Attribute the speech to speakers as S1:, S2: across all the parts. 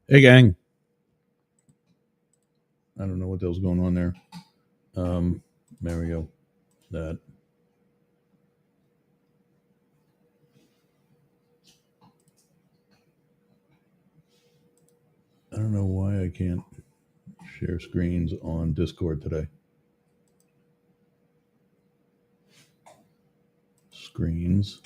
S1: Hey, gang. I don't know what the hell's going on there. There we go. That I don't know why I can't share screens on Discord today. Screens.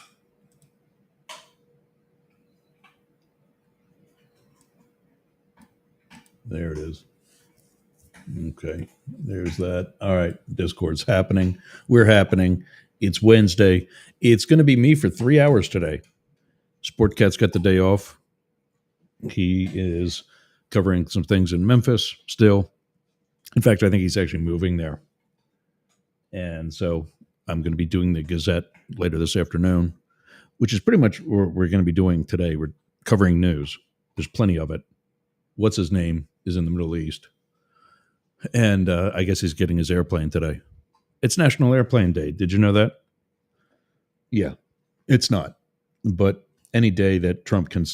S1: There it is. Okay. There's that. All right. Discord's happening. We're happening. It's Wednesday. It's going to be me for 3 hours today. Sportcat's got the day off. He is covering some things in Memphis still. In fact, I think he's actually moving there. And so I'm going to be doing the Gazette later this afternoon, which is pretty much what we're going to be doing today. We're covering news. There's plenty of it. What's his name is in the Middle East. And I guess he's getting his airplane today. It's National Airplane Day. Did you know that? Yeah, it's not. But any day that Trump can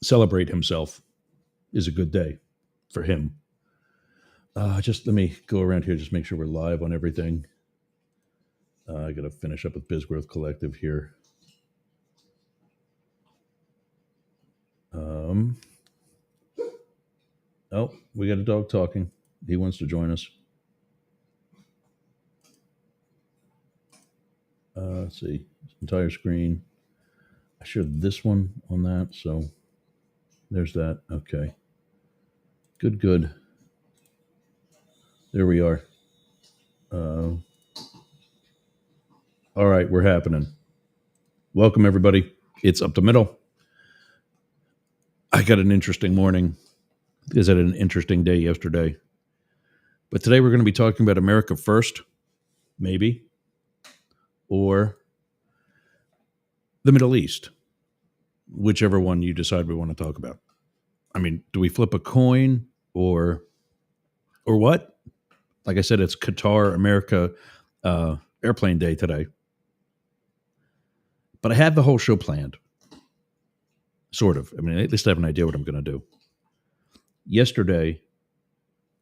S1: celebrate himself is a good day for him. Just let me go around here, just make sure we're live on everything. I got to finish up with Bizgrowth Collective here. Oh, we got a dog talking. He wants to join us. Let's see. Entire screen. I shared this one on that, so there's that. Okay. Good. There we are. All right, we're happening. Welcome, everybody. It's up the middle. I got an interesting morning because I had an interesting day yesterday. But today we're going to be talking about America First, maybe, or the Middle East, whichever one you decide we want to talk about. I mean, do we flip a coin or what? Like I said, it's Qatar America Airplane Day today. But I had the whole show planned, sort of. I mean, at least I have an idea what I'm going to do. Yesterday,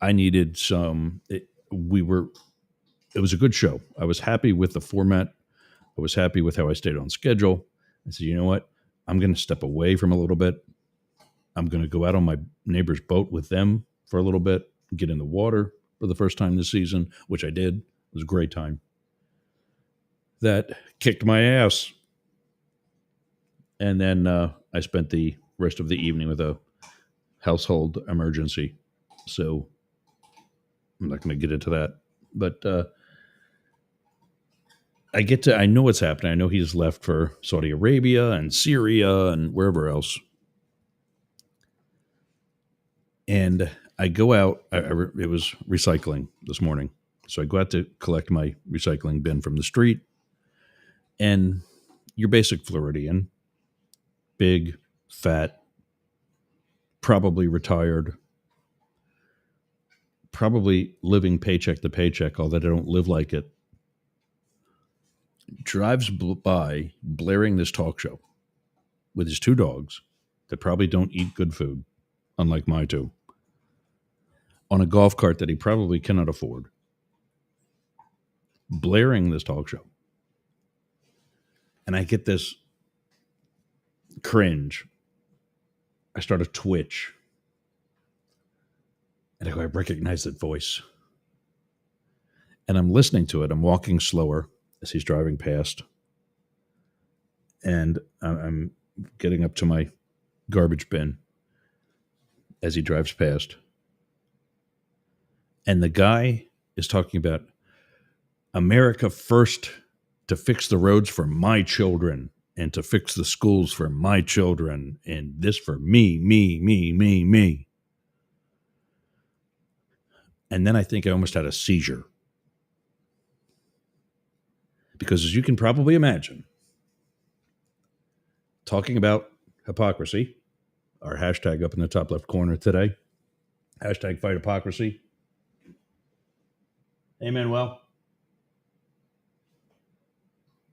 S1: I needed some. It was a good show. I was happy with the format. I was happy with how I stayed on schedule. I said, you know what? I'm going to step away from a little bit. I'm going to go out on my neighbor's boat with them for a little bit, get in the water for the first time this season, which I did. It was a great time. That kicked my ass. And then I spent the rest of the evening with a household emergency. So I'm not going to get into that. But I know what's happening. I know he's left for Saudi Arabia and Syria and wherever else. And I go out, it was recycling this morning. So I go out to collect my recycling bin from the street. And your basic Floridian, big, fat, probably retired, probably living paycheck to paycheck, although I don't live like it, drives by blaring this talk show with his two dogs that probably don't eat good food, unlike my two, on a golf cart that he probably cannot afford, blaring this talk show. And I get this cringe. I start to twitch. And I go, I recognize that voice. And I'm listening to it. I'm walking slower as he's driving past. And I'm getting up to my garbage bin as he drives past. And the guy is talking about America first to fix the roads for my children and to fix the schools for my children and this for me. And then I think I almost had a seizure. Because as you can probably imagine, talking about hypocrisy, our hashtag up in the top left corner today, hashtag fight hypocrisy. Hey, Manuel.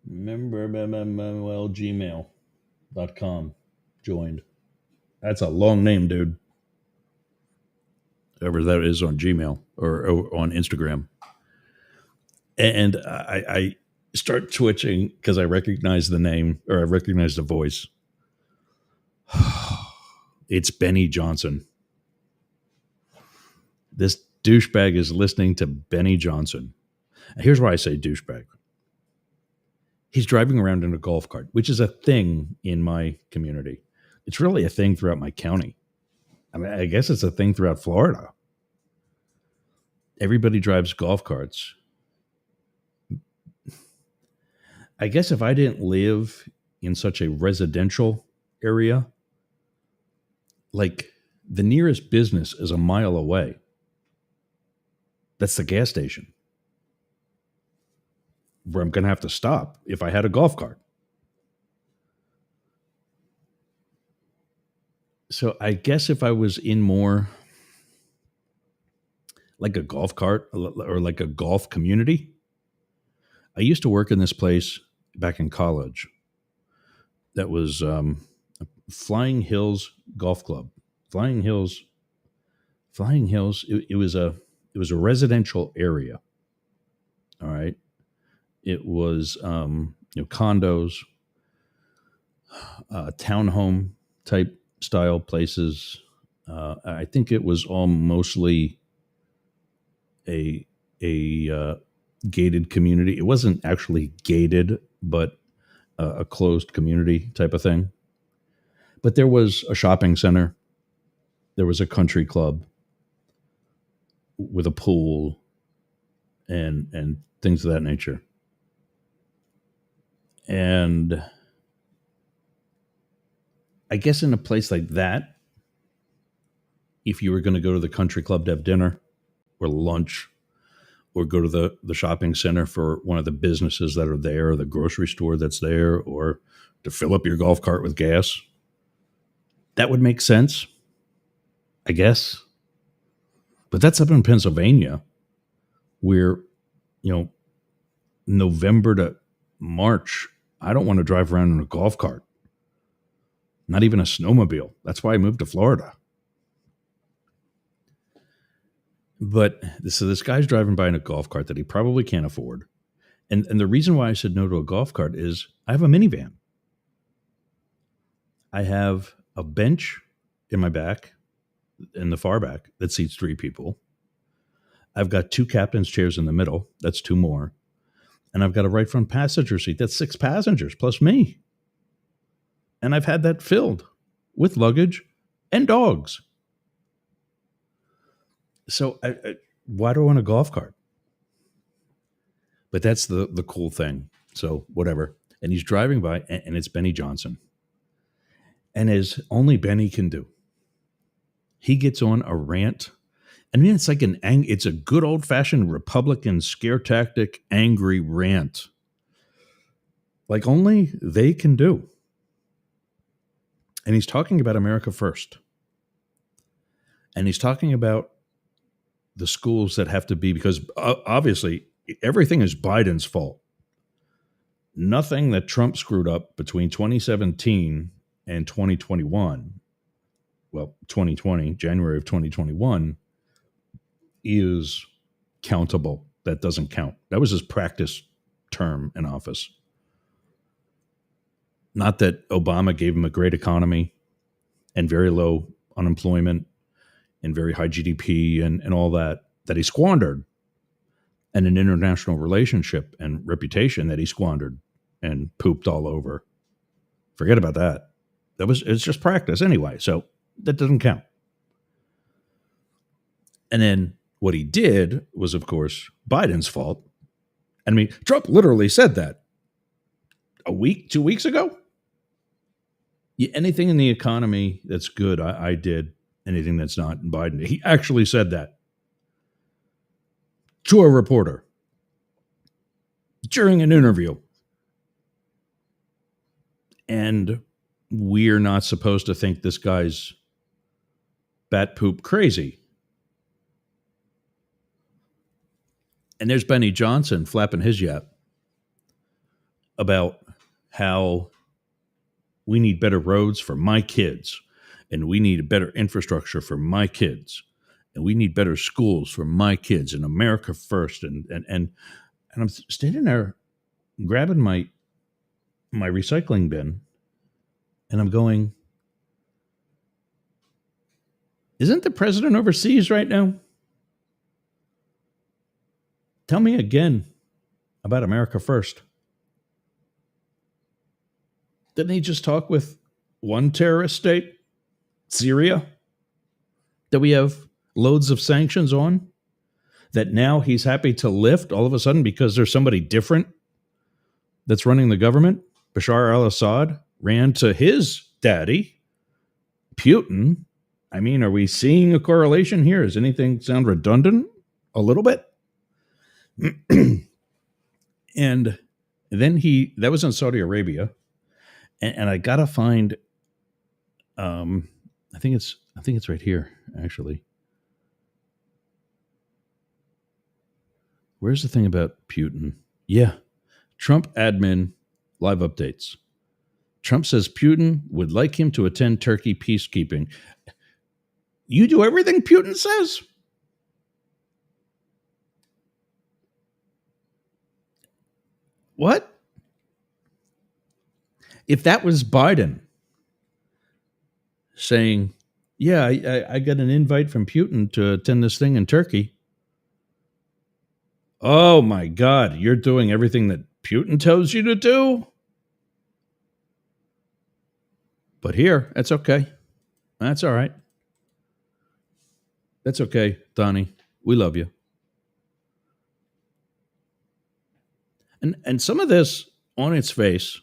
S1: Remember, Manuel, gmail.com joined. That's a long name, dude. Whoever that is on Gmail or on Instagram. And I start twitching because I recognize the name or I recognize the voice. It's Benny Johnson. This douchebag is listening to Benny Johnson. Here's why I say douchebag. He's driving around in a golf cart, which is a thing in my community. It's really a thing throughout my county. I mean, I guess it's a thing throughout Florida. Everybody drives golf carts. I guess if I didn't live in such a residential area, like the nearest business is a mile away. That's the gas station where I'm going to have to stop if I had a golf cart. So I guess if I was in more like a golf cart or like a golf community, I used to work in this place back in college that was Flying Hills Golf Club. Flying Hills. It was a residential area. All right, it was condos, townhome type style places. I think it was all mostly a gated community. It wasn't actually gated, but a closed community type of thing. But there was a shopping center. There was a country club with a pool and things of that nature. And I guess in a place like that, if you were going to go to the country club to have dinner or lunch or go to the shopping center for one of the businesses that are there, or the grocery store that's there, or to fill up your golf cart with gas, that would make sense, I guess. But that's up in Pennsylvania where, November to March, I don't want to drive around in a golf cart, not even a snowmobile. That's why I moved to Florida. But so this guy's driving by in a golf cart that he probably can't afford. And the reason why I said no to a golf cart is I have a minivan. I have a bench in my back, in the far back, that seats 3 people. I've got 2 captain's chairs in the middle. That's 2 more. And I've got a right front passenger seat. That's 6 passengers plus me. And I've had that filled with luggage and dogs. So why do I want a golf cart? But that's the cool thing. So whatever. And he's driving by, and it's Benny Johnson. And as only Benny can do, he gets on a rant. I mean, it's like it's a good old-fashioned Republican scare tactic, angry rant. Like only they can do. And he's talking about America first. And he's talking about the schools that have to be, because obviously everything is Biden's fault. Nothing that Trump screwed up between 2017 and 2021, well, 2020, January of 2021, is countable. That doesn't count. That was his practice term in office. Not that Obama gave him a great economy and very low unemployment and very high GDP and all that he squandered, and an international relationship and reputation that he squandered and pooped all over. Forget about that. It's just practice anyway, so that doesn't count. And then what he did was, of course, Biden's fault. I mean, Trump literally said that a week, 2 weeks ago. Yeah, anything in the economy that's good, I did. Anything that's not, Biden. He actually said that to a reporter during an interview. And we're not supposed to think this guy's bat poop crazy. And there's Benny Johnson flapping his yap about how we need better roads for my kids. and we need a better infrastructure for my kids, and we need better schools for my kids, and America first. And I'm standing there grabbing my recycling bin, and I'm going, isn't the president overseas right now? Tell me again about America first. Didn't he just talk with one terrorist state, Syria, that we have loads of sanctions on, that now he's happy to lift all of a sudden because there's somebody different that's running the government? Bashar al-Assad ran to his daddy, Putin. I mean, are we seeing a correlation here? Does anything sound redundant? A little bit? And then that was in Saudi Arabia. And I gotta find, I think it's right here, actually. Where's the thing about Putin? Yeah. Trump admin live updates. Trump says Putin would like him to attend Turkey peacekeeping. You do everything Putin says? What? If that was Biden saying, yeah, I got an invite from Putin to attend this thing in Turkey. Oh my God, you're doing everything that Putin tells you to do? But here, that's okay. That's all right. That's okay, Donnie. We love you. And some of this on its face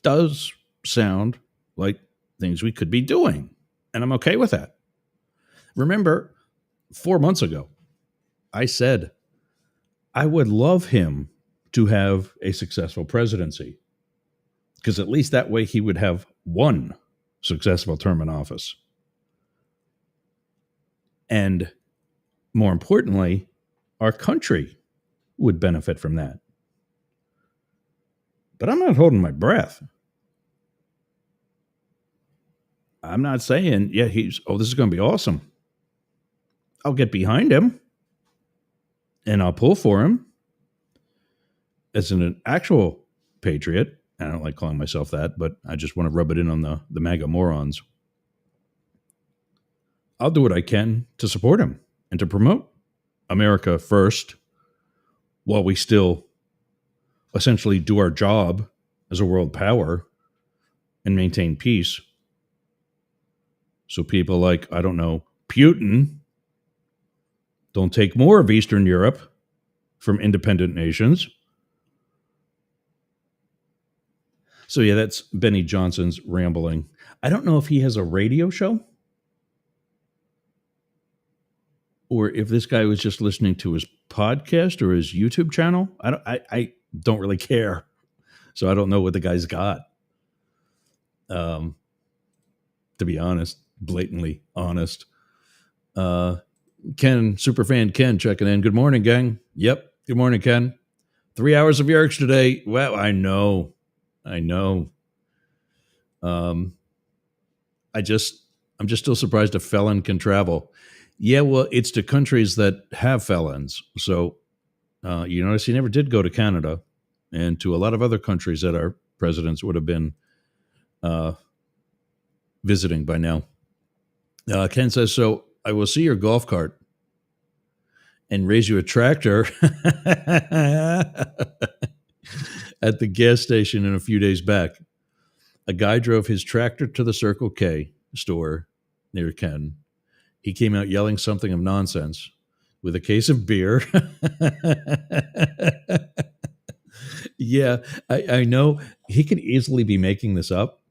S1: does sound like things we could be doing. And I'm okay with that. Remember, 4 months ago, I said I would love him to have a successful presidency, because at least that way he would have one successful term in office. And more importantly, our country would benefit from that. But I'm not holding my breath. I'm not saying, yeah, this is going to be awesome. I'll get behind him and I'll pull for him as an actual patriot. I don't like calling myself that, but I just want to rub it in on the MAGA morons. I'll do what I can to support him and to promote America first, while we still essentially do our job as a world power and maintain peace. So people like, I don't know, Putin don't take more of Eastern Europe from independent nations. So yeah, that's Benny Johnson's rambling. I don't know if he has a radio show or if this guy was just listening to his podcast or his YouTube channel. I don't really care. So I don't know what the guy's got. To be honest, blatantly honest. Ken, superfan Ken checking in. Good morning, gang. Yep. Good morning, Ken. 3 hours of Yerks today. Well, I know. I'm just still surprised a felon can travel. Yeah, well, it's to countries that have felons. So you notice he never did go to Canada and to a lot of other countries that our presidents would have been visiting by now. Ken says, so I will see your golf cart and raise you a tractor at the gas station in a few days back. A guy drove his tractor to the Circle K store near Ken. He came out yelling something of nonsense with a case of beer. Yeah, I know he could easily be making this up.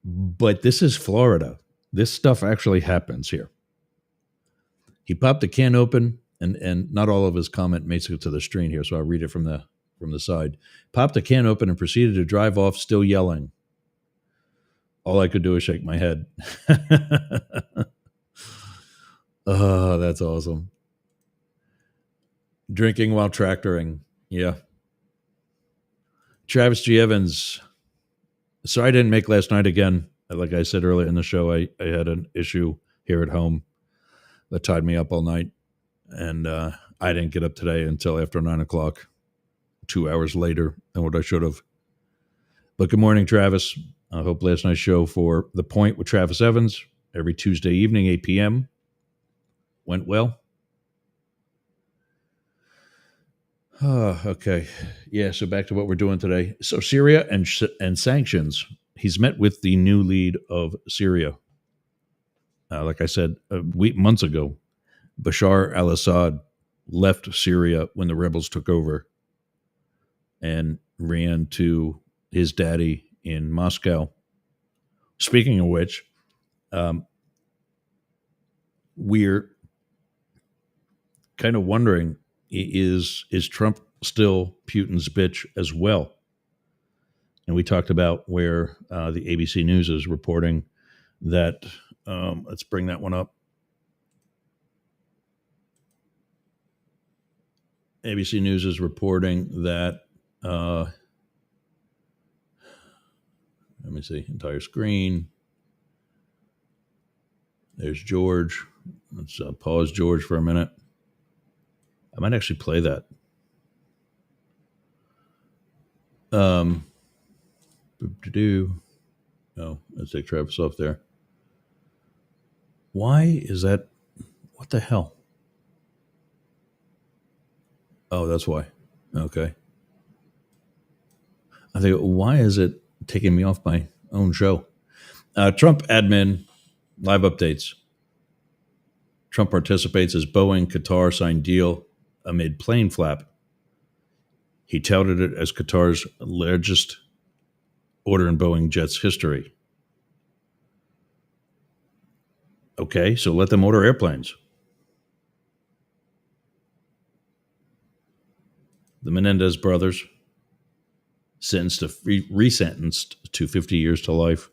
S1: But this is Florida. This stuff actually happens here. He popped a can open, and not all of his comment makes it to the screen here, so I'll read it from the side. Popped a can open and proceeded to drive off, still yelling. All I could do is shake my head. Oh, that's awesome. Drinking while tractoring. Yeah. Travis G. Evans. Sorry I didn't make last night again. Like I said earlier in the show, I had an issue here at home that tied me up all night. And I didn't get up today until after 9 o'clock, 2 hours later than what I should have. But good morning, Travis. I hope last night's show for The Point with Travis Evans every Tuesday evening, 8 p.m. went well. Okay. Yeah, so back to what we're doing today. So Syria and sanctions. He's met with the new lead of Syria. Like I said, months ago, Bashar al-Assad left Syria when the rebels took over and ran to his daddy in Moscow. Speaking of which, we're kind of wondering, is Trump still Putin's bitch as well? And we talked about where the ABC News is reporting that, let's bring that one up. ABC News is reporting that, let me see, entire screen. There's George. Let's pause George for a minute. I might actually play that. Oh, let's take Travis off there. Why is that? What the hell? Oh, that's why. Okay. I think, why is it taking me off my own show? Trump admin, live updates. Trump participates as Boeing Qatar signed deal amid plane flap. He touted it as Qatar's largest order in Boeing jets history. Okay, so let them order airplanes. The Menendez brothers resentenced to 50 years to life,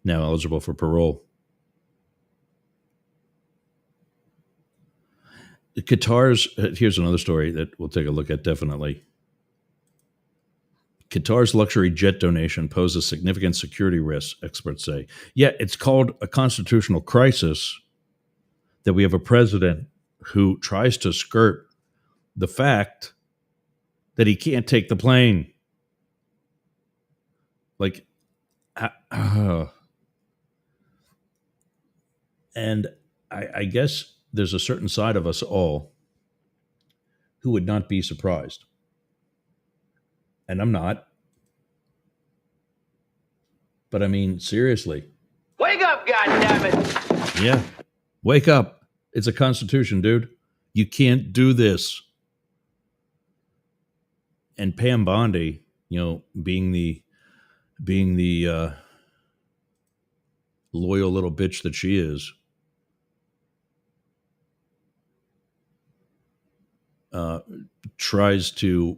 S1: now eligible for parole. Here's another story that we'll take a look at definitely. Qatar's luxury jet donation poses significant security risks, experts say. Yeah, it's called a constitutional crisis that we have a president who tries to skirt the fact that he can't take the plane. Like, and I guess there's a certain side of us all who would not be surprised. And I'm not. But I mean, seriously.
S2: Wake up, goddammit!
S1: Yeah. Wake up. It's a constitution, dude. You can't do this. And Pam Bondi, being the loyal little bitch that she is, tried to.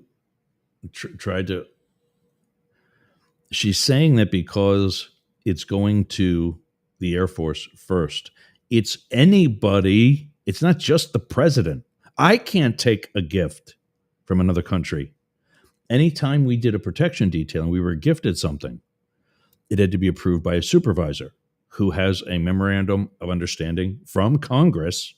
S1: She's saying that because it's going to the Air Force first. It's anybody. It's not just the president. I can't take a gift from another country. Anytime we did a protection detail and we were gifted something, it had to be approved by a supervisor who has a memorandum of understanding from Congress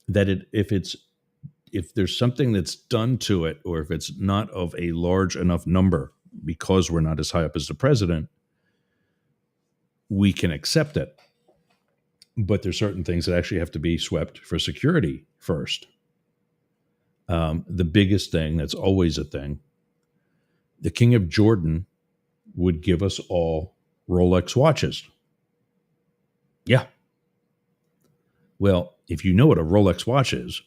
S1: that if there's something that's done to it, or if it's not of a large enough number, because we're not as high up as the president, we can accept it. But there's certain things that actually have to be swept for security first. The biggest thing, that's always a thing, the King of Jordan would give us all Rolex watches. Yeah. Well, if you know what a Rolex watch is,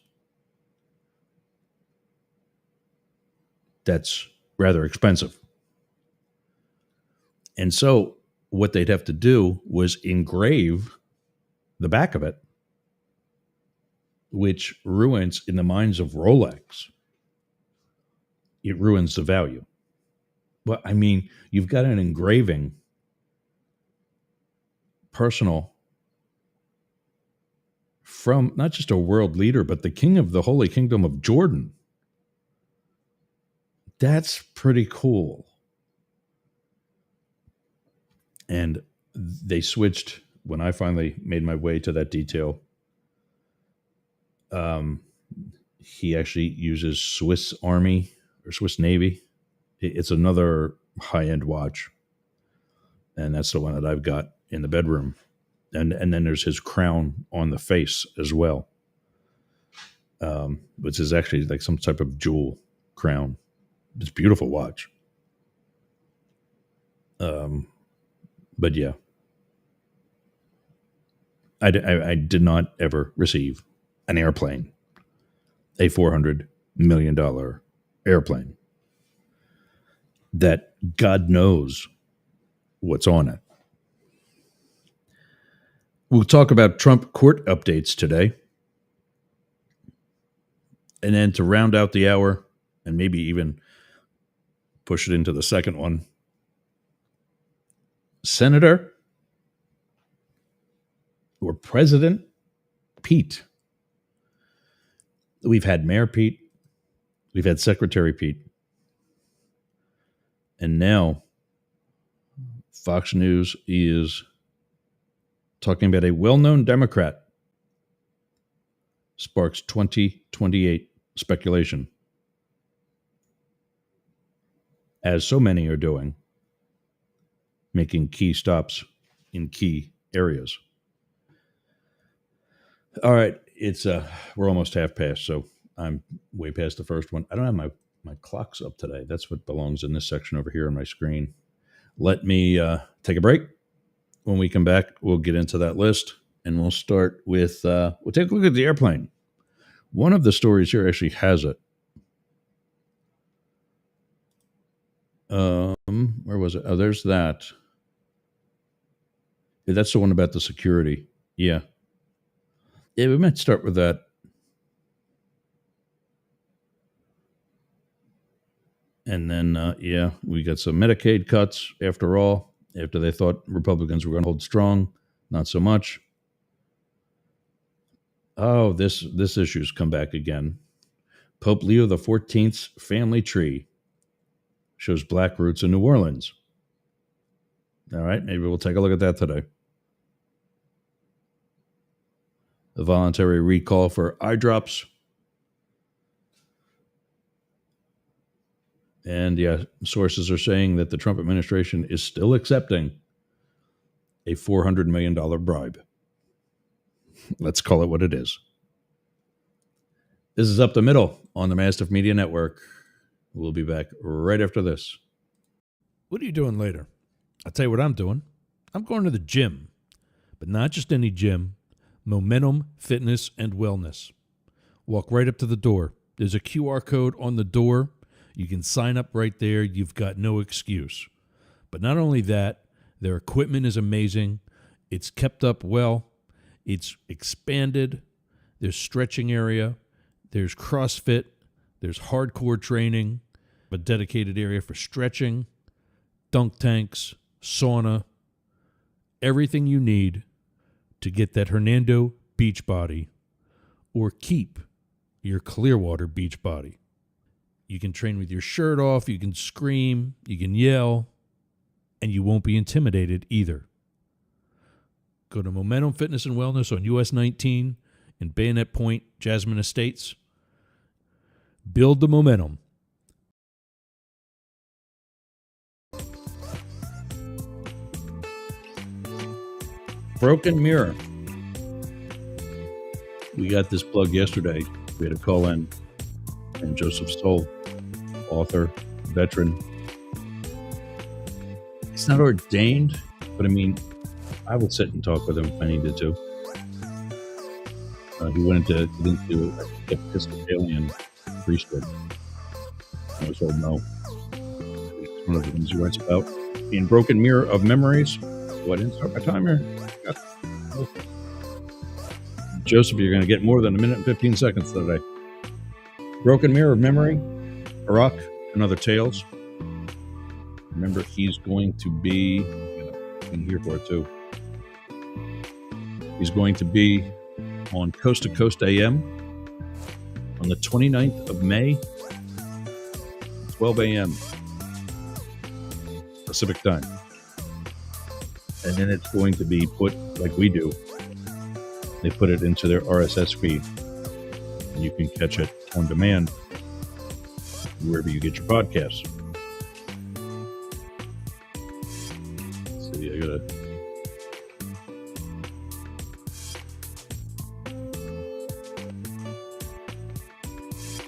S1: that's rather expensive. And so what they'd have to do was engrave the back of it, which ruins, in the minds of Rolex, it ruins the value. Well, I mean, you've got an engraving, personal, from not just a world leader, but the king of the Holy Kingdom of Jordan. That's pretty cool. And they switched when I finally made my way to that detail. He actually uses Swiss Army or Swiss Navy. It's another high-end watch, and that's the one that I've got in the bedroom. And then there's his crown on the face as well, which is actually like some type of jewel crown. It's a beautiful watch. But yeah, I did not ever receive an airplane, a $400 million airplane that God knows what's on it. We'll talk about Trump court updates today. And then to round out the hour and maybe even push it into the second one, Senator or President Pete. We've had Mayor Pete. We've had Secretary Pete. And now Fox News is talking about a well-known Democrat sparks 2028 speculation, as so many are doing, making key stops in key areas. All right, it's we're almost half past, so I'm way past the first one. I don't have my clocks up today. That's what belongs in this section over here on my screen. Let me take a break. When we come back, we'll get into that list, and we'll start with, we'll take a look at the airplane. One of the stories here actually has it. Where was it? Oh, there's that. Yeah, that's the one about the security. Yeah. Yeah, we might start with that. And then, yeah, we got some Medicaid cuts after all. After they thought Republicans were going to hold strong, not so much. Oh, this issue's come back again. Pope Leo XIV's family tree shows black roots in New Orleans. All right, maybe we'll take a look at that today. The voluntary recall for eye drops. And yeah, sources are saying that the Trump administration is still accepting a $400 million bribe. Let's call it what it is. This is Up the Middle on the Mastiff Media Network. We'll be back right after this. What are you doing later? I'll tell you what I'm doing. I'm going to the gym, but not just any gym. Momentum Fitness and Wellness. Walk right up to the door. There's a QR code on the door. You can sign up right there. You've got no excuse. But not only that, their equipment is amazing. It's kept up well. It's expanded. There's stretching area. There's CrossFit. There's hardcore training. A dedicated area for stretching, dunk tanks, sauna, everything you need to get that Hernando beach body or keep your Clearwater beach body. You can train with your shirt off, you can scream, you can yell, and you won't be intimidated either. Go to Momentum Fitness and Wellness on US 19 in Bayonet Point, Jasmine Estates. Build the momentum. Broken Mirror. We got this plug yesterday. We had a call in from Joseph Stoll, author, veteran. He's not ordained, but I mean, I would sit and talk with him if I needed to. He went into Episcopalian priesthood. I was told no. It's one of the things he writes about. In Broken Mirror of Memories. Go ahead and start my timer. Joseph, you're going to get more than a minute and 15 seconds today. Broken Mirror of Memory, Iraq, and Other Tales. Remember, he's going to be in here for it too. He's going to be on Coast to Coast AM on the 29th of May, 12 a.m. Pacific time. and then it's going to be put like we do. They put it into their RSS feed, and you can catch it on demand wherever you get your podcasts. See, I gotta.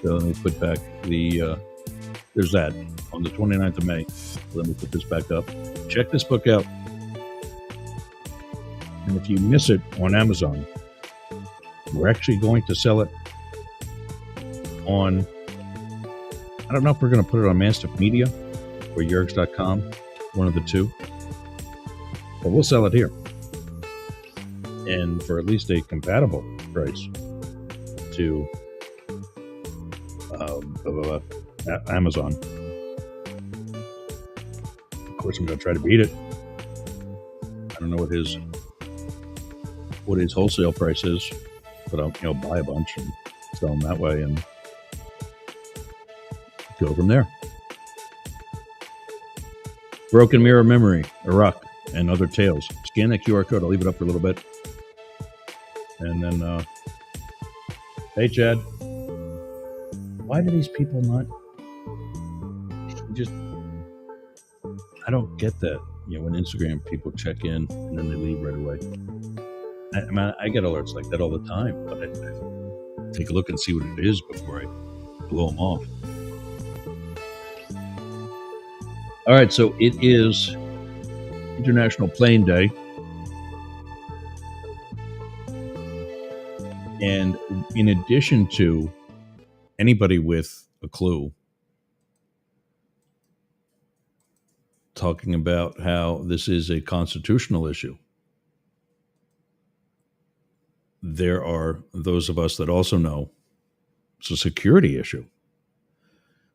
S1: So let me put back the. There's that on the 29th of May. Let me put this back up. Check this book out. And if you miss it on Amazon, we're actually going to sell it on, I don't know if we're going to put it on Mastiff Media or Yergs.com, one of the two, but we'll sell it here. And for at least a compatible price to Amazon. Of course, I'm going to try to beat it. I don't know what his wholesale price is, but I'll buy a bunch and sell them that way and go from there. Broken Mirror Memory, Iraq, and Other Tales. Scan that QR code. I'll leave it up for a little bit. And then, hey, Chad. Why do these people not just, I don't get that. When Instagram people check in and then they leave right away. I get alerts like that all the time, but I take a look and see what it is before I blow them off. All right, so it is International Plane Day. And in addition to anybody with a clue talking about how this is a constitutional issue, there are those of us that also know it's a security issue.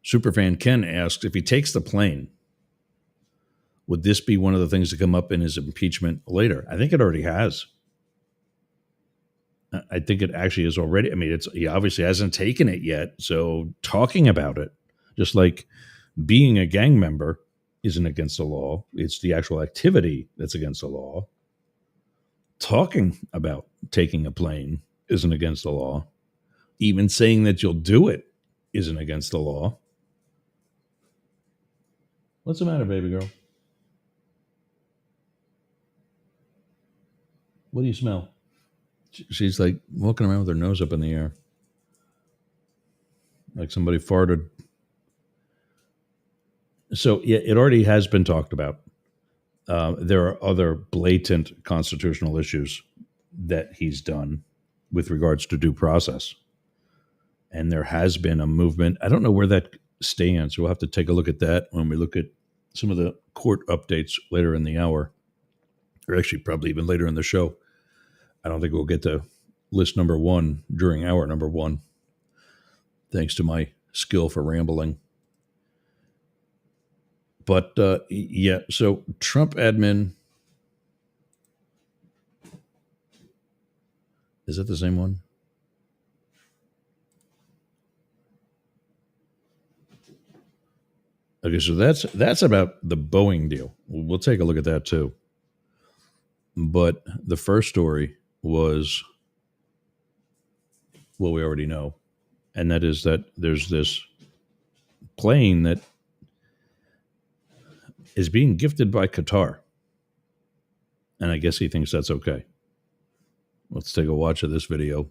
S1: Superfan Ken asks, if he takes the plane, would this be one of the things to come up in his impeachment later? I think it already has. I think it actually is already. I mean, he obviously hasn't taken it yet. So talking about it, just like being a gang member isn't against the law. It's the actual activity that's against the law. Talking about taking a plane isn't against the law. Even saying that you'll do it isn't against the law. What's the matter, baby girl? What do you smell? She's like walking around with her nose up in the air. Like somebody farted. So, yeah, it already has been talked about. There are other blatant constitutional issues that he's done with regards to due process. And there has been a movement. I don't know where that stands. We'll have to take a look at that when we look at some of the court updates later in the hour, or actually probably even later in the show. I don't think we'll get to list number one during hour number one, thanks to my skill for rambling. But yeah, so Trump admin, is that the same one? Okay, so that's about the Boeing deal. We'll take a look at that too. But the first story was what we already know, and that is that there's this plane that is being gifted by Qatar. And I guess he thinks that's okay. Let's take a watch of this video.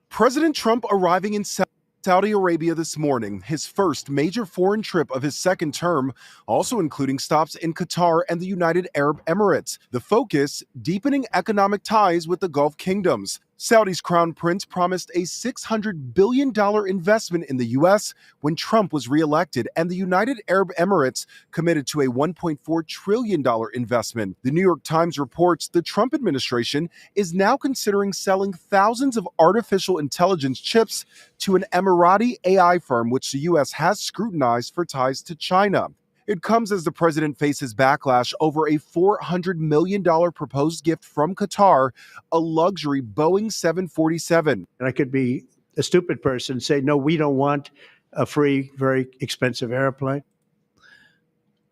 S3: President Trump arriving in Saudi Arabia this morning, his first major foreign trip of his second term, also including stops in Qatar and the United Arab Emirates. The focus, deepening economic ties with the Gulf kingdoms. Saudi's crown prince promised a $600 billion investment in the U.S. when Trump was reelected, and the United Arab Emirates committed to a $1.4 trillion investment. The New York Times reports the Trump administration is now considering selling thousands of artificial intelligence chips to an Emirati AI firm, which the U.S. has scrutinized for ties to China. It comes as the president faces backlash over a $400 million proposed gift from Qatar, a luxury Boeing 747.
S4: And I could be a stupid person and say, no, we don't want a free, very expensive airplane.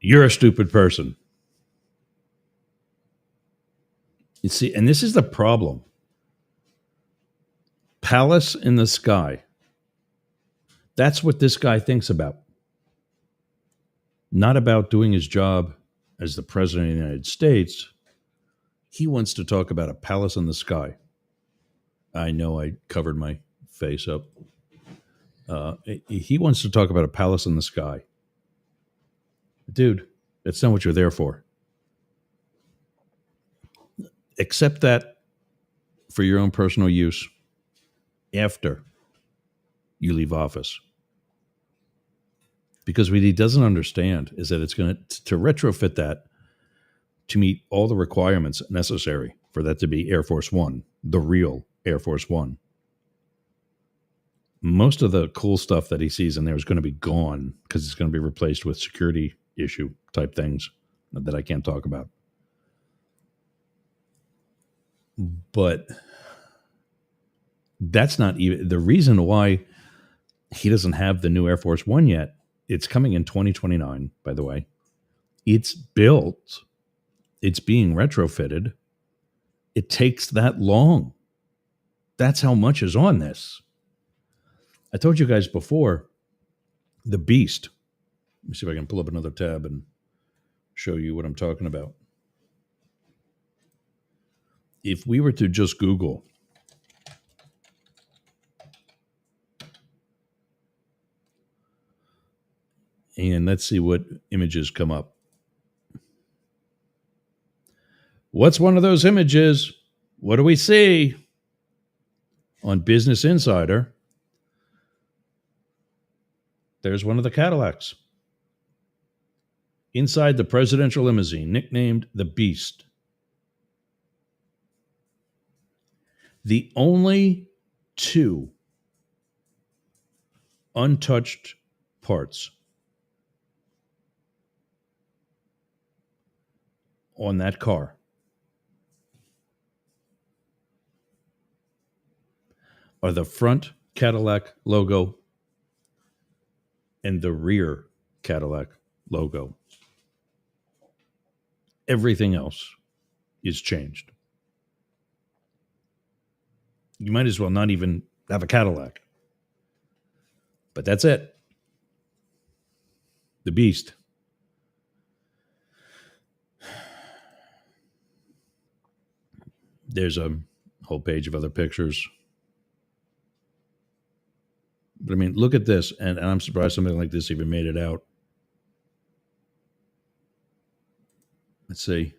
S1: You're a stupid person. You see, and this is the problem. Palace in the sky. That's what this guy thinks about. Not about doing his job as the president of the United States. He wants to talk about a palace in the sky. I know I covered my face up. He wants to talk about a palace in the sky. Dude, that's not what you're there for. Accept that for your own personal use after you leave office. Because what he doesn't understand is that it's going to retrofit that to meet all the requirements necessary for that to be Air Force One, the real Air Force One. Most of the cool stuff that he sees in there is going to be gone because it's going to be replaced with security issue type things that I can't talk about. But that's not even the reason why he doesn't have the new Air Force One yet. It's coming in 2029, by the way. It's built. It's being retrofitted. It takes that long. That's how much is on this. I told you guys before, the Beast. Let me see if I can pull up another tab and show you what I'm talking about. If we were to just Google and let's see what images come up. What's one of those images? What do we see? On Business Insider, there's one of the Cadillacs. Inside the presidential limousine, nicknamed the Beast. The only two untouched parts on that car are the front Cadillac logo and the rear Cadillac logo. Everything else is changed. You might as well not even have a Cadillac. But that's it. The Beast. There's a whole page of other pictures. But I mean, look at this. And I'm surprised something like this even made it out. Let's see.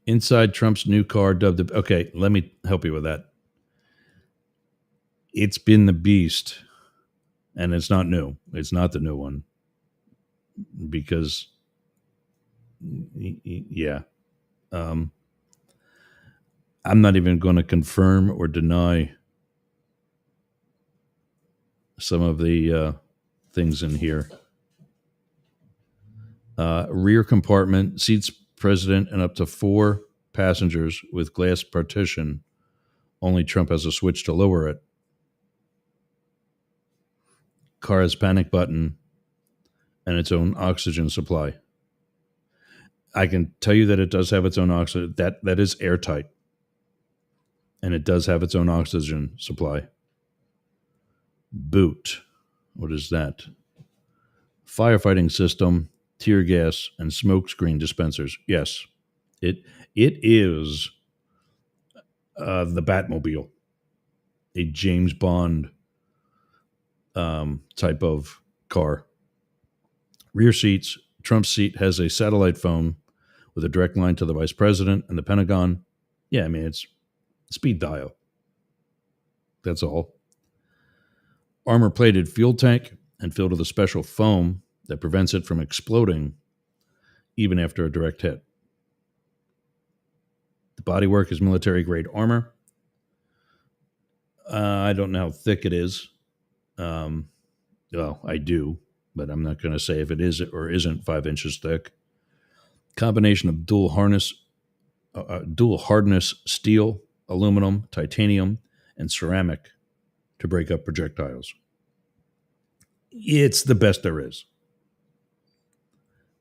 S1: Inside Trump's new car dubbed the... Okay, let me help you with that. It's been the Beast. And it's not new. It's not the new one. Because, yeah. I'm not even going to confirm or deny some of the things in here. Rear compartment seats president and up to 4 passengers with glass partition. Only Trump has a switch to lower it. Car has panic button and its own oxygen supply. I can tell you that it does have its own oxygen. That is airtight. And it does have its own oxygen supply. Boot. What is that? Firefighting system, tear gas, and smoke screen dispensers. Yes, it is the Batmobile, a James Bond type of car. Rear seats. Trump's seat has a satellite phone with a direct line to the vice president and the Pentagon. Yeah, I mean, it's speed dial. That's all. Armor-plated fuel tank and filled with a special foam that prevents it from exploding even after a direct hit. The bodywork is military-grade armor. I don't know how thick it is. Well, I do, but I'm not going to say if it is or isn't 5 inches thick. Combination of dual hardness steel, aluminum, titanium, and ceramic to break up projectiles. It's the best there is.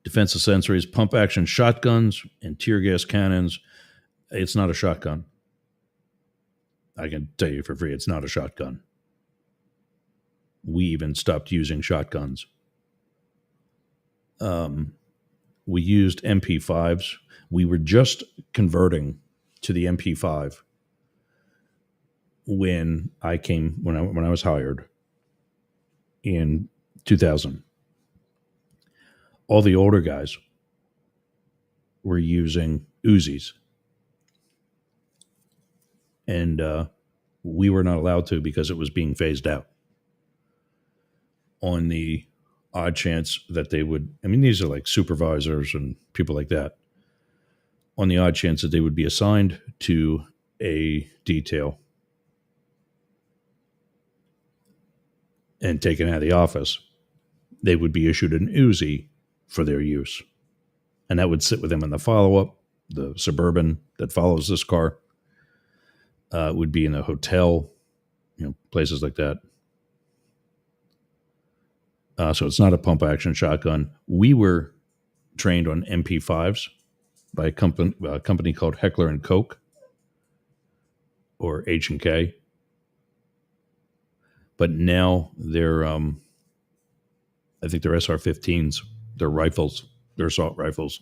S1: Defensive accessories, pump action shotguns and tear gas cannons It's not a shotgun. I can tell you for free, it's not a shotgun. We even stopped using shotguns. We used MP5s. We were just converting to the MP5 when I was hired in 2000. All the older guys were using Uzis, and we were not allowed to because it was being phased out. On the odd chance that they would, I mean, these are like supervisors and people like that. On the odd chance that they would be assigned to a detail and taken out of the office, they would be issued an Uzi for their use. And that would sit with them in the follow-up. The Suburban that follows this car would be in a hotel, places like that. So it's not a pump-action shotgun. We were trained on MP5s by a company called Heckler and Koch, or H&K. But now they're, I think they're SR-15s. They're rifles. They're assault rifles.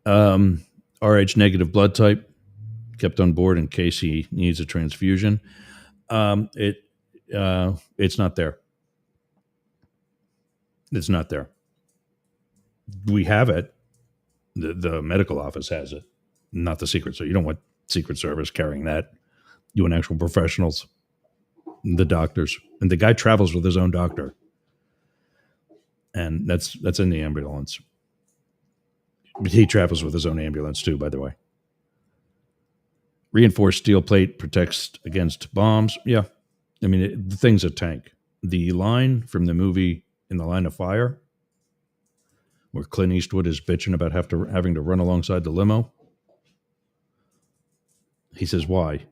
S1: RH negative blood type, kept on board in case he needs a transfusion. It's not there. It's not there. We have it. The medical office has it, not the Secret Service. You don't want Secret Service carrying that. You want actual professionals, the doctors, and the guy travels with his own doctor, and that's in the ambulance. He travels with his own ambulance too, by the way. Reinforced steel plate protects against bombs. Yeah, I mean the thing's a tank. The line from the movie In the Line of Fire, where Clint Eastwood is bitching about having to run alongside the limo. He says, why?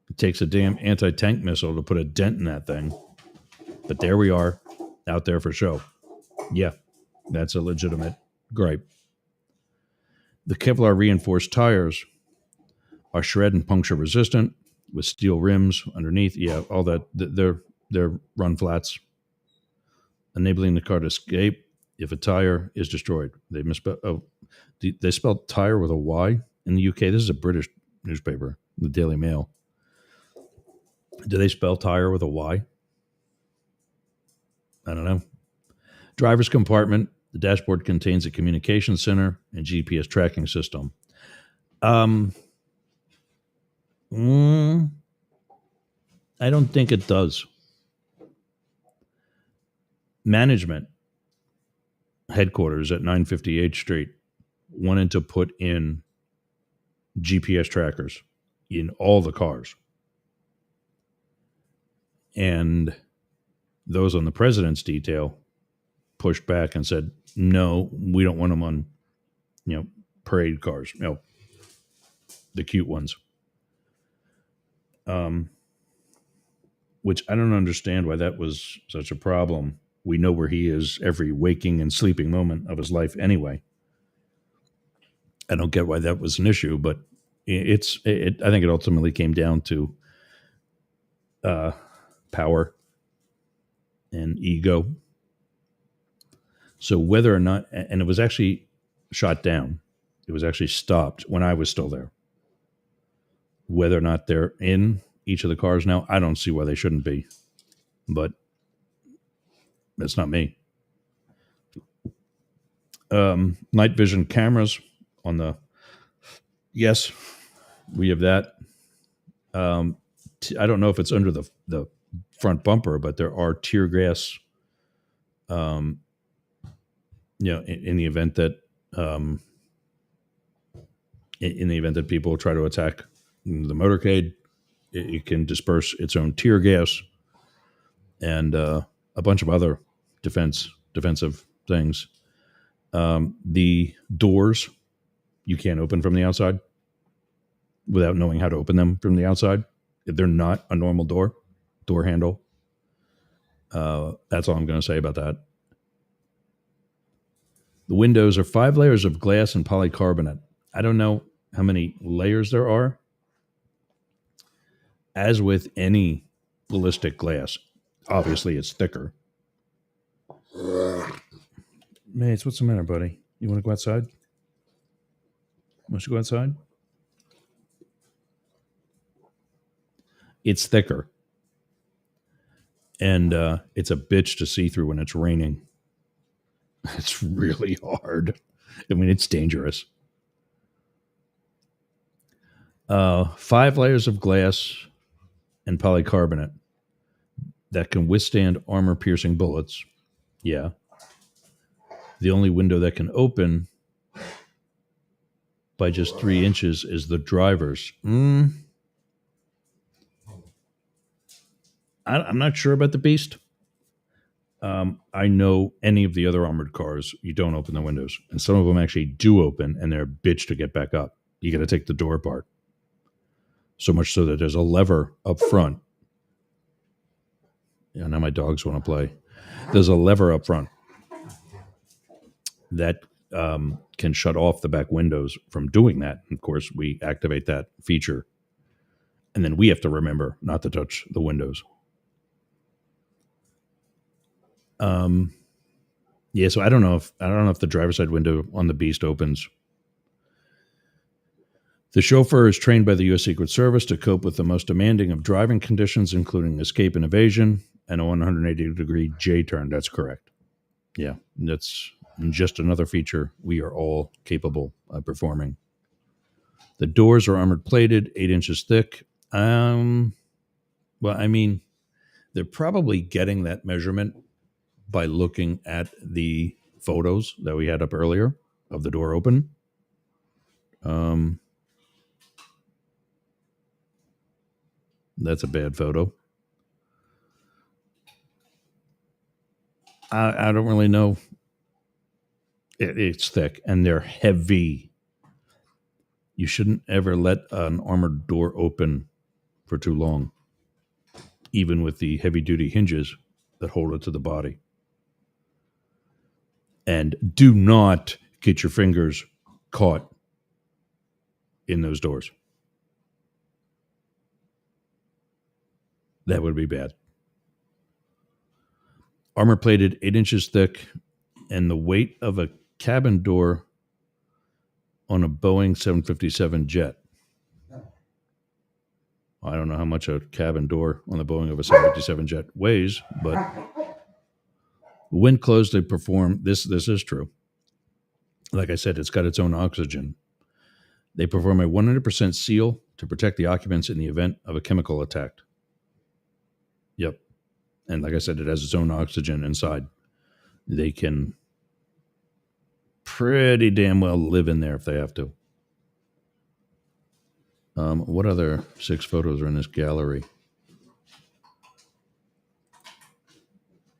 S1: It takes a damn anti-tank missile to put a dent in that thing. But there we are, out there for show. Yeah, that's a legitimate gripe. The Kevlar reinforced tires are shred and puncture resistant with steel rims underneath. Yeah, all that. They're run flats, enabling the car to escape if a tire is destroyed. They they spelled tire with a Y in the UK. This is a British newspaper, the Daily Mail. Do they spell tire with a Y? I don't know. Driver's compartment. The dashboard contains a communication center and GPS tracking system. I don't think it does. Management headquarters at 958 Street wanted to put in GPS trackers in all the cars. And those on the president's detail pushed back and said, no, we don't want them on, parade cars, the cute ones. Which I don't understand why that was such a problem. We know where he is every waking and sleeping moment of his life anyway. I don't get why that was an issue, but I think it ultimately came down to power and ego. So whether or not, and it was actually shot down, it was actually stopped when I was still there. Whether or not they're in each of the cars now, I don't see why they shouldn't be, but that's not me. Night vision cameras on yes, we have that. I don't know if it's under the front bumper, but there are tear gas, in the event that, in the event that people try to attack the motorcade, it can disperse its own tear gas and a bunch of other defensive things. The doors you can't open from the outside without knowing how to open them from the outside. If they're not a normal door handle. That's all I'm going to say about that. The windows are 5 layers of glass and polycarbonate. I don't know how many layers there are. As with any ballistic glass, obviously it's thicker. Mates, what's the matter, buddy? You want to go outside? Want to go outside? It's thicker. And it's a bitch to see through when it's raining. It's really hard. I mean, it's dangerous. 5 layers of glass and polycarbonate that can withstand armor-piercing bullets. Yeah. The only window that can open by just 3 inches is the driver's. I'm not sure about the Beast. I know any of the other armored cars, you don't open the windows. And some of them actually do open, and they're a bitch to get back up. You got to take the door apart. So much so that there's a lever up front. Yeah, now my dogs want to play. There's a lever up front that can shut off the back windows from doing that. Of course, we activate that feature. And then we have to remember not to touch the windows. Yeah, so I don't know if the driver's side window on the Beast opens. The chauffeur is trained by the U.S. Secret Service to cope with the most demanding of driving conditions, including escape and evasion and a 180-degree J-turn. That's correct. Yeah, that's just another feature we are all capable of performing. The doors are armored plated, 8 inches thick. Well, I mean, they're probably getting that measurement by looking at the photos that we had up earlier of the door open. That's a bad photo. I don't really know. It's thick and they're heavy. You shouldn't ever let an armored door open for too long, even with the heavy-duty hinges that hold it to the body. And do not get your fingers caught in those doors. That would be bad. Armor plated, 8 inches thick, and the weight of a cabin door on a Boeing 757 jet. I don't know how much a cabin door on the Boeing of a 757 jet weighs, but when closed, they perform, this is true. Like I said, it's got its own oxygen. They perform a 100% seal to protect the occupants in the event of a chemical attack. Yep. And like I said, it has its own oxygen inside. They can pretty damn well live in there if they have to. What other 6 photos are in this gallery?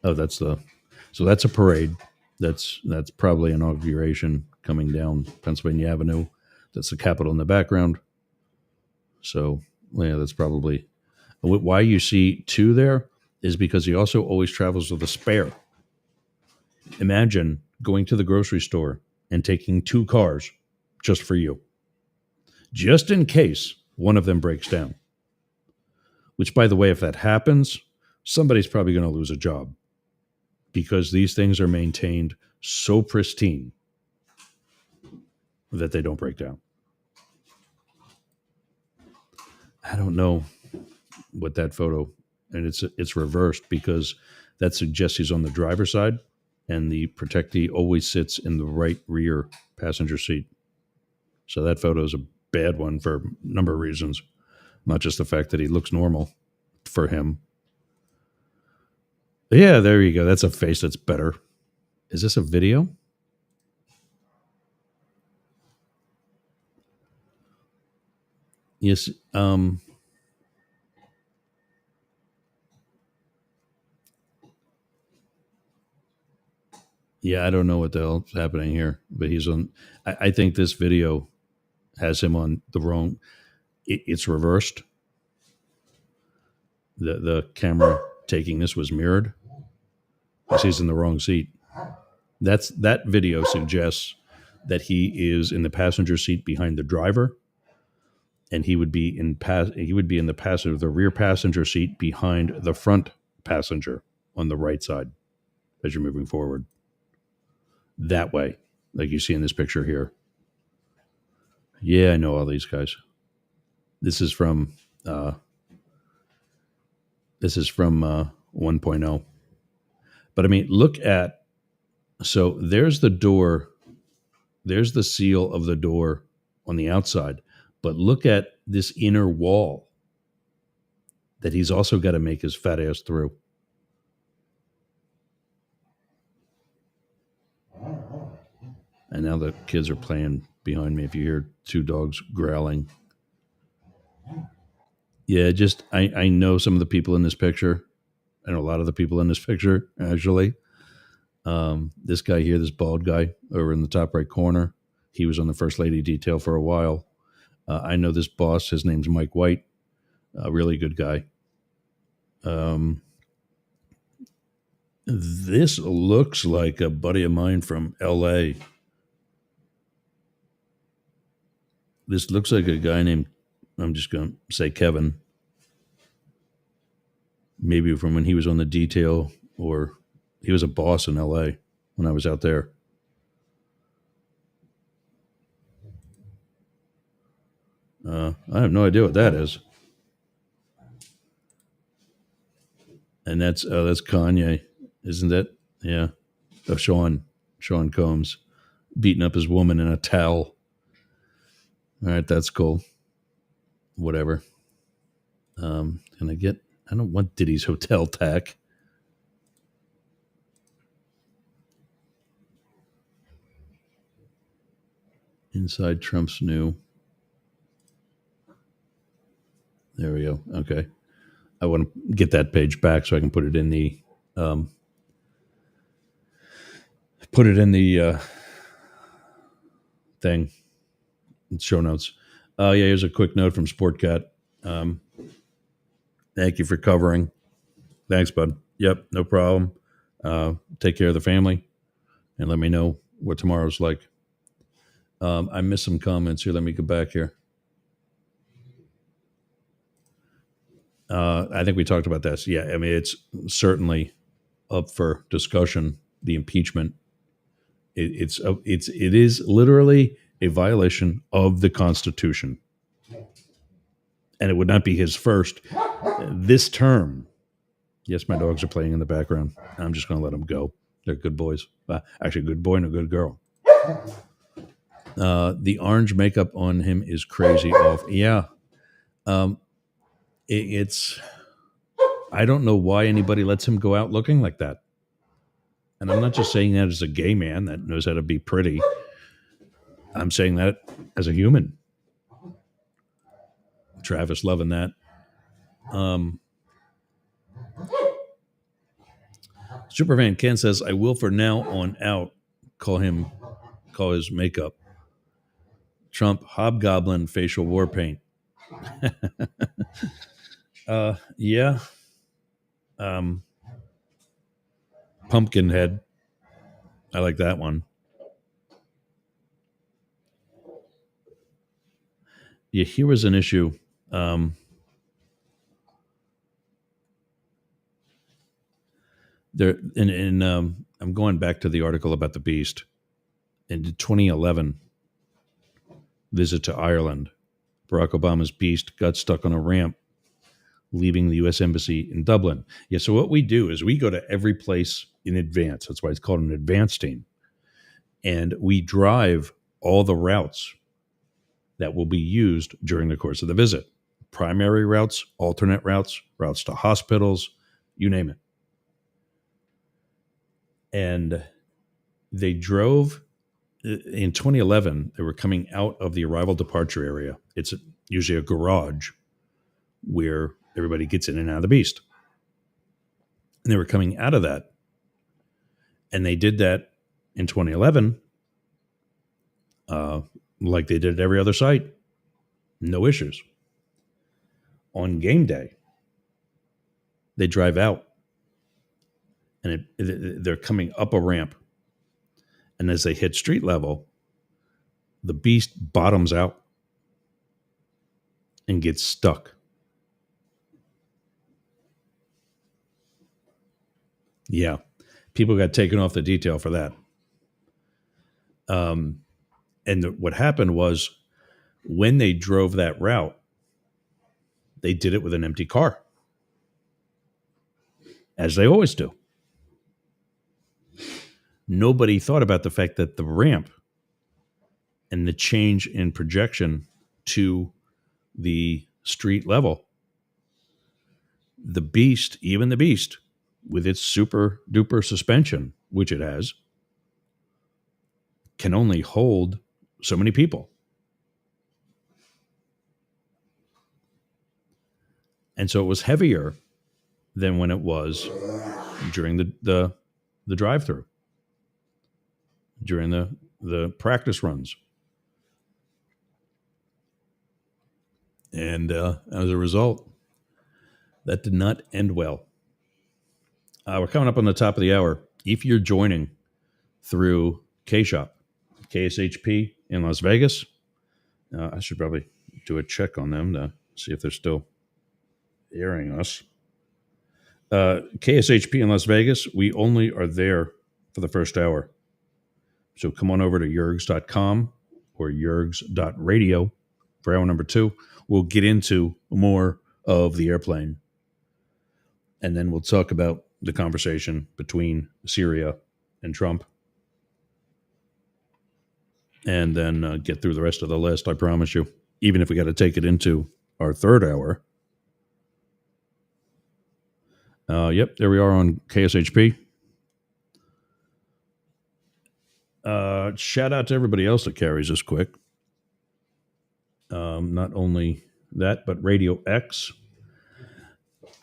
S1: Oh, that's a parade. That's probably inauguration coming down Pennsylvania Avenue. That's the Capitol in the background. So, yeah, that's probably why you see 2 there is because he also always travels with a spare. Imagine going to the grocery store and taking 2 cars just for you, just in case one of them breaks down. Which, by the way, if that happens, somebody's probably going to lose a job because these things are maintained so pristine that they don't break down. I don't know what that photo, and it's reversed because that suggests he's on the driver's side and the protectee always sits in the right rear passenger seat. So that photo is a bad one for a number of reasons, not just the fact that he looks normal for him. Yeah, there you go. That's a face that's better. Is this a video? Yes. Yeah, I don't know what the hell's happening here, but he's on. I think this video has him on the wrong. It's reversed. The camera taking this was mirrored. He's in the wrong seat. That video suggests that he is in the passenger seat behind the driver, and he would be in the rear passenger seat behind the front passenger on the right side as you're moving forward. That way, like you see in this picture here. Yeah, I know all these guys. This is from 1.0. But I mean, look at, so there's the door, there's the seal of the door on the outside, but look at this inner wall that he's also got to make his fat ass through. And now the kids are playing behind me. If you hear two dogs growling. Yeah, just I know some of the people in this picture, and a lot of the people in this picture, actually. This guy here, this bald guy over in the top right corner, he was on the First Lady detail for a while. I know this boss. His name's Mike White, a really good guy. This looks like a buddy of mine from L.A. This looks like a guy named, I'm just going to say Kevin. Maybe from when he was on the detail, or he was a boss in L.A. when I was out there. I have no idea what that is. And that's Kanye, isn't that? Yeah. Oh, Sean Combs beating up his woman in a towel. All right, that's cool. Whatever. I don't want Diddy's hotel tack. Inside Trump's new. There we go. Okay. I want to get that page back so I can put it in the thing. Show notes. Yeah, here's a quick note from Sportcat. Thank you for covering. Thanks, bud. Yep, no problem. Take care of the family and let me know what tomorrow's like. I missed some comments here. Let me go back here. I think we talked about this. Yeah, I mean, it's certainly up for discussion. The impeachment. It is literally a violation of the Constitution, and it would not be his first this term. Yes, my dogs are playing in the background. I'm just going to let them go. They're good boys. Actually, a good boy and a good girl. The orange makeup on him is crazy off. Yeah. It's I don't know why anybody lets him go out looking like that. And I'm not just saying that as a gay man that knows how to be pretty. I'm saying that as a human. Travis loving that. Superfan Ken says, I will from now on out call his makeup Trump hobgoblin facial war paint. Yeah. Pumpkin head. I like that one. Yeah, here was an issue. There, I'm going back to the article about the Beast. In 2011, visit to Ireland, Barack Obama's Beast got stuck on a ramp, leaving the U.S. Embassy in Dublin. Yeah, so what we do is we go to every place in advance. That's why it's called an advance team. And we drive all the routes that will be used during the course of the visit. Primary routes, alternate routes, routes to hospitals, you name it. And they drove in 2011. They were coming out of the arrival departure area. It's usually a garage where everybody gets in and out of the Beast. And they were coming out of that. And they did that in 2011, like they did at every other site. No issues. On game day, they drive out. And they're coming up a ramp. And as they hit street level, the beast bottoms out and gets stuck. Yeah. People got taken off the detail for that. And what happened was when they drove that route, they did it with an empty car, as they always do. Nobody thought about the fact that the ramp and the change in projection to the street level, the beast, even the beast, with its super duper suspension, which it has, can only hold so many people. And so it was heavier than when it was during the drive-through, during the practice runs. And as a result, that did not end well. We're coming up on the top of the hour. If you're joining through K-Shop, KSHP in Las Vegas, I should probably do a check on them to see if they're still airing us. KSHP in Las Vegas, we only are there for the first hour. So come on over to yergs.com or yergs.radio for hour number 2. We'll get into more of the airplane. And then we'll talk about the conversation between Syria and Trump. And then get through the rest of the list, I promise you. Even if we got to take it into our third hour. Yep, there we are on KSHP. Shout out to everybody else that carries this quick. Not only that, but Radio X.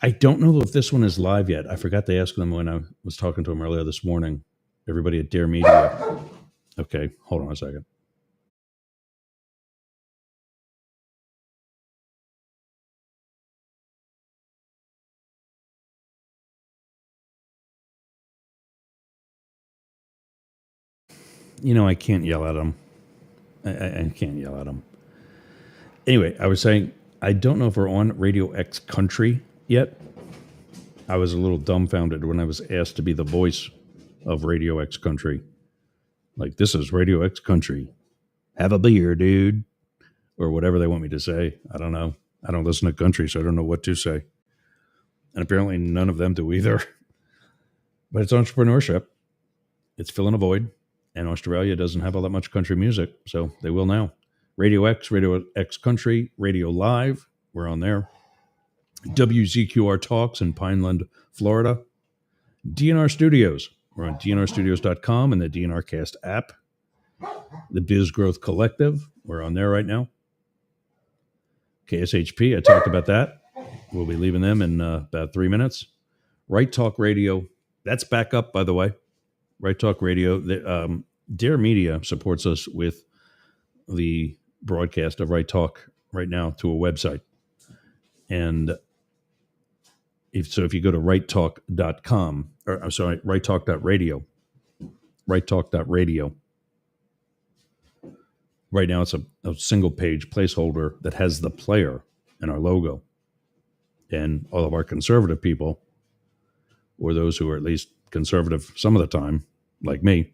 S1: I don't know if this one is live yet. I forgot to ask them when I was talking to them earlier this morning. Everybody at Dare Media. Okay, hold on a second. I can't yell at them. I can't yell at them. Anyway, I was saying, I don't know if we're on Radio X Country yet. I was a little dumbfounded when I was asked to be the voice of Radio X Country. Like, this is Radio X Country. Have a beer, dude. Or whatever they want me to say. I don't know. I don't listen to country, so I don't know what to say. And apparently none of them do either. But it's entrepreneurship. It's filling a void. And Australia doesn't have all that much country music, so they will now. Radio X Country, Radio Live, we're on there. WZQR Talks in Pineland, Florida. DNR Studios, we're on dnrstudios.com and the DNRcast app. The Biz Growth Collective, we're on there right now. KSHP, I talked about that. We'll be leaving them in about 3 minutes. Right Talk Radio, that's back up, by the way. Right Talk Radio. Dare Media supports us with the broadcast of Right Talk right now to a website. And if you go to righttalk.com, or I'm sorry, righttalk.radio, righttalk.radio, right now it's a single page placeholder that has the player and our logo. And all of our conservative people, or those who are at least conservative some of the time, like me,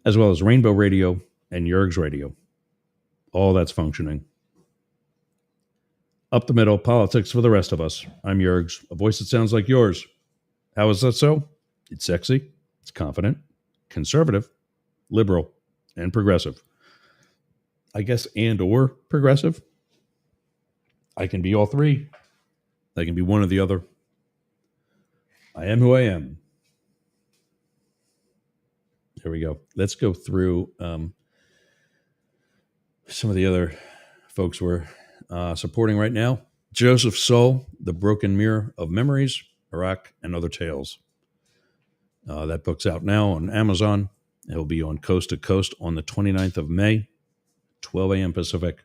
S1: as well as Rainbow Radio and Yergs Radio. All that's functioning. Up the middle, politics for the rest of us. I'm Yergs, a voice that sounds like yours. How is that so? It's sexy, it's confident, conservative, liberal, and progressive. I guess and or progressive. I can be all three. I can be one or the other. I am who I am. There we go. Let's go through some of the other folks we're supporting right now. Joseph Soul, The Broken Mirror of Memories, Iraq, and Other Tales. That book's out now on Amazon. It'll be on Coast to Coast on the 29th of May, 12 a.m. Pacific.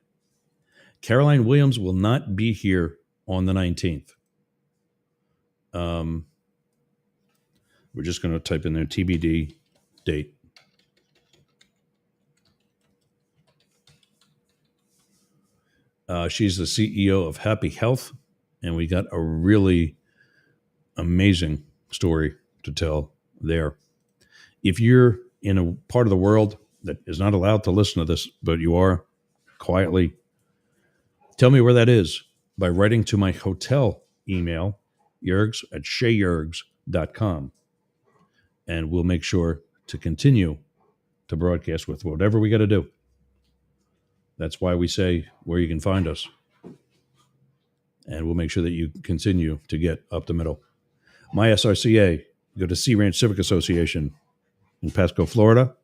S1: Caroline Williams will not be here on the 19th. We're just going to type in there TBD date. She's the CEO of Happy Health, and we got a really amazing story to tell there. If you're in a part of the world that is not allowed to listen to this, but you are quietly, tell me where that is by writing to my hotel email, yergs@shayergs.com. And we'll make sure to continue to broadcast with whatever we got to do. That's why we say where you can find us. And we'll make sure that you continue to get up the middle. My SRCA, go to Sea Ranch Civic Association in Pasco, Florida.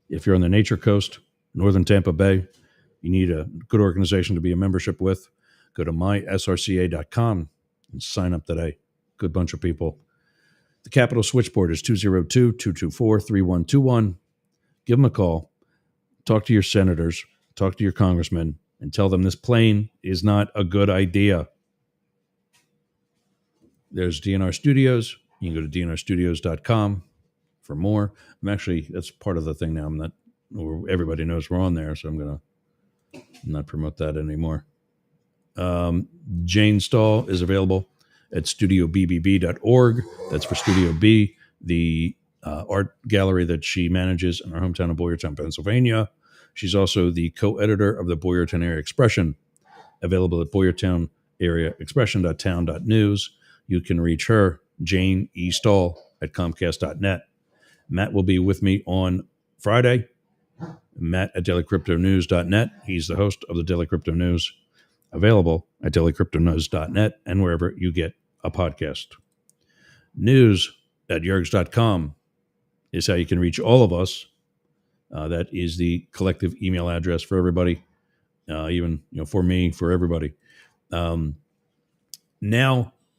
S1: If you're on the Nature Coast, northern Tampa Bay, you need a good organization to be a membership with, go to mysrca.com and sign up today. Good bunch of people. The Capitol switchboard is 202-224-3121. Give them a call. Talk to your senators. Talk to your congressmen and tell them this plane is not a good idea. There's DNR Studios. You can go to dnrstudios.com for more. That's part of the thing now. Everybody knows we're on there, so I'm going to not promote that anymore. Jane Stahl is available at studiobbb.org. That's for Studio B, the art gallery that she manages in our hometown of Boyertown, Pennsylvania. She's also the co-editor of the Boyertown Area Expression, available at boyertownareaexpression.town.news. You can reach her, Jane E. Stahl, at comcast.net. Matt will be with me on Friday. Matt at dailycryptonews.net. He's the host of the Daily Crypto News, available at dailycryptonews.net and wherever you get a podcast. News at yergs.com is how you can reach all of us. That is the collective email address for everybody, even for me, for everybody. Now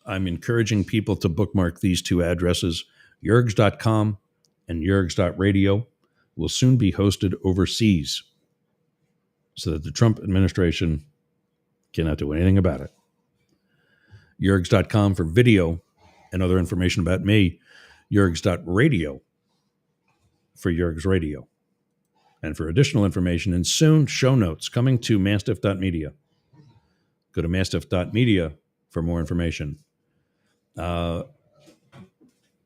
S1: I'm encouraging people to bookmark these two addresses. Yergs.com and yergs.radio will soon be hosted overseas so that the Trump administration cannot do anything about it. Yergs.com for video and other information about me. Yergs.radio for Yergs Radio. And for additional information and soon show notes coming to mastiff.media. Go to mastiff.media for more information. In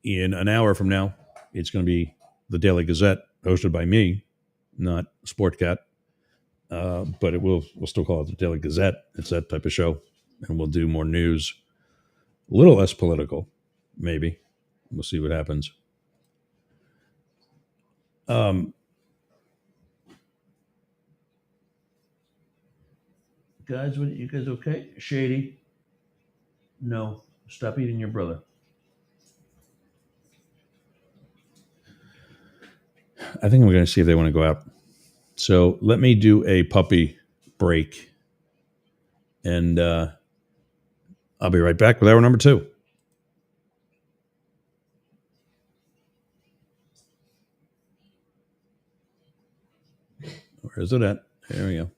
S1: an hour from now, it's going to be the Daily Gazette, hosted by me, not Sportcat. But we'll still call it the Daily Gazette. It's that type of show. And we'll do more news. A little less political, maybe. We'll see what happens. Guys, you guys okay? Shady? No. Stop eating your brother. I think I'm going to see if they want to go out. So let me do a puppy break. And I'll be right back with hour number 2. Where is it at? There we go.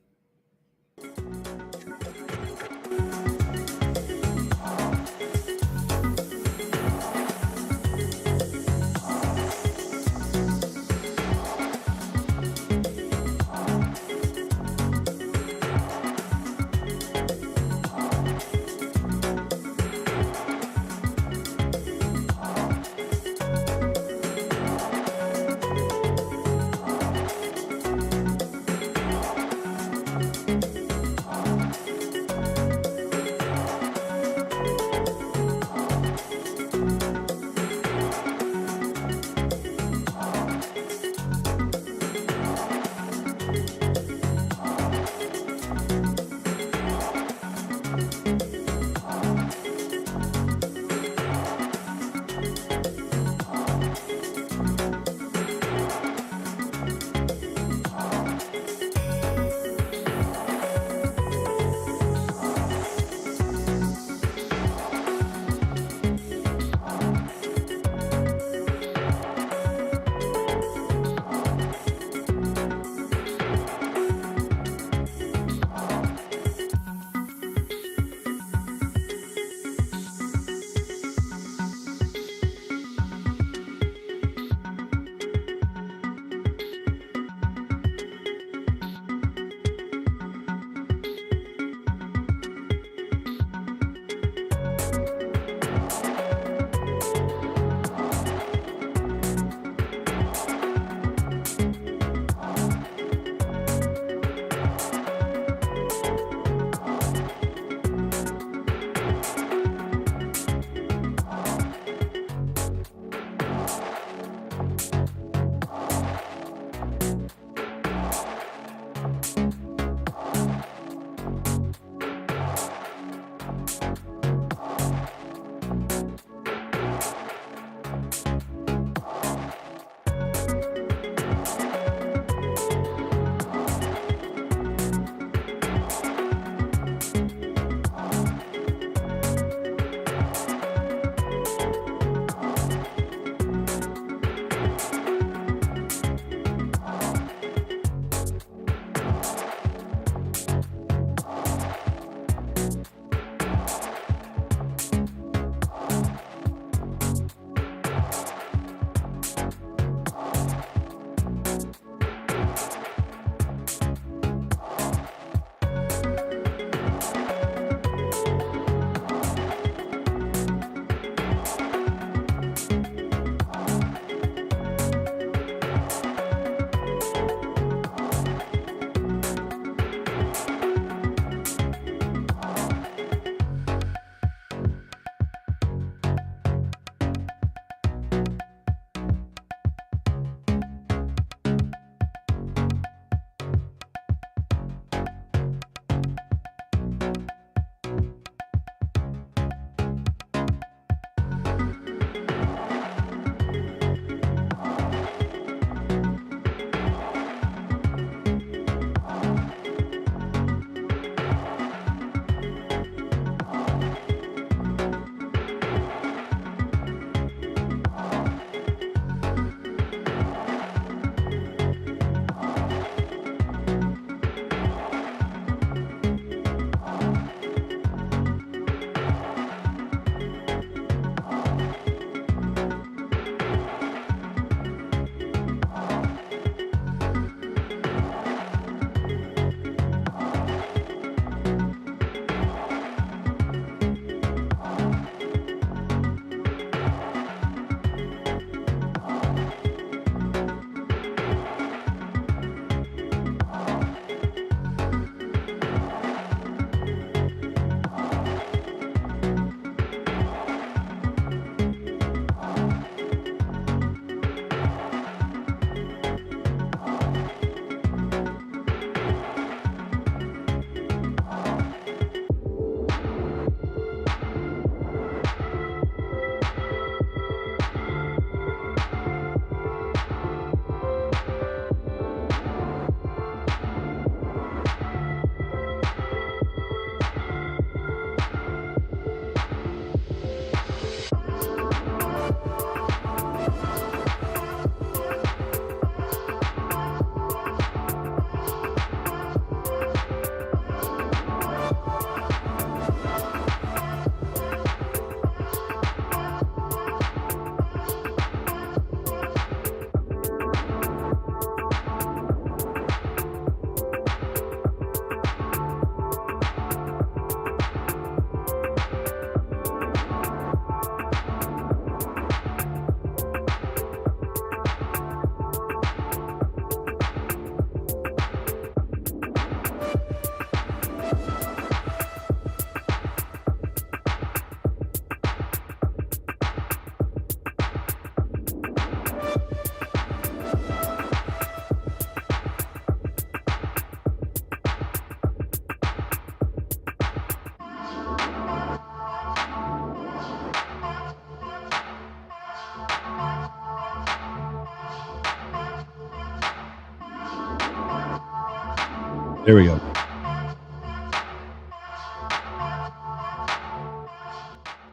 S1: There we go.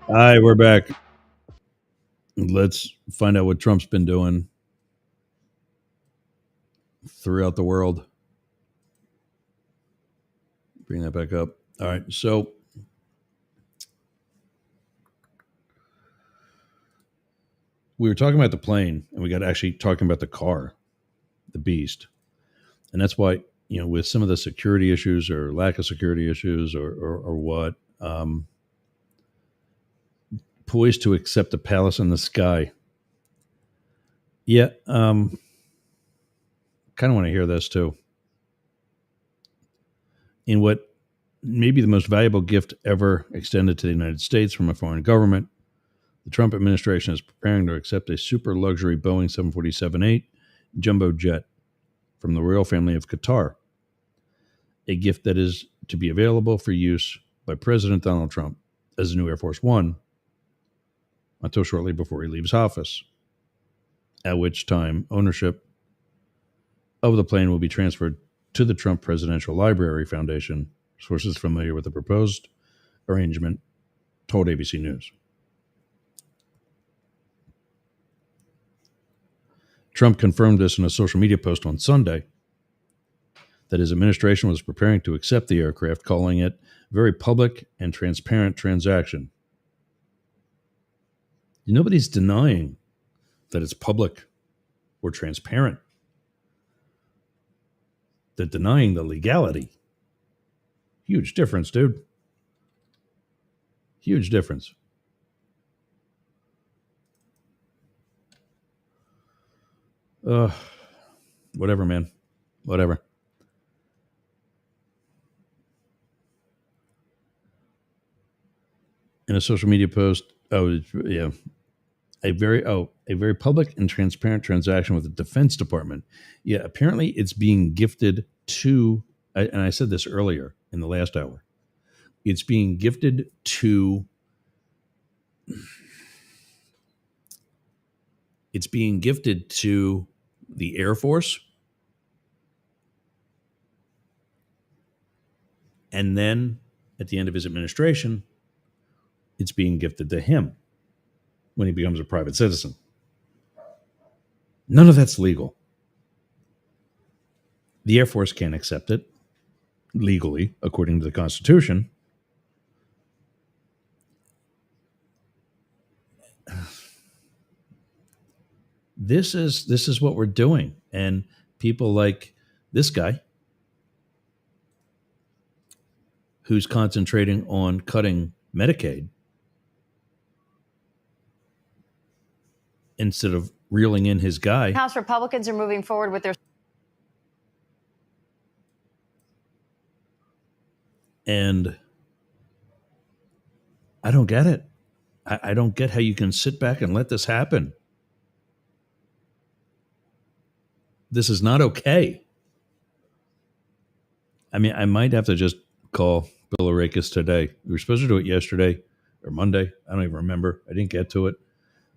S1: All right, we're back. Let's find out what Trump's been doing throughout the world. Bring that back up. All right, so we were talking about the plane, and we got actually talking about the car, the Beast, and that's why, you know, with some of the security issues or lack of security issues or what, poised to accept a palace in the sky. Yeah, kind of want to hear this too. In what may be the most valuable gift ever extended to the United States from a foreign government, the Trump administration is preparing to accept a super luxury Boeing 747-8 jumbo jet from the royal family of Qatar, a gift that is to be available for use by President Donald Trump as the new Air Force One until shortly before he leaves office, at which time ownership of the plane will be transferred to the Trump Presidential Library Foundation. Sources familiar with the proposed arrangement told ABC News. Trump confirmed this in a social media post on Sunday that his administration was preparing to accept the aircraft, calling it a very public and transparent transaction. Nobody's denying that it's public or transparent. They're denying the legality. Huge difference, dude. Huge difference. Whatever, man. Whatever. In a social media post, yeah, a very public and transparent transaction with the Defense Department. Yeah, apparently it's being gifted to, and I said this earlier in the last hour, it's being gifted to, the Air Force, and then at the end of his administration, it's being gifted to him when he becomes a private citizen. None of that's legal. The Air Force can't accept it legally, according to the Constitution. This is what we're doing, and people like this guy, who's concentrating on cutting Medicaid instead of reeling in his guy.
S5: House Republicans are moving forward with their.
S1: And I don't get it. I don't get how you can sit back and let this happen. This is not okay. I mean, I might have to just call Bill Orakis today. We were supposed to do it yesterday or Monday. I don't even remember. I didn't get to it.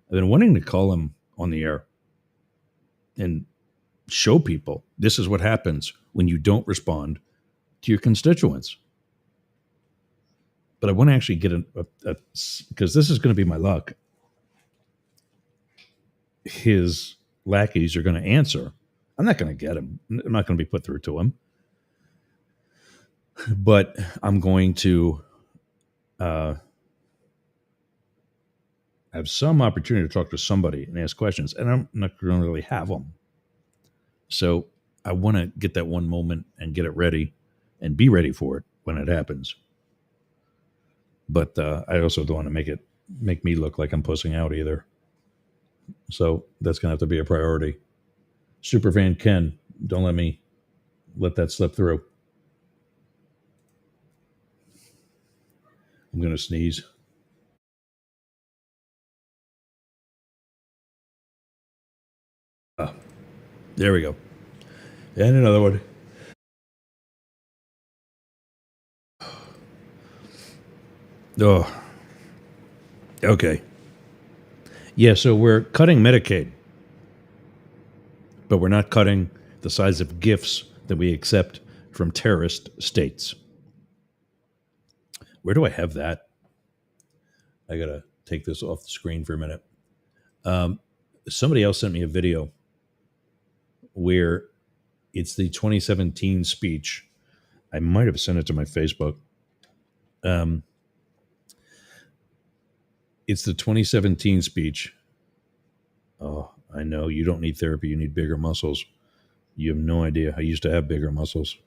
S1: I've been wanting to call him on the air and show people this is what happens when you don't respond to your constituents. But I want to actually get because this is going to be my luck. His lackeys are going to answer. I'm not going to get him. I'm not going to be put through to him. But I'm going to have some opportunity to talk to somebody and ask questions. And I'm not going to really have them. So I want to get that one moment and get it ready and be ready for it when it happens. But I also don't want to make me look like I'm pussing out either. So that's going to have to be a priority. Superfan Ken, don't let me let that slip through. I'm going to sneeze. There we go. And another one. Oh, okay. Yeah, so we're cutting Medicaid, but we're not cutting the size of gifts that we accept from terrorist states. Where do I have that? I got to take this off the screen for a minute. Somebody else sent me a video where it's the 2017 speech. I might have sent it to my Facebook. It's the 2017 speech. Oh, I know. You don't need therapy. You need bigger muscles. You have no idea. I used to have bigger muscles.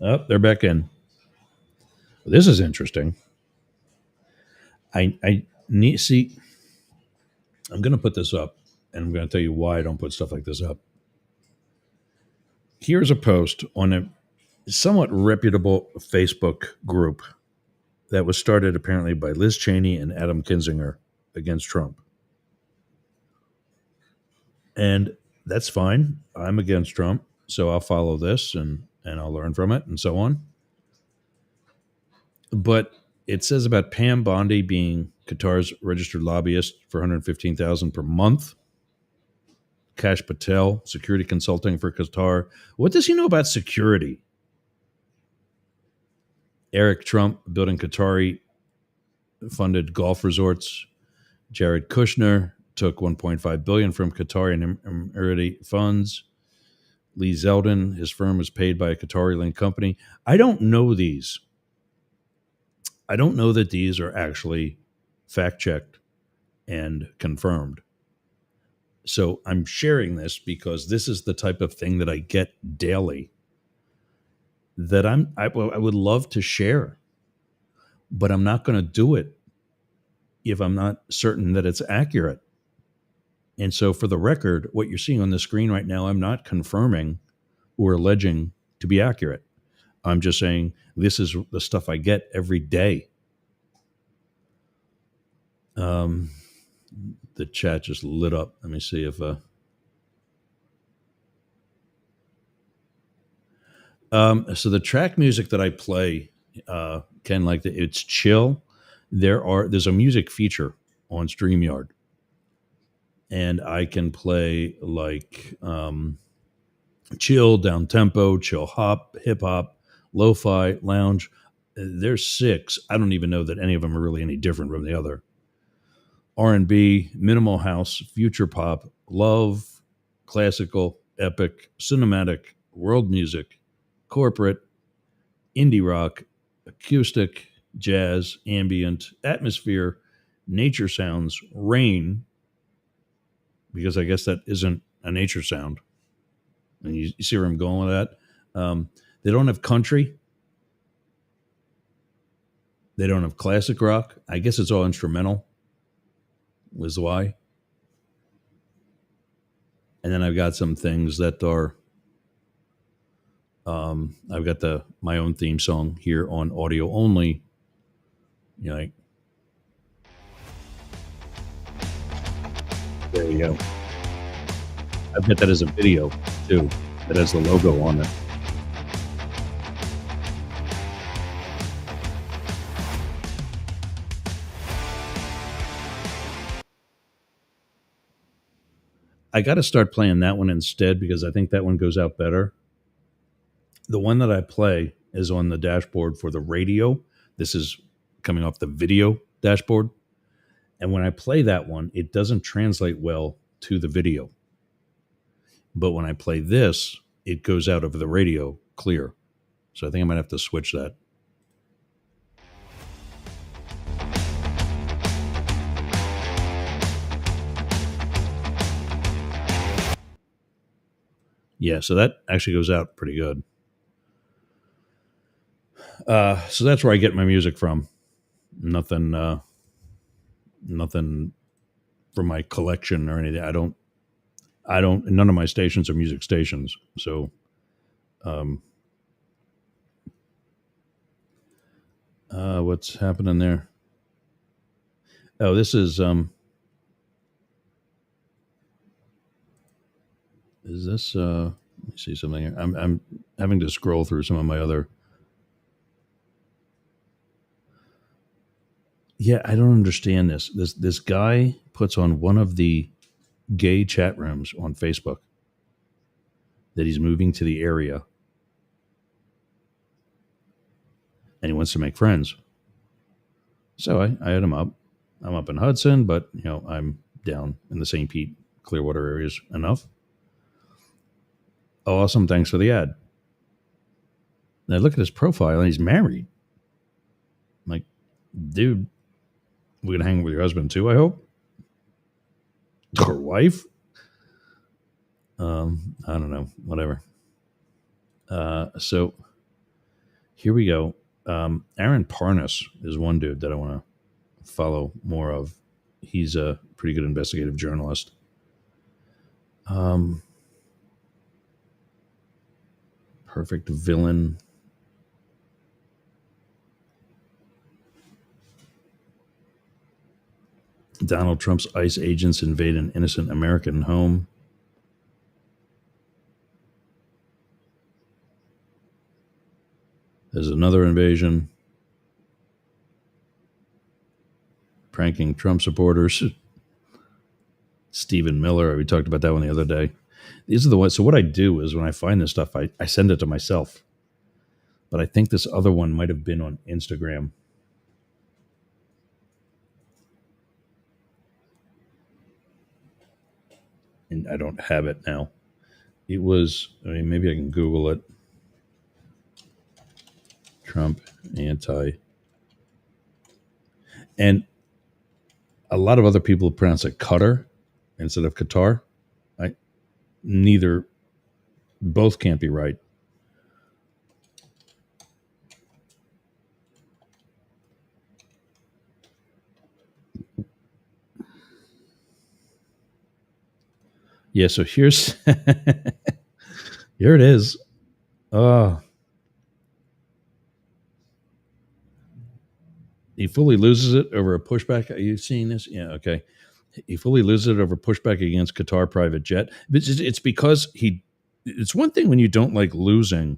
S1: Oh, they're back in. This is interesting. I need see. I'm going to put this up, and I'm going to tell you why I don't put stuff like this up. Here's a post on a somewhat reputable Facebook group that was started apparently by Liz Cheney and Adam Kinzinger against Trump. And that's fine. I'm against Trump, so I'll follow this and I'll learn from it and so on. But it says about Pam Bondi being Qatar's registered lobbyist for $115,000 per month. Kash Patel, security consulting for Qatar. What does he know about security? Eric Trump building Qatari funded golf resorts. Jared Kushner took $1.5 billion from Qatari and Emirati funds. Lee Zeldin, his firm was paid by a Qatari-linked company. I don't know these. I don't know that these are actually fact-checked and confirmed. So I'm sharing this because this is the type of thing that I get daily that I would love to share, but I'm not going to do it if I'm not certain that it's accurate. And so for the record, what you're seeing on the screen right now, I'm not confirming or alleging to be accurate. I'm just saying this is the stuff I get every day. The chat just lit up. Let me see if so the track music that I play, Ken, like it's chill. There's a music feature on StreamYard, and I can play like chill, down tempo, chill hop, hip hop, lo-fi, lounge. There's 6. I don't even know that any of them are really any different from the other. R&B, minimal house, future pop, love, classical, epic, cinematic, world music, corporate, indie rock, acoustic, jazz, ambient, atmosphere, nature sounds, rain, because I guess that isn't a nature sound. And you see where I'm going with that? They don't have country. They don't have classic rock. I guess it's all instrumental, was why. And then I've got some things that are, I've got my own theme song here on audio only. You know, like, there you go. I've got that as a video too. That has the logo on it. I got to start playing that one instead because I think that one goes out better. The one that I play is on the dashboard for the radio. This is coming off the video dashboard. And when I play that one, it doesn't translate well to the video. But when I play this, it goes out over the radio clear. So I think I might have to switch that. Yeah, so that actually goes out pretty good. So that's where I get my music from. Nothing from my collection or anything. I don't. None of my stations are music stations. So, what's happening there? Oh, this is this? Let me see something here. I'm having to scroll through some of my other. Yeah, I don't understand this. This guy puts on one of the gay chat rooms on Facebook that he's moving to the area and he wants to make friends. So I had him up. I'm up in Hudson, but I'm down in the St. Pete, Clearwater areas enough. Oh, awesome. Thanks for the ad. And I look at his profile and he's married. I'm like, dude, we're gonna hang with your husband too, I hope. Or wife. I don't know. Whatever. So here we go. Aaron Parnas is one dude that I want to follow more of. He's a pretty good investigative journalist. Perfect villain. Donald Trump's ICE agents invade an innocent American home. There's another invasion. Pranking Trump supporters. Stephen Miller. We talked about that one the other day. These are the ones. So what I do is when I find this stuff, I send it to myself. But I think this other one might have been on Instagram. And I don't have it now. It was, maybe I can Google it. Trump anti. And a lot of other people pronounce it Qatar instead of Qatar. Both can't be right. Yeah, so here's here it is. Oh, he fully loses it over a pushback. Are you seeing this? Yeah, okay. He fully loses it over pushback against Qatar private jet. It's because it's one thing when you don't like losing.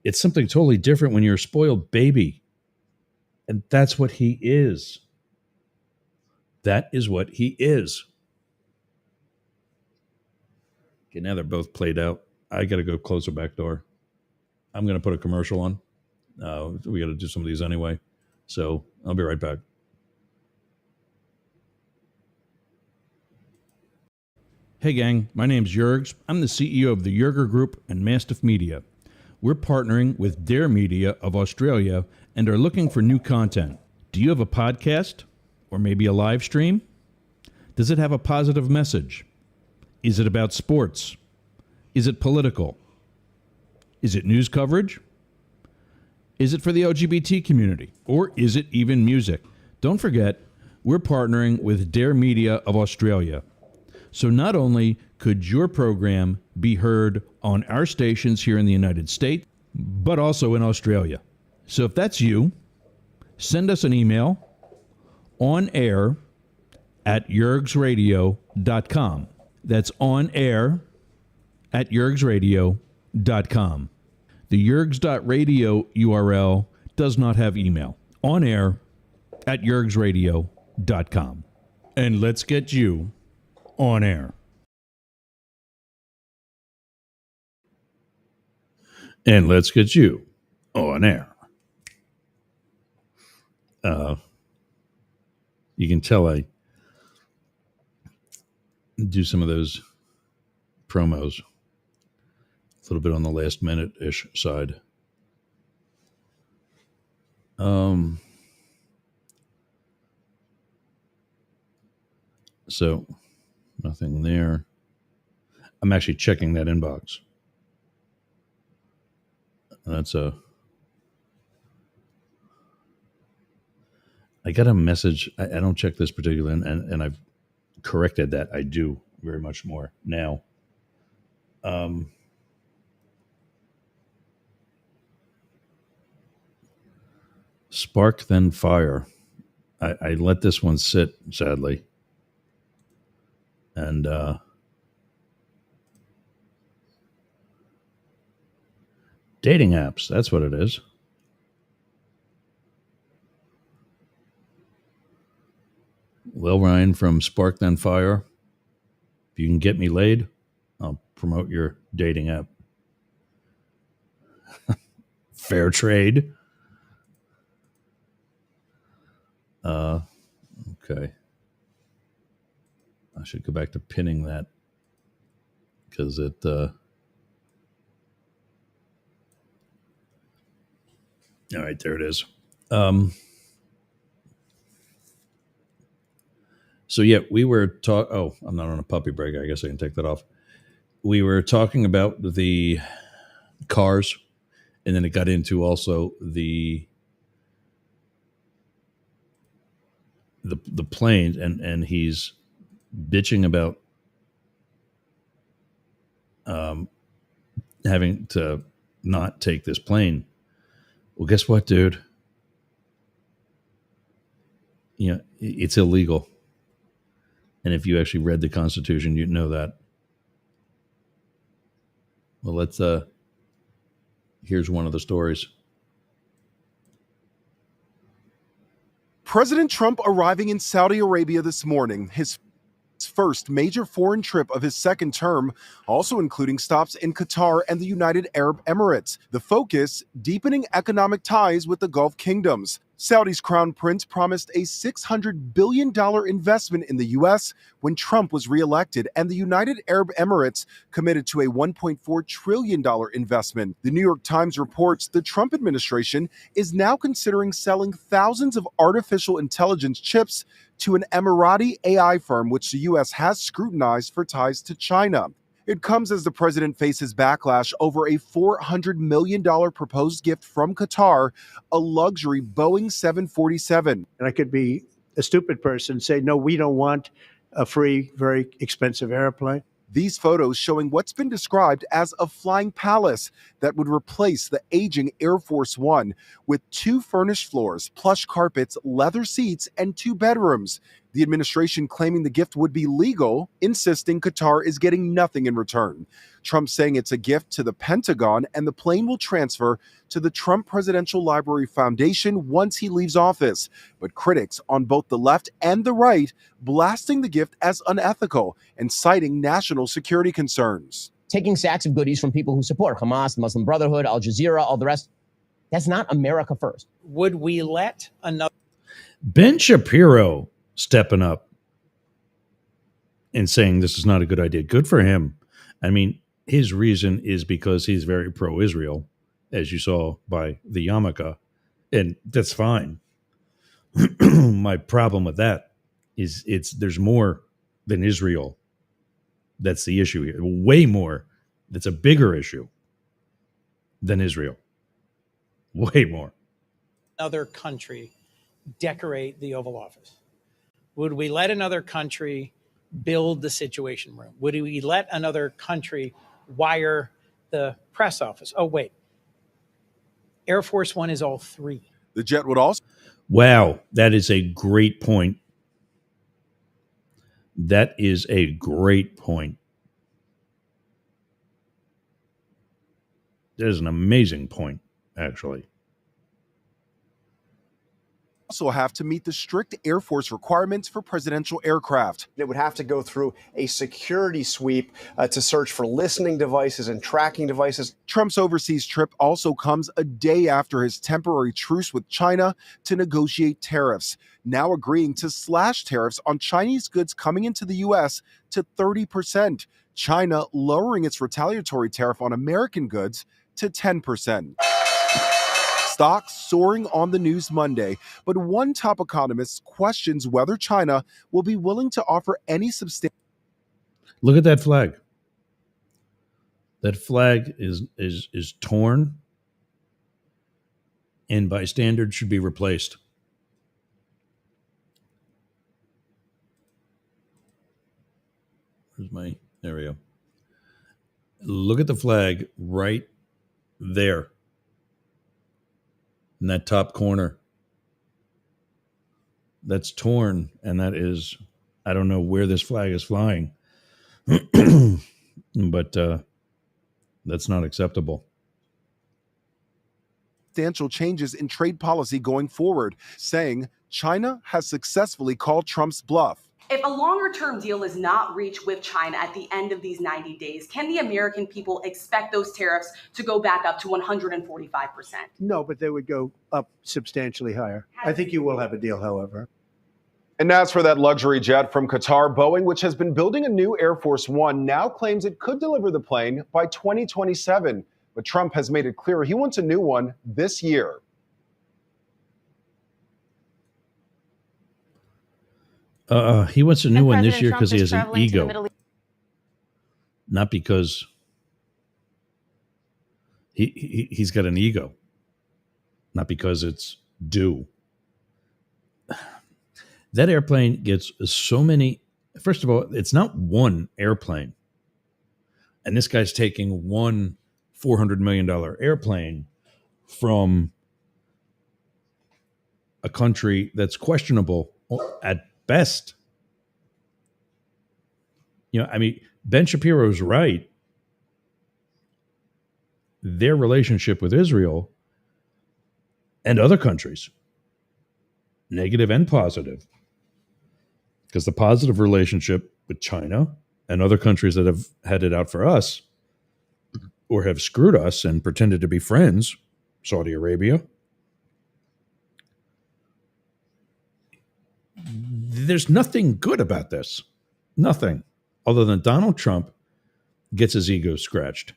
S1: It's something totally different when you're a spoiled baby. And that's what he is. That is what he is. Okay, now they're both played out. I got to go close the back door. I'm going to put a commercial on. We got to do some of these anyway. So I'll be right back. Hey, gang. My name's Jurgs. I'm the CEO of the Yerger Group and Mastiff Media. We're partnering with Dare Media of Australia and are looking for new content. Do you have a podcast or maybe a live stream? Does it have a positive message? Is it about sports? Is it political? Is it news coverage? Is it for the LGBT community? Or is it even music? Don't forget, we're partnering with Dare Media of Australia. So not only could your program be heard on our stations here in the United States, but also in Australia. So if that's you, send us an email on air at yergsradio.com. That's on air at yergsradio.com. The yergs.radio URL does not have email. On air at yergsradio.com. And let's get you on air. And let's get you on air. You can tell I do some of those promos a little bit on the last minute-ish side. So nothing there. I'm actually checking that inbox. That's I got a message. I don't check this particularly, and I've corrected that. I do very much more now. Spark then fire. I let this one sit, sadly. And dating apps, that's what it is. Well, Ryan from Sparked on Fire, if you can get me laid, I'll promote your dating app. Fair trade. Okay. I should go back to pinning that because it. All right, there it is. So yeah, we were talking. Oh, I'm not on a puppy break. I guess I can take that off. We were talking about the cars, and then it got into also the planes, and he's bitching about having to not take this plane. Well, guess what, dude? You know, it's illegal. And if you actually read the Constitution, you'd know that. Well, let's here's one of the stories.
S3: President Trump arriving in Saudi Arabia this morning, his first major foreign trip of his second term, also including stops in Qatar and the United Arab Emirates. The focus, deepening economic ties with the Gulf kingdoms. Saudi's crown prince promised a $600 billion investment in the U.S. when Trump was reelected, and the United Arab Emirates committed to a $1.4 trillion investment. The New York Times reports the Trump administration is now considering selling thousands of artificial intelligence chips to an Emirati AI firm, which the U.S. has scrutinized for ties to China. It comes as the president faces backlash over a $400 million proposed gift from Qatar, a luxury Boeing 747.
S4: And I could be a stupid person, say, no, we don't want a free, very expensive airplane.
S3: These photos showing what's been described as a flying palace that would replace the aging Air Force One with 2 furnished floors, plush carpets, leather seats, and 2 bedrooms. The administration claiming the gift would be legal, insisting Qatar is getting nothing in return. Trump saying it's a gift to the Pentagon and the plane will transfer to the Trump Presidential Library Foundation once he leaves office. But critics on both the left and the right blasting the gift as unethical and citing national security concerns.
S6: Taking sacks of goodies from people who support Hamas, the Muslim Brotherhood, Al Jazeera, all the rest, that's not America first.
S7: Would we let another?
S1: Ben Shapiro stepping up and saying this is not a good idea. Good for him. I mean, his reason is because he's very pro-Israel, as you saw by the yarmulke, and that's fine. My problem with that is there's more than Israel. That's the issue here. Way more. That's a bigger issue than Israel. Way more.
S7: Another country decorate the Oval Office? Would we let another country build the Situation Room? Would we let another country wire the press office? Oh, wait. Air Force One is all 3.
S3: The jet would also...
S1: Wow, that is a great point. That is a great point. That is an amazing point, actually.
S3: Also have to meet the strict Air Force requirements for presidential aircraft.
S8: It would have to go through a security sweep to search for listening devices and tracking devices.
S3: Trump's overseas trip also comes a day after his temporary truce with China to negotiate tariffs, now agreeing to slash tariffs on Chinese goods coming into the U.S. to 30%. China lowering its retaliatory tariff on American goods to 10%. Stocks soaring on the news Monday, but one top economist questions whether China will be willing to offer any substantial...
S1: Look at that flag. That flag is torn and by standards should be replaced. There we go. Look at the flag right there in that top corner. That's torn, and that is, I don't know where this flag is flying, but that's not acceptable.
S3: substantial changes in trade policy going forward, saying China has successfully called Trump's bluff.
S9: If a longer-term deal is not reached with China at the end of these 90 days, can the American people expect those tariffs to go back up to 145%?
S4: No, but they would go up substantially higher. I think you will have a deal, however.
S3: And as for that luxury jet from Qatar, Boeing, which has been building a new Air Force One, now claims it could deliver the plane by 2027. But Trump has made it clear he wants a new one this year.
S1: He wants a new one this
S5: President
S1: year
S5: Trump
S1: because he
S5: is
S1: has an
S5: traveling to the
S1: ego,
S5: Middle East.
S1: not because he's got an ego, not because it's due. That airplane gets so many. First of all, it's not one airplane, and this guy's taking one $400 million airplane from a country that's questionable at best. You know, I mean, Ben Shapiro's right. Their relationship with Israel and other countries, negative and positive, because the positive relationship with China and other countries that have had it out for us or have screwed us and pretended to be friends, Saudi Arabia, there's nothing good about this. Nothing. Other than Donald Trump gets his ego scratched.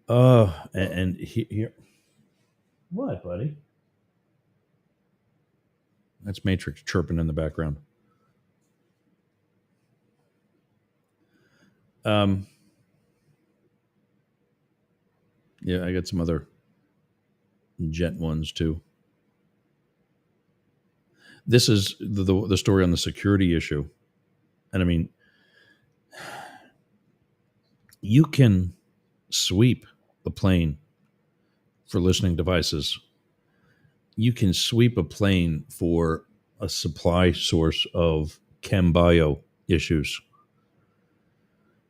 S1: And here, what, buddy? That's Matrix chirping in the background. Yeah, I got some other jet ones too. This is the story on the security issue. And I mean, you can sweep the plane for listening devices. You can sweep a plane for a supply source of chem bio issues.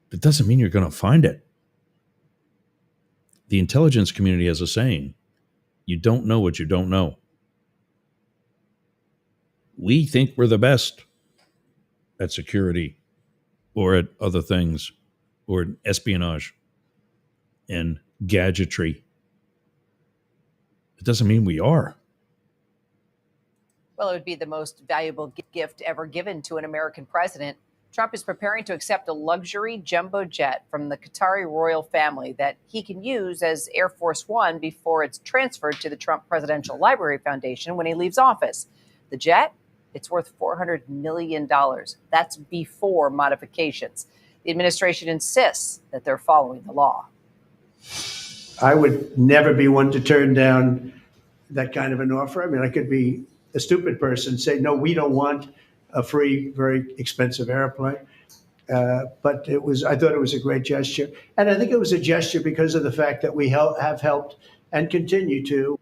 S1: That doesn't mean you're going to find it. The intelligence community has a saying, you don't know what you don't know. We think we're the best at security or at other things or espionage and gadgetry. It doesn't mean we are.
S5: Well, it would be the most valuable gift ever given to an American president. Trump is preparing to accept a luxury jumbo jet from the Qatari royal family that he can use as Air Force One before it's transferred to the Trump Presidential Library Foundation when he leaves office. The jet, it's worth $400 million. That's before modifications. The administration insists that they're following the law.
S4: I would never be one to turn down that kind of an offer. I mean, I could be a stupid person, say, no, we don't want a free, very expensive airplane. But I thought it was a great gesture. And I think it was a gesture because of the fact that we have helped and continue to.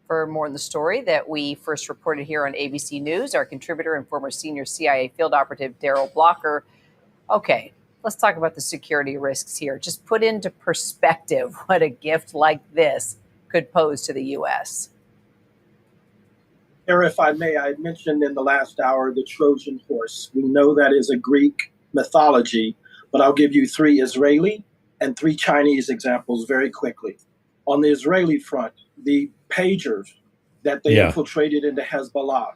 S5: For more on the story that we first reported here on ABC News, our contributor and former senior CIA field operative Daryl Blocker. Okay, let's talk about the security risks here. Just put into perspective what a gift like this could pose to the U.S.
S10: Or if I may, I mentioned in the last hour the Trojan horse. We know that is a Greek mythology, but I'll give you 3 Israeli and 3 Chinese examples very quickly. On the Israeli front, the pagers that they infiltrated into Hezbollah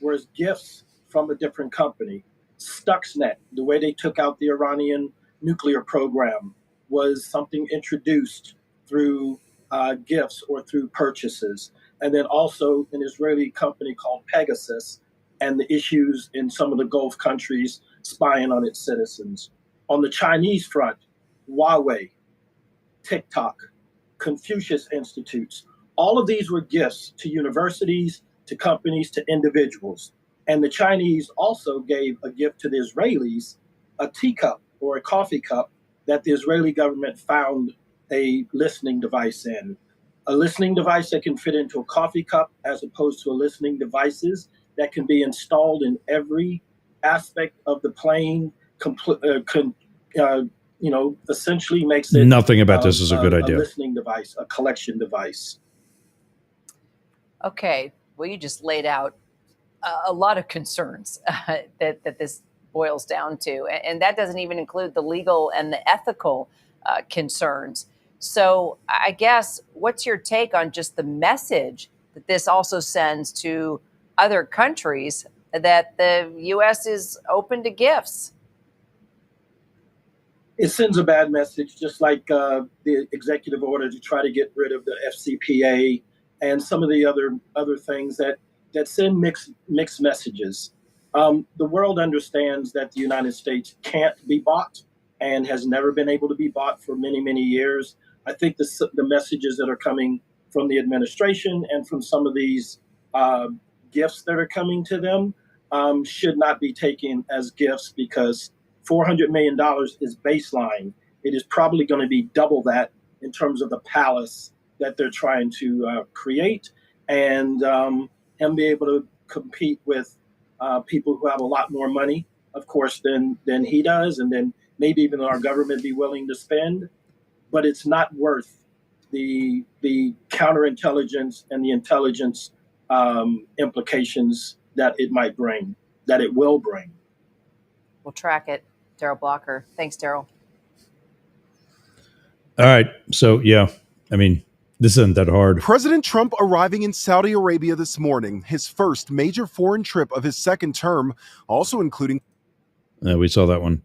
S10: were gifts from a different company. Stuxnet, the way they took out the Iranian nuclear program, was something introduced through gifts or through purchases. And then also an Israeli company called Pegasus and the issues in some of the Gulf countries spying on its citizens. On the Chinese front, Huawei, TikTok, Confucius Institutes, all of these were gifts to universities, to companies, to individuals. And the Chinese also gave a gift to the Israelis, a teacup or a coffee cup that the Israeli government found a listening device in. A listening device that can fit into a coffee cup as opposed to a listening devices that can be installed in every aspect of the plane essentially makes it
S1: Nothing about this is a good
S10: a
S1: idea.
S10: listening device, a collection device.
S5: Okay, well, you just laid out a lot of concerns that this boils down to, and that doesn't even include the legal and the ethical concerns. So, I guess, what's your take on just the message that this also sends to other countries that the U.S. is open to gifts?
S10: It sends a bad message, just like the executive order to try to get rid of the FCPA and some of the other things that send mixed messages. The world understands that the United States can't be bought and has never been able to be bought for many years. I think the messages that are coming from the administration and from some of these gifts that are coming to them should not be taken as gifts, because $400 million is baseline. It is probably going to be double that in terms of the palace that they're trying to create, and be able to compete with people who have a lot more money, of course, than he does, and then maybe even our government be willing to spend. But it's not worth the counterintelligence and the intelligence implications that it might bring, that it will bring.
S5: We'll track it. Daryl Blocker. Thanks, Daryl.
S1: All right. So, yeah, I mean, this isn't that hard.
S3: President Trump arriving in Saudi Arabia this morning, his first major foreign trip of his second term, also including.
S1: We saw that one.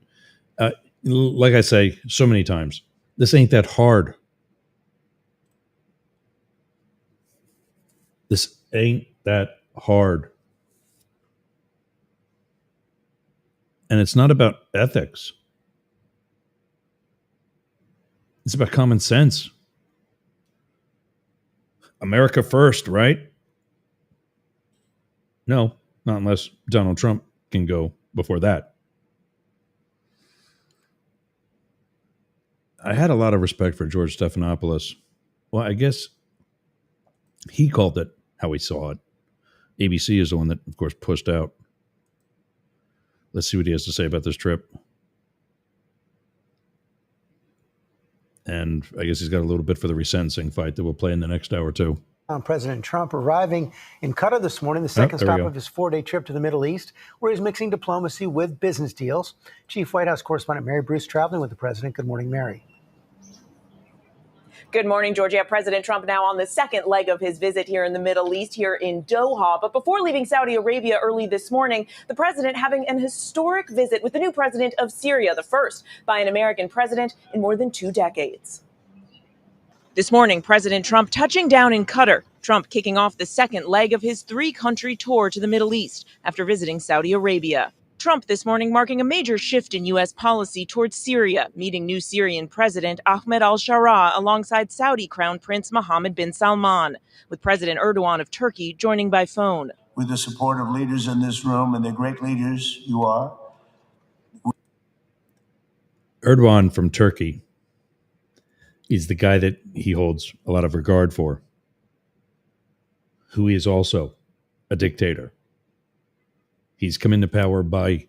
S1: Like I say so many times, this ain't that hard. This ain't that hard. And it's not about ethics. It's about common sense. America first, right? No, not unless Donald Trump can go before that. I had a lot of respect for George Stephanopoulos. Well, I guess he called it how he saw it. ABC is the one that, of course, pushed out. Let's see what he has to say about this trip. And I guess he's got a little bit for the resentencing fight that we'll play in the next hour, too.
S11: President Trump arriving in Qatar this morning, the second stop of his 4-day trip to the Middle East, where he's mixing diplomacy with business deals. Chief White House correspondent Mary Bruce traveling with the president. Good morning, Mary.
S12: Good morning, Georgia. President Trump now on the second leg of his visit here in the Middle East, here in Doha. But before leaving Saudi Arabia early this morning, the president having an historic visit with the new president of Syria, the first by an American president in more than 2 decades. This morning, President Trump touching down in Qatar. Trump kicking off the second leg of his 3-country tour to the Middle East after visiting Saudi Arabia. Trump this morning marking a major shift in U.S. policy towards Syria, meeting new Syrian President Ahmed al-Shara alongside Saudi Crown Prince Mohammed bin Salman, with President Erdogan of Turkey joining by phone.
S13: With the support of leaders in this room, and they're great leaders you are.
S1: Erdogan from Turkey is the guy that he holds a lot of regard for, who is also a dictator. He's come into power by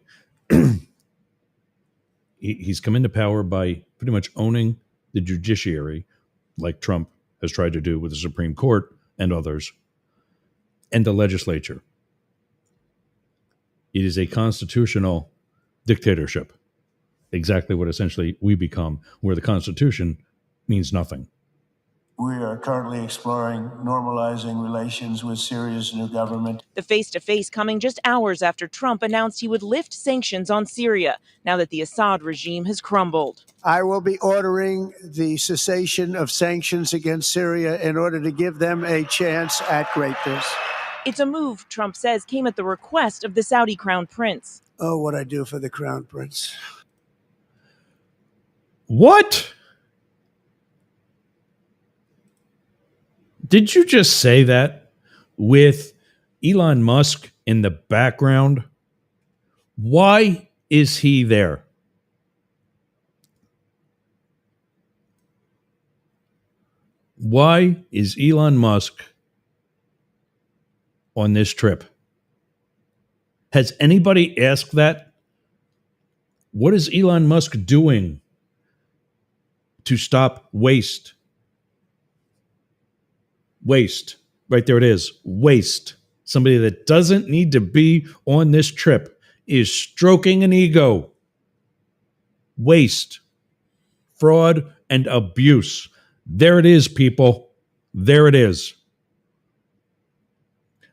S1: he's come into power by pretty much owning the judiciary, like Trump has tried to do with the Supreme Court and others, and the legislature. It is a constitutional dictatorship, exactly what essentially we become, where the Constitution means nothing.
S13: We are currently exploring normalizing relations with Syria's new government.
S12: The face-to-face coming just hours after Trump announced he would lift sanctions on Syria, now that the Assad regime has crumbled.
S4: I will be ordering the cessation of sanctions against Syria in order to give them a chance at greatness.
S12: It's a move, Trump says, came at the request of the Saudi Crown Prince.
S4: Oh, what I do for the Crown Prince.
S1: What? Did you just say that with Elon Musk in the background? Why is he there? Why is Elon Musk on this trip? Has anybody asked that? What is Elon Musk doing to stop waste? Waste. Right there it is. Waste. Somebody that doesn't need to be on this trip is stroking an ego. Waste. Fraud and abuse. There it is, people. There it is.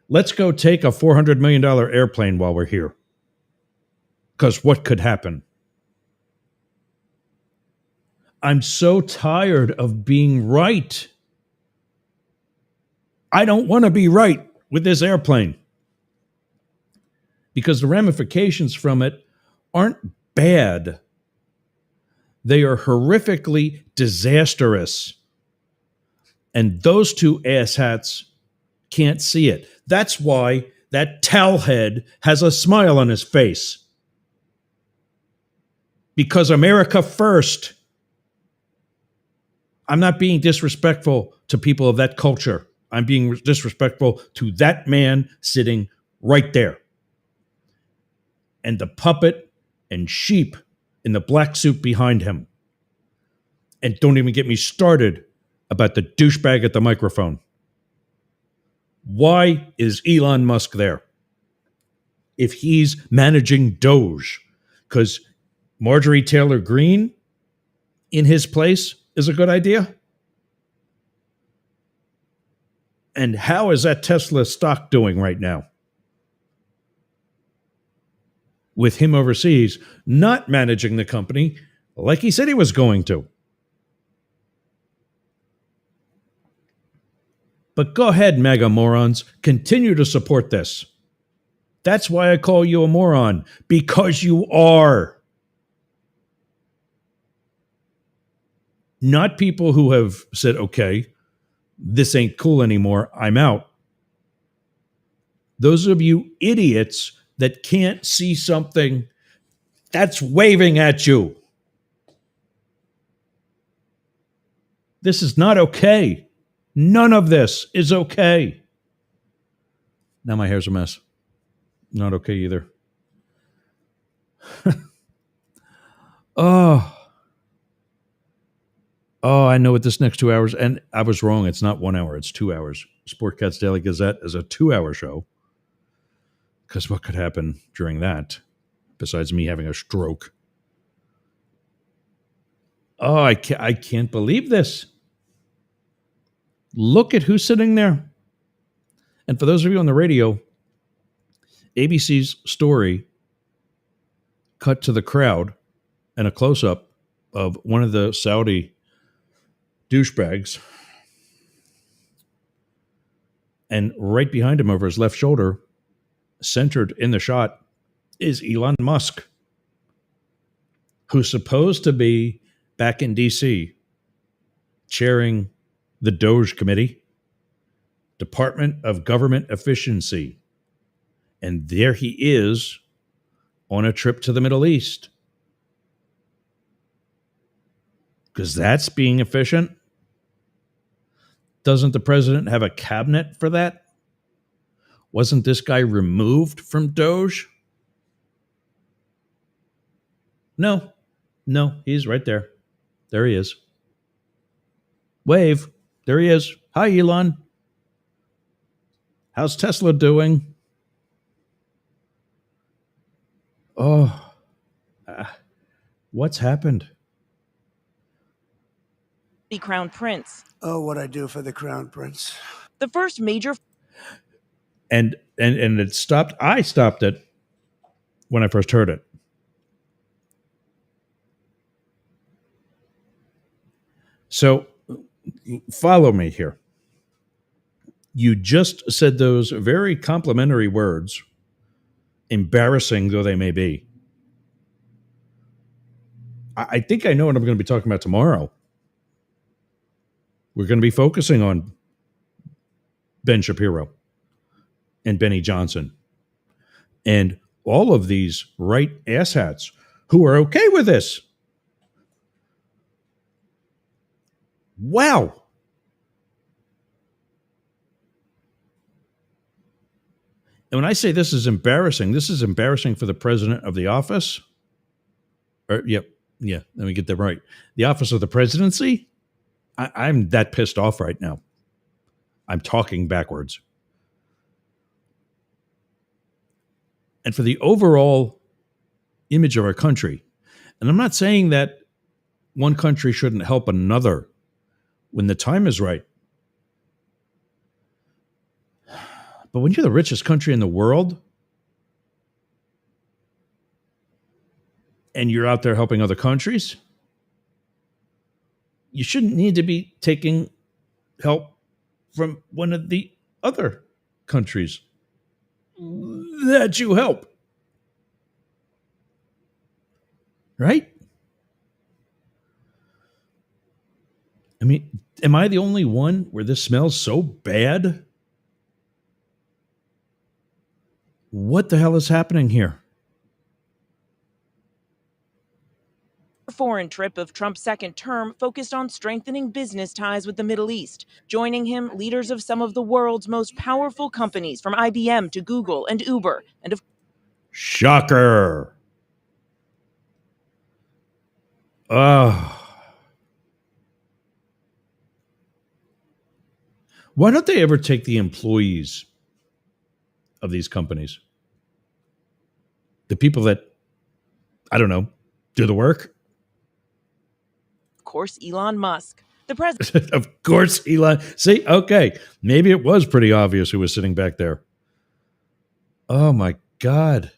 S1: Let's go take a $400 million airplane while we're here. Because what could happen? I'm so tired of being right. I don't want to be right with this airplane. Because the ramifications from it aren't bad. They are horrifically disastrous. And those two asshats can't see it. That's why that towelhead has a smile on his face. Because America first. I'm not being disrespectful to people of that culture. I'm being disrespectful to that man sitting right there. And the puppet and sheep in the black suit behind him. And don't even get me started about the douchebag at the microphone. Why is Elon Musk there? If he's managing Doge, because Marjorie Taylor Greene in his place is a good idea? And how is that Tesla stock doing right now? With him overseas, not managing the company like he said he was going to. But go ahead, mega morons. Continue to support this. That's why I call you a moron. Because you are. Not people who have said, okay, this ain't cool anymore, I'm out. Those of you idiots that can't see something that's waving at you. This is not okay. None of this is okay. Now my hair's a mess. Not okay either. Oh, I know what this next 2 hours, and I was wrong. It's not 1 hour, it's 2 hours. Sportcats Daily Gazette is a 2-hour show. Because what could happen during that, besides me having a stroke? Oh, I can't believe this. Look at who's sitting there. And for those of you on the radio, ABC's story cut to the crowd and a close-up of one of the Saudi douchebags. And right behind him over his left shoulder, centered in the shot, is Elon Musk, who's supposed to be back in D.C. chairing the Doge Committee, Department of Government Efficiency. And there he is on a trip to the Middle East. Because that's being efficient. Doesn't the president have a cabinet for that? Wasn't this guy removed from Doge? No, he's right there. There he is. Wave. There he is. Hi, Elon. How's Tesla doing? Oh, what's happened?
S12: The Crown Prince.
S4: Oh, what I do for the Crown Prince.
S12: The first major.
S1: And it stopped. I stopped it when I first heard it. So follow me here. You just said those very complimentary words, embarrassing though they may be. I think I know what I'm going to be talking about tomorrow. We're going to be focusing on Ben Shapiro and Benny Johnson and all of these right asshats who are okay with this. Wow. And when I say this is embarrassing for the president of the office. Yep. Yeah. Let me get that right. The office of the presidency. I'm that pissed off right now. I'm talking backwards. And for the overall image of our country, and I'm not saying that one country shouldn't help another when the time is right. But when you're the richest country in the world and you're out there helping other countries, you shouldn't need to be taking help from one of the other countries that you help. Right? I mean, am I the only one where this smells so bad? What the hell is happening here?
S12: Foreign trip of Trump's second term focused on strengthening business ties with the Middle East. Joining him, leaders of some of the world's most powerful companies, from IBM to Google and Uber, and of
S1: Shocker. Why don't they ever take the employees of these companies? The people that, I don't know, do the work?
S12: course, Elon Musk. The president.
S1: Of course, Elon. See, okay. Maybe it was pretty obvious who was sitting back there. Oh my God.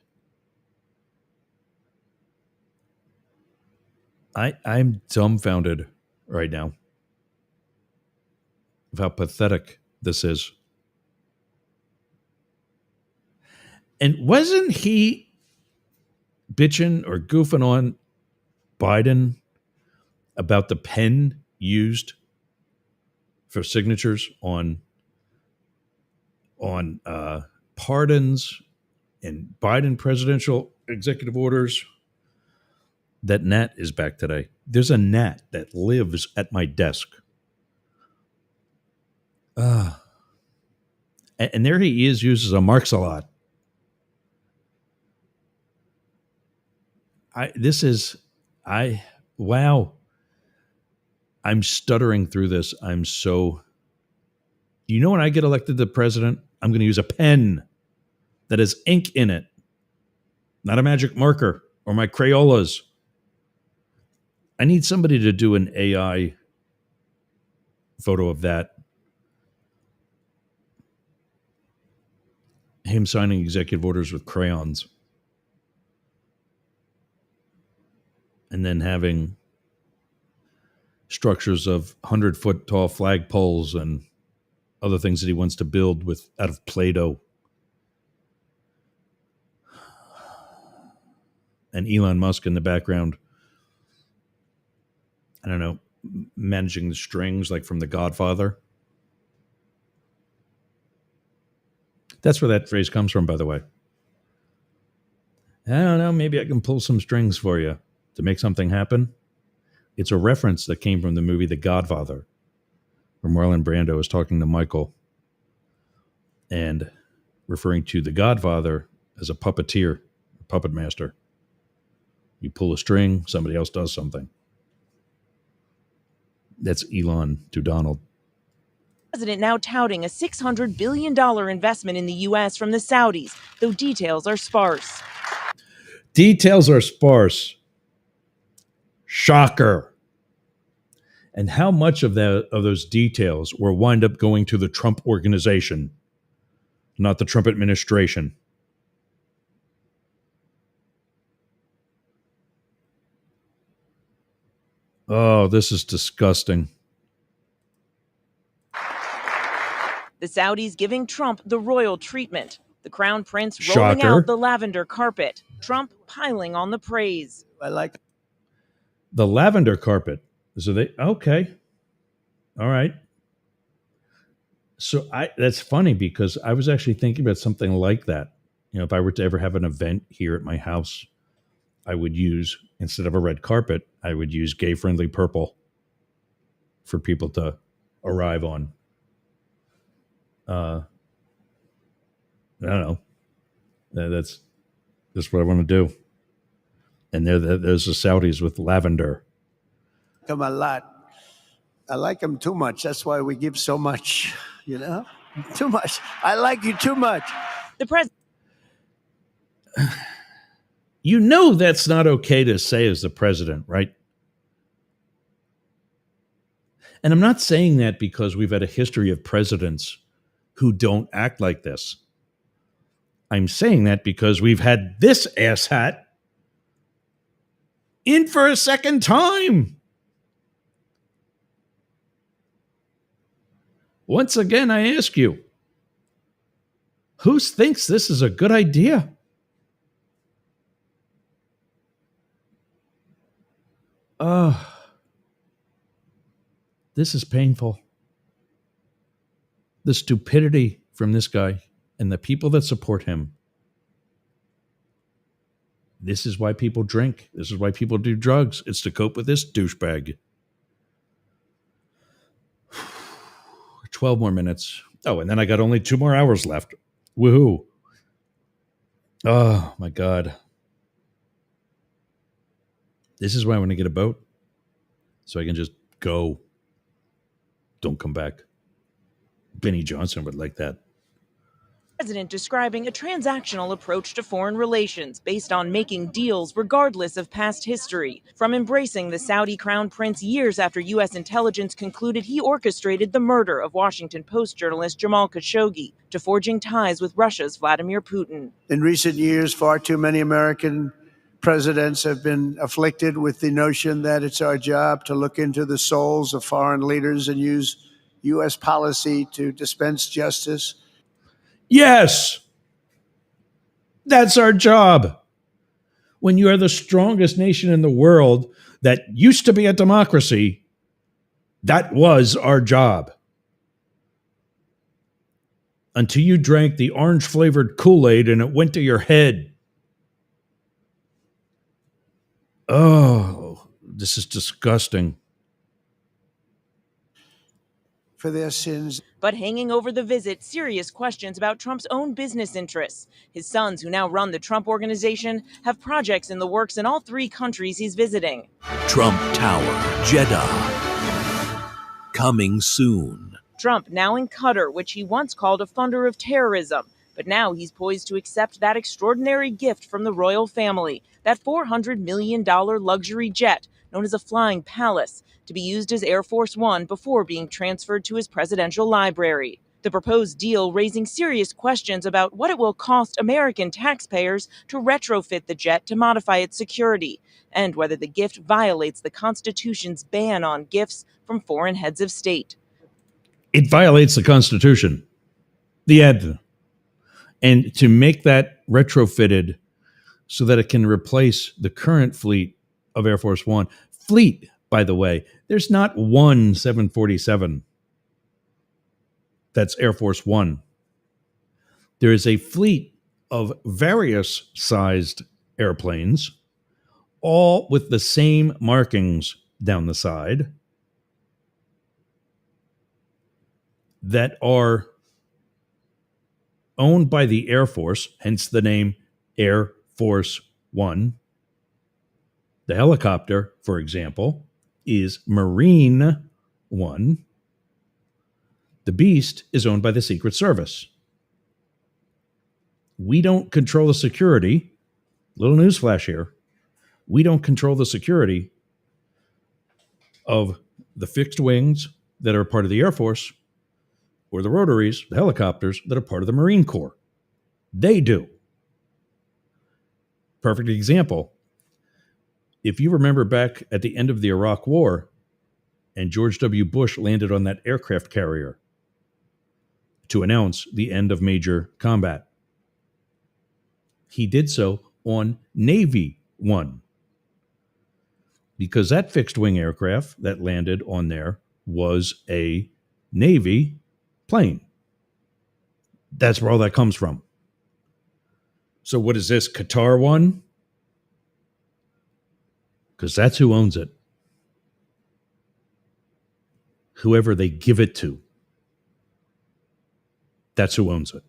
S1: I'm dumbfounded right now of how pathetic this is. And wasn't he bitching or goofing on Biden about the pen used for signatures on pardons and Biden presidential executive orders? That gnat is back today. There's a gnat that lives at my desk. And there he is, uses a Marks-a-Lot. Wow. I'm stuttering through this. You know, when I get elected to president, I'm going to use a pen that has ink in it, not a magic marker or my Crayolas. I need somebody to do an AI photo of that. Him signing executive orders with crayons. And then having structures of 100-foot tall flagpoles and other things that he wants to build out of Play-Doh. And Elon Musk in the background, I don't know, managing the strings like from The Godfather. That's where that phrase comes from, by the way. I don't know, maybe I can pull some strings for you to make something happen. It's a reference that came from the movie The Godfather, where Marlon Brando is talking to Michael and referring to The Godfather as a puppeteer, a puppet master. You pull a string, somebody else does something. That's Elon to Donald.
S12: President now touting a $600 billion investment in the U.S. from the Saudis, though details are sparse.
S1: Details are sparse. Shocker. And how much of those details will wind up going to the Trump organization, not the Trump administration? Oh, this is disgusting.
S12: The Saudis giving Trump the royal treatment. The crown prince rolling out the lavender carpet. Trump piling on the praise.
S1: I like the lavender carpet. So okay. All right. So that's funny because I was actually thinking about something like that. You know, if I were to ever have an event here at my house, I would use, instead of a red carpet, I would use gay-friendly purple for people to arrive on. I don't know. That's what I want to do. And there's the Saudis with lavender.
S4: Come a lot. I like them too much. That's why we give so much, too much. I like you too much.
S12: The president.
S1: You know that's not okay to say as the president, right? And I'm not saying that because we've had a history of presidents who don't act like this. I'm saying that because we've had this asshat in for a second time. Once again, I ask you, who thinks this is a good idea? This is painful. The stupidity from this guy and the people that support him. This is why people drink. This is why people do drugs. It's to cope with this douchebag. 12 more minutes. Oh, and then I got only 2 more hours left. Woohoo. Oh, my God. This is why I want to get a boat. So I can just go. Don't come back. Benny Johnson would like that.
S12: President describing a transactional approach to foreign relations based on making deals regardless of past history, from embracing the Saudi crown prince years after U.S. intelligence concluded he orchestrated the murder of Washington Post journalist Jamal Khashoggi, to forging ties with Russia's Vladimir Putin.
S4: In recent years, far too many American presidents have been afflicted with the notion that it's our job to look into the souls of foreign leaders and use U.S. policy to dispense justice.
S1: Yes, that's our job. When you are the strongest nation in the world that used to be a democracy, that was our job. Until you drank the orange-flavored Kool-Aid and it went to your head. Oh, this is disgusting.
S4: For their sins.
S12: But hanging over the visit, serious questions about Trump's own business interests. His sons, who now run the Trump Organization, have projects in the works in all 3 countries he's visiting.
S14: Trump Tower, Jeddah. Coming soon.
S12: Trump now in Qatar, which he once called a funder of terrorism. But now he's poised to accept that extraordinary gift from the royal family, that $400 million luxury jet known as a flying palace, to be used as Air Force One before being transferred to his presidential library. The proposed deal raising serious questions about what it will cost American taxpayers to retrofit the jet to modify its security, and whether the gift violates the Constitution's ban on gifts from foreign heads of state.
S1: It violates the Constitution. The ad. And to make that retrofitted so that it can replace the current fleet of Air Force One. Fleet, by the way, there's not one 747 that's Air Force One. There is a fleet of various sized airplanes, all with the same markings down the side, that are owned by the Air Force, hence the name Air Force One. The helicopter, for example, is Marine One. The Beast is owned by the Secret Service. We don't control the security. Little newsflash here. We don't control the security of the fixed wings that are part of the Air Force or the rotaries, the helicopters that are part of the Marine Corps. They do. Perfect example. If you remember back at the end of the Iraq War and George W. Bush landed on that aircraft carrier to announce the end of major combat, he did so on Navy One, because that fixed wing aircraft that landed on there was a Navy plane. That's where all that comes from. So what is this, Qatar One? Because that's who owns it. Whoever they give it to, that's who owns it.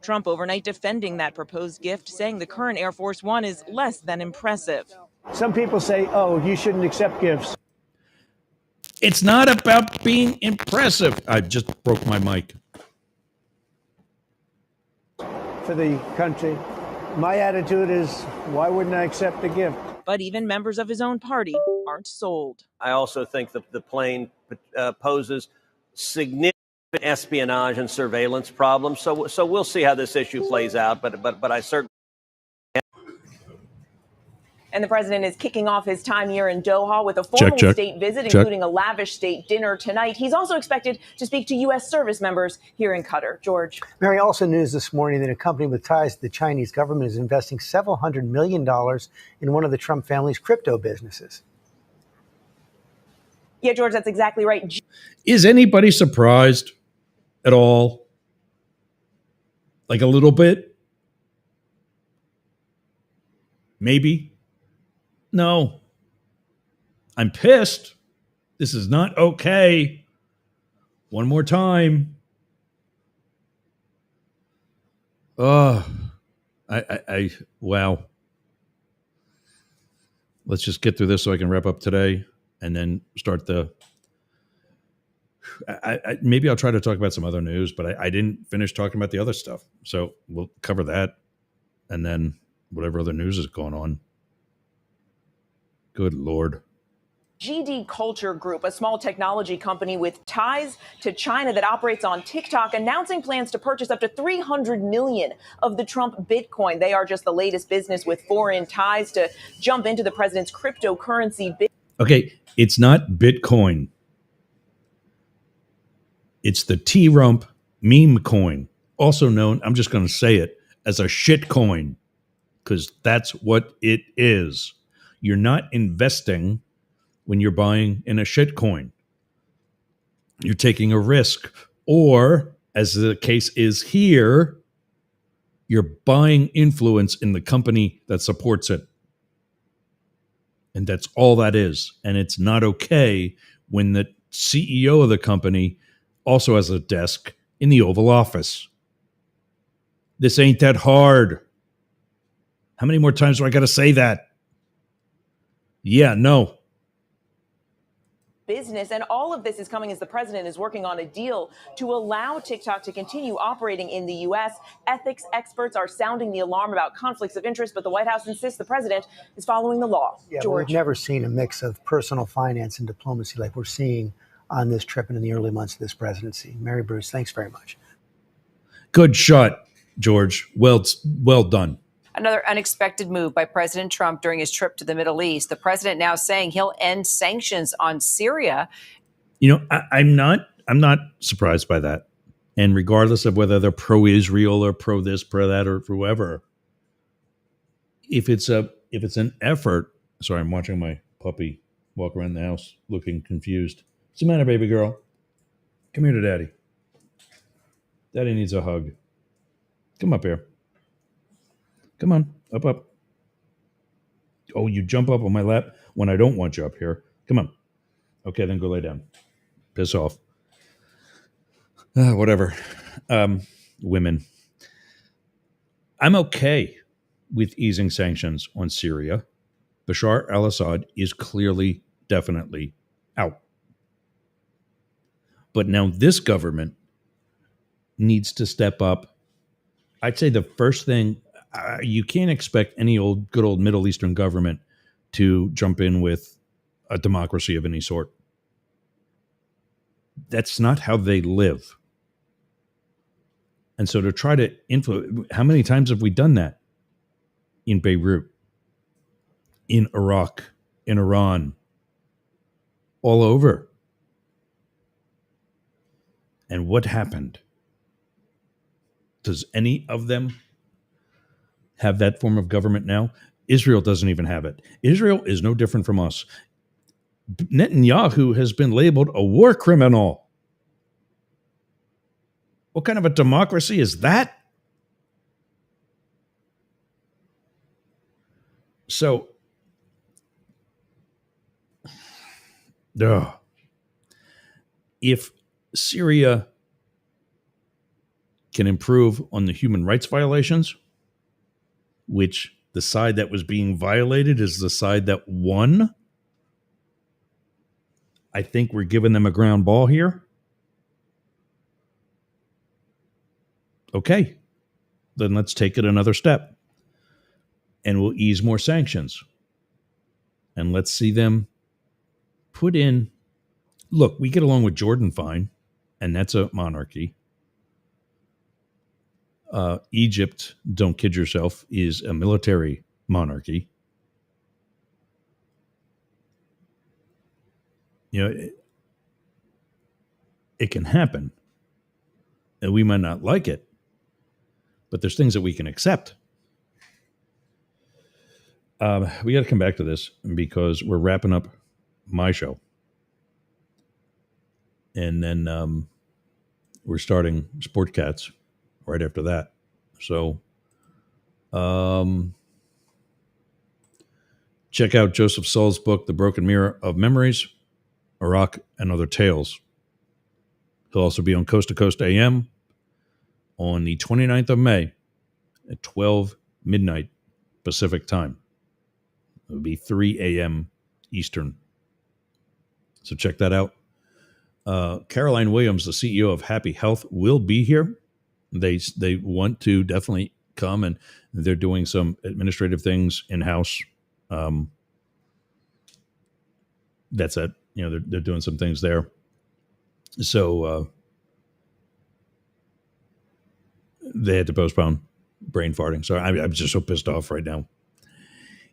S12: Trump overnight defending that proposed gift, saying the current Air Force One is less than impressive.
S4: Some people say, oh, you shouldn't accept gifts.
S1: It's not about being impressive. I just broke my mic.
S4: For the country. My attitude is, why wouldn't I accept the gift?
S12: But even members of his own party aren't sold.
S15: I also think that the plane poses significant espionage and surveillance problems. So we'll see how this issue plays out. But I certainly.
S12: And the president is kicking off his time here in Doha with a formal state visit, including a lavish state dinner tonight. He's also expected to speak to U.S. service members here in Qatar. George.
S11: Mary, also news this morning that a company with ties to the Chinese government is investing several $100 million in one of the Trump family's crypto businesses.
S12: Yeah, George, that's exactly right.
S1: Is anybody surprised at all? Like a little bit? Maybe. No. I'm pissed. This is not okay. One more time. Oh, wow. Let's just get through this so I can wrap up today and then start maybe I'll try to talk about some other news, but I didn't finish talking about the other stuff. So we'll cover that and then whatever other news is going on. Good Lord.
S12: GD Culture Group, a small technology company with ties to China that operates on TikTok, announcing plans to purchase up to 300 million of the Trump Bitcoin. They are just the latest business with foreign ties to jump into the president's cryptocurrency.
S1: Okay, it's not Bitcoin. It's the T-Rump meme coin, also known, I'm just going to say it, as a shit coin, because that's what it is. You're not investing when you're buying in a shit coin. You're taking a risk. Or, as the case is here, you're buying influence in the company that supports it. And that's all that is. And it's not okay when the CEO of the company also has a desk in the Oval Office. This ain't that hard. How many more times do I got to say that? Yeah, no.
S12: Business, and all of this is coming as the president is working on a deal to allow TikTok to continue operating in the U.S. Ethics experts are sounding the alarm about conflicts of interest, but the White House insists the president is following the law.
S11: Yeah,
S12: George.
S11: we've never seen a mix of personal finance and diplomacy like we're seeing on this trip and in the early months of this presidency. Mary Bruce, thanks very much.
S1: Good shot, George. Well done.
S5: Another unexpected move by President Trump during his trip to the Middle East. The president now saying he'll end sanctions on Syria.
S1: You know, I'm not surprised by that. And regardless of whether they're pro-Israel or pro this, pro that, or whoever, if it's an effort. Sorry, I'm watching my puppy walk around the house looking confused. What's the matter, baby girl? Come here to daddy. Daddy needs a hug. Come up here. Come on, up. Oh, you jump up on my lap when I don't want you up here. Come on. Okay, then go lay down. Piss off. Whatever. Women. I'm okay with easing sanctions on Syria. Bashar al-Assad is clearly, definitely out. But now this government needs to step up. I'd say the first thing, you can't expect any good old Middle Eastern government to jump in with a democracy of any sort. That's not how they live. And so to try to influence, how many times have we done that? In Beirut, in Iraq, in Iran, all over. And what happened? Does any of them have that form of government now? Israel doesn't even have it. Israel is no different from us. Netanyahu has been labeled a war criminal. What kind of a democracy is that? So, if Syria can improve on the human rights violations, which the side that was being violated is the side that won, I think we're giving them a ground ball here. Okay, then let's take it another step. And we'll ease more sanctions. And let's see them put in. Look, we get along with Jordan fine, and that's a monarchy. Egypt, don't kid yourself, is a military monarchy. You know, it can happen. And we might not like it, but there's things that we can accept. We got to come back to this because we're wrapping up my show. And then we're starting Sport Cats right after that. So check out Joseph Sull's book, The Broken Mirror of Memories, Iraq and Other Tales. He'll also be on Coast to Coast AM on the 29th of May at 12 midnight Pacific time. It'll be 3 a.m. Eastern. So check that out. Caroline Williams, the CEO of Happy Health, will be here. They want to definitely come, and they're doing some administrative things in-house. That's it. You know, they're doing some things there. So they had to postpone brain farting. So I'm just so pissed off right now.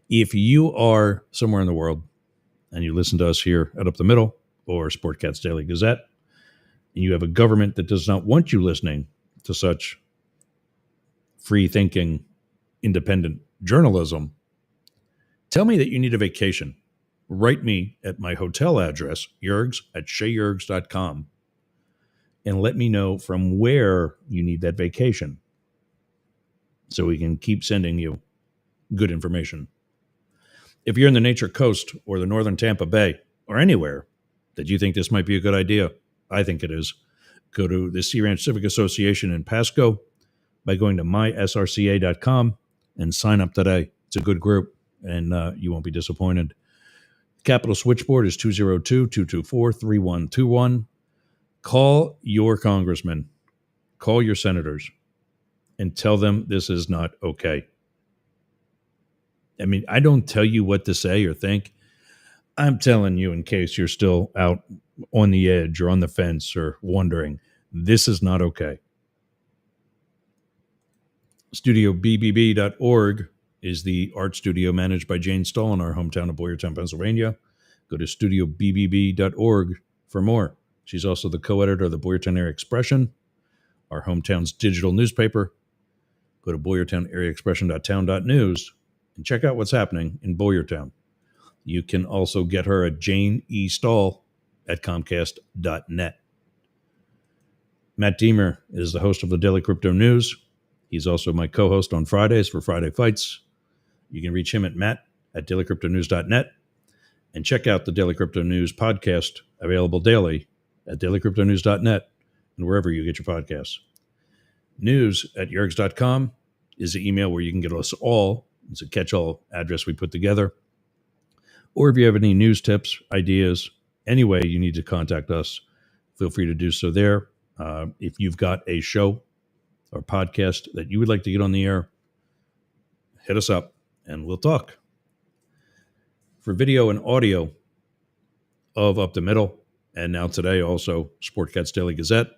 S1: If you are somewhere in the world and you listen to us here at Up the Middle or Sportcats Daily Gazette, and you have a government that does not want you listening to such free-thinking, independent journalism, tell me that you need a vacation. Write me at my hotel address, yergs@shayergs.com, and let me know from where you need that vacation so we can keep sending you good information. If you're in the Nature Coast or the Northern Tampa Bay or anywhere that you think this might be a good idea, I think it is, go to the Sea Ranch Civic Association in Pasco by going to mysrca.com and sign up today. It's a good group, and you won't be disappointed. Capital Switchboard is 202-224-3121. Call your congressman, call your senators, and tell them this is not okay. I mean, I don't tell you what to say or think. I'm telling you in case you're still out on the edge or on the fence or wondering. This is not okay. StudioBBB.org is the art studio managed by Jane Stahl in our hometown of Boyertown, Pennsylvania. Go to StudioBBB.org for more. She's also the co-editor of the Boyertown Area Expression, our hometown's digital newspaper. Go to BoyertownAreaExpression.town.news and check out what's happening in Boyertown. You can also get her at Jane E. Stahl at Comcast.net. Matt Deemer is the host of the Daily Crypto News. He's also my co-host on Fridays for Friday Fights. You can reach him at matt@dailycryptonews.net and check out the Daily Crypto News podcast, available daily at dailycryptonews.net and wherever you get your podcasts. News@yergs.com is the email where you can get us all. It's a catch-all address we put together. Or if you have any news tips, ideas, any way you need to contact us, feel free to do so there. If you've got a show or podcast that you would like to get on the air, hit us up and we'll talk. For video and audio of Up the Middle, and now today also Sportcats Daily Gazette,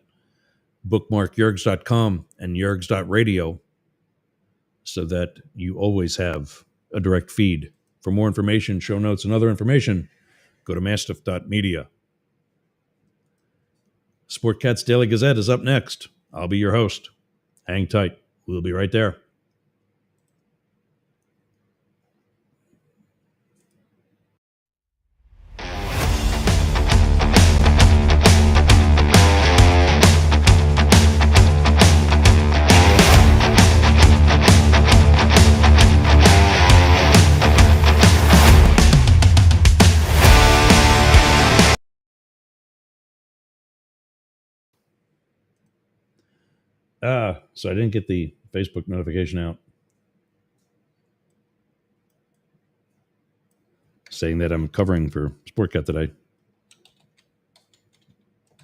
S1: bookmark yergs.com and yergs.radio so that you always have a direct feed. For more information, show notes, and other information, go to mastiff.media. Sportcats Daily Gazette is up next. I'll be your host. Hang tight. We'll be right there. So I didn't get the Facebook notification out saying that I'm covering for Sportcat today.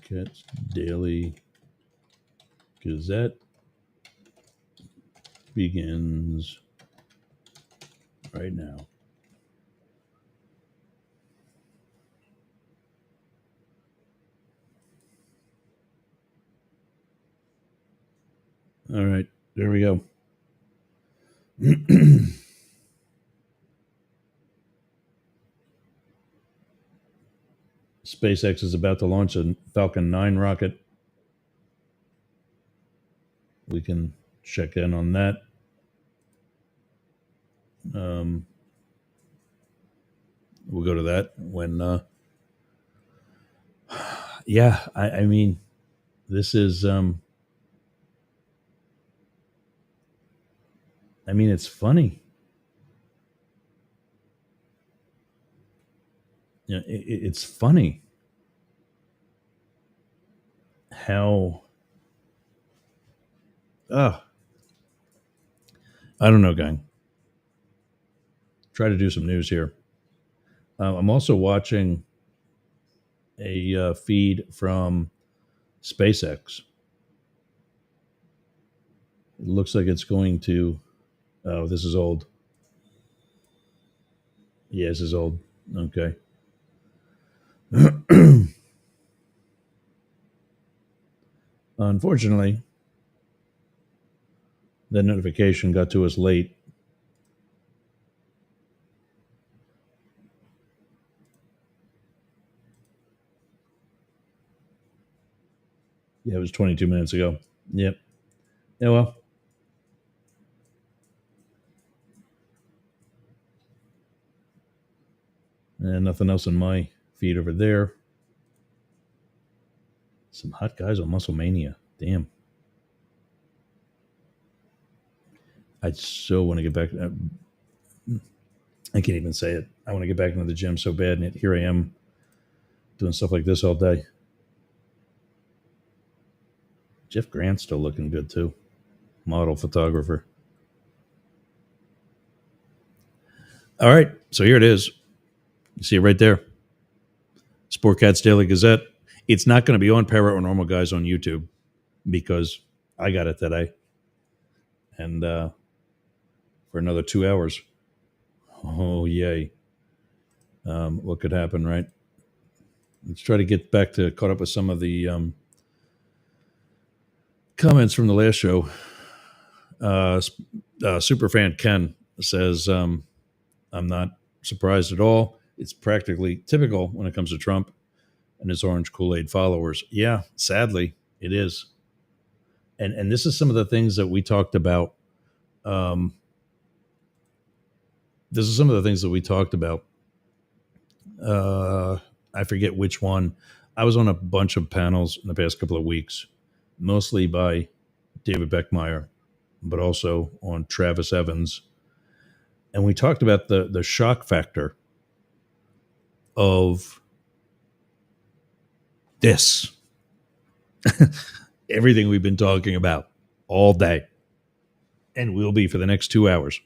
S1: Cat's Daily Gazette begins right now. All right, there we go. SpaceX is about to launch a Falcon 9 rocket. We can check in on that. We'll go to that when. Yeah, I mean, this is. I mean, it's funny. You know, it's funny how. I don't know, gang. Try to do some news here. I'm also watching a feed from SpaceX. It looks like it's going to. Oh, this is old. Yeah, this is old. Okay. Unfortunately, the notification got to us late. Yeah, it was 22 minutes ago. Yep. Yeah, well. And nothing else in my feed over there. Some hot guys on Muscle Mania. Damn. I so want to get back. I can't even say it. I want to get back into the gym so bad, and yet here I am doing stuff like this all day. Jeff Grant's still looking good too. Model photographer. All right, so here it is. You see it right there. Sportcats Daily Gazette. It's not going to be on Para or Normal Guys on YouTube because I got it today. And for another 2 hours. Oh, yay. What could happen, right? Let's try to get back to caught up with some of the comments from the last show. Superfan Ken says, I'm not surprised at all. It's practically typical when it comes to Trump and his orange Kool-Aid followers. Yeah, sadly, it is. And this is some of the things that we talked about. This is some of the things that we talked about. I forget which one. I was on a bunch of panels in the past couple of weeks, mostly by David Beckmeyer, but also on Travis Evans. And we talked about the shock factor of this. Everything we've been talking about all day and will be for the next 2 hours.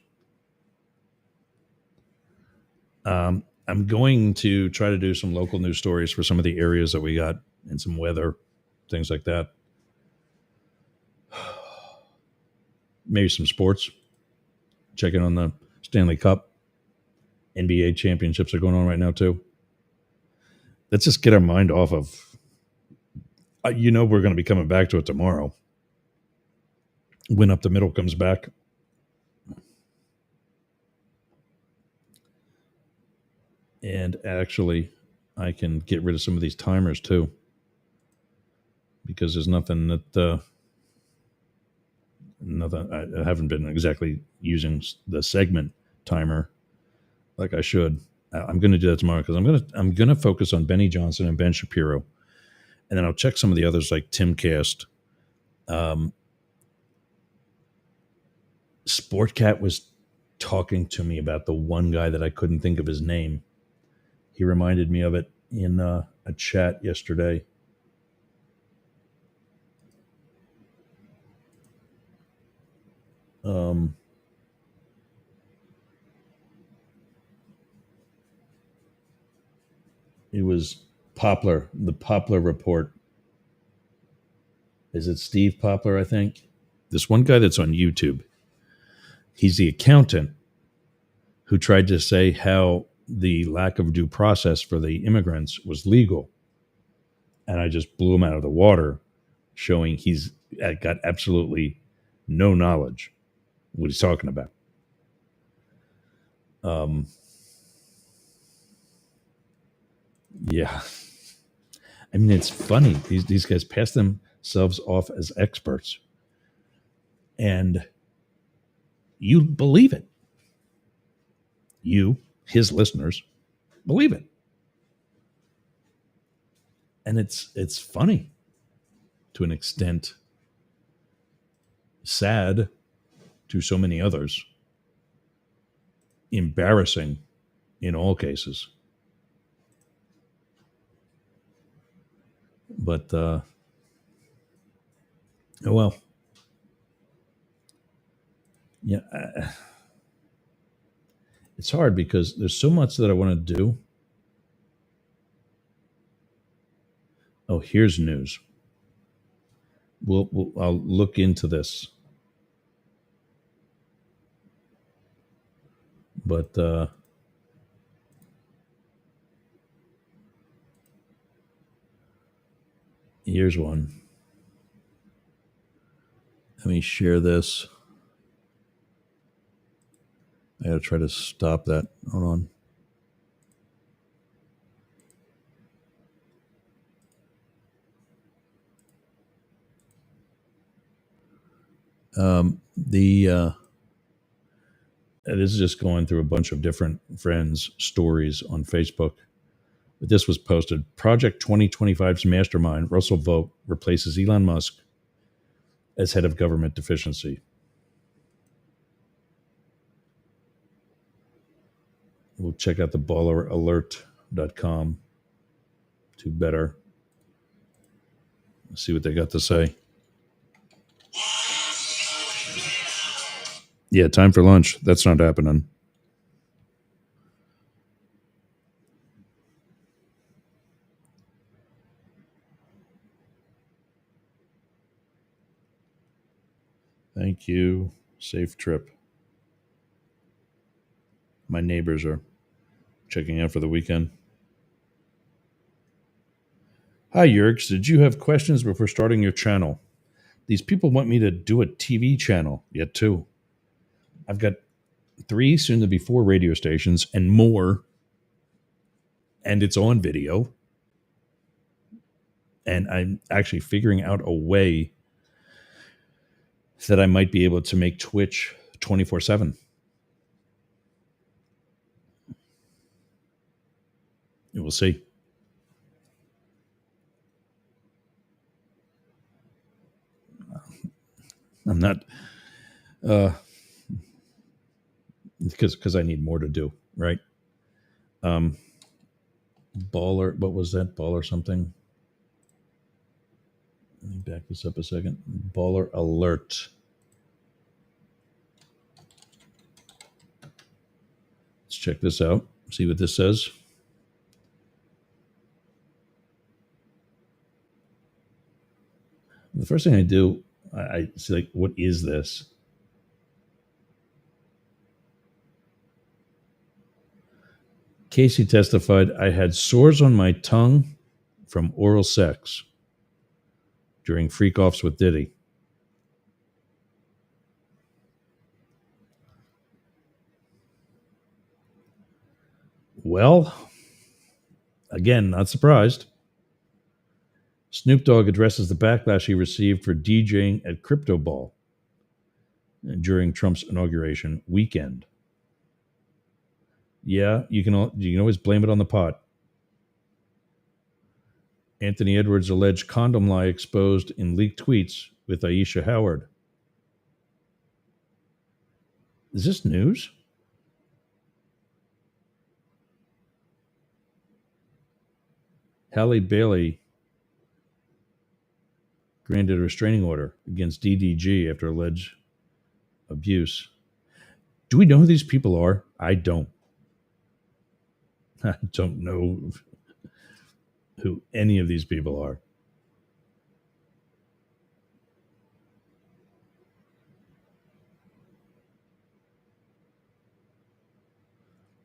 S1: I'm going to try to do some local news stories for some of the areas that we got and some weather, things like that. Maybe some sports. Check in on the Stanley Cup. NBA championships are going on right now too. Let's just get our mind off of, we're going to be coming back to it tomorrow. When Up the Middle comes back. And actually, I can get rid of some of these timers too. Because there's nothing that, I haven't been exactly using the segment timer like I should. I'm going to do that tomorrow because I'm going to focus on Benny Johnson and Ben Shapiro. And then I'll check some of the others like Timcast. Sportcat was talking to me about the one guy that I couldn't think of his name. He reminded me of it in a chat yesterday. Um, it was Poplar, the Poplar report. Is it Steve Poplar, I think? This one guy that's on YouTube. He's the accountant who tried to say how the lack of due process for the immigrants was legal. And I just blew him out of the water, showing he's got absolutely no knowledge what he's talking about. Yeah. I mean, it's funny. These guys pass themselves off as experts. And you believe it. You, his listeners, believe it. And it's funny to an extent, sad to so many others, embarrassing in all cases. But oh well. Yeah, it's hard because there's so much that I want to do. Oh, here's news. I'll look into this. But here's one. Let me share this. I gotta try to stop that. Hold on. This is just going through a bunch of different friends' stories on Facebook. But this was posted. Project 2025's mastermind, Russell Vogt, replaces Elon Musk as head of government efficiency. We'll check out the balleralert.com to better see what they got to say. Yeah, time for lunch. That's not happening. Thank you. Safe trip. My neighbors are checking out for the weekend. Hi, Yerks. Did you have questions before starting your channel? These people want me to do a TV channel yet too. I've got 3, soon to be 4 radio stations and more. And it's on video. And I'm actually figuring out a way that I might be able to make Twitch 24/7. We'll see. I'm not, because I need more to do, right? Baller, what was that? Baller something? Let me back this up a second. Baller alert. Let's check this out. See what this says. The first thing I do, I see, like, what is this? Casey testified, I had sores on my tongue from oral sex during freak-offs with Diddy. Well, again, not surprised. Snoop Dogg addresses the backlash he received for DJing at Crypto Ball during Trump's inauguration weekend. Yeah, you can always blame it on the pot. Anthony Edwards' alleged condom lie exposed in leaked tweets with Aisha Howard. Is this news? Halle Bailey granted a restraining order against DDG after alleged abuse. Do we know who these people are? I don't. I don't know who any of these people are.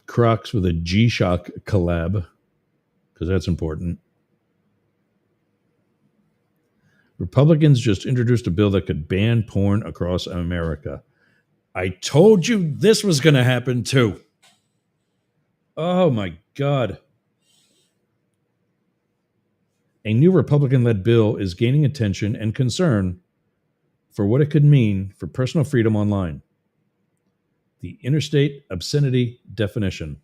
S1: Crocs with a G-Shock collab, because that's important. Republicans just introduced a bill that could ban porn across America. I told you this was going to happen too. Oh my God. A new Republican-led bill is gaining attention and concern for what it could mean for personal freedom online. The interstate obscenity definition.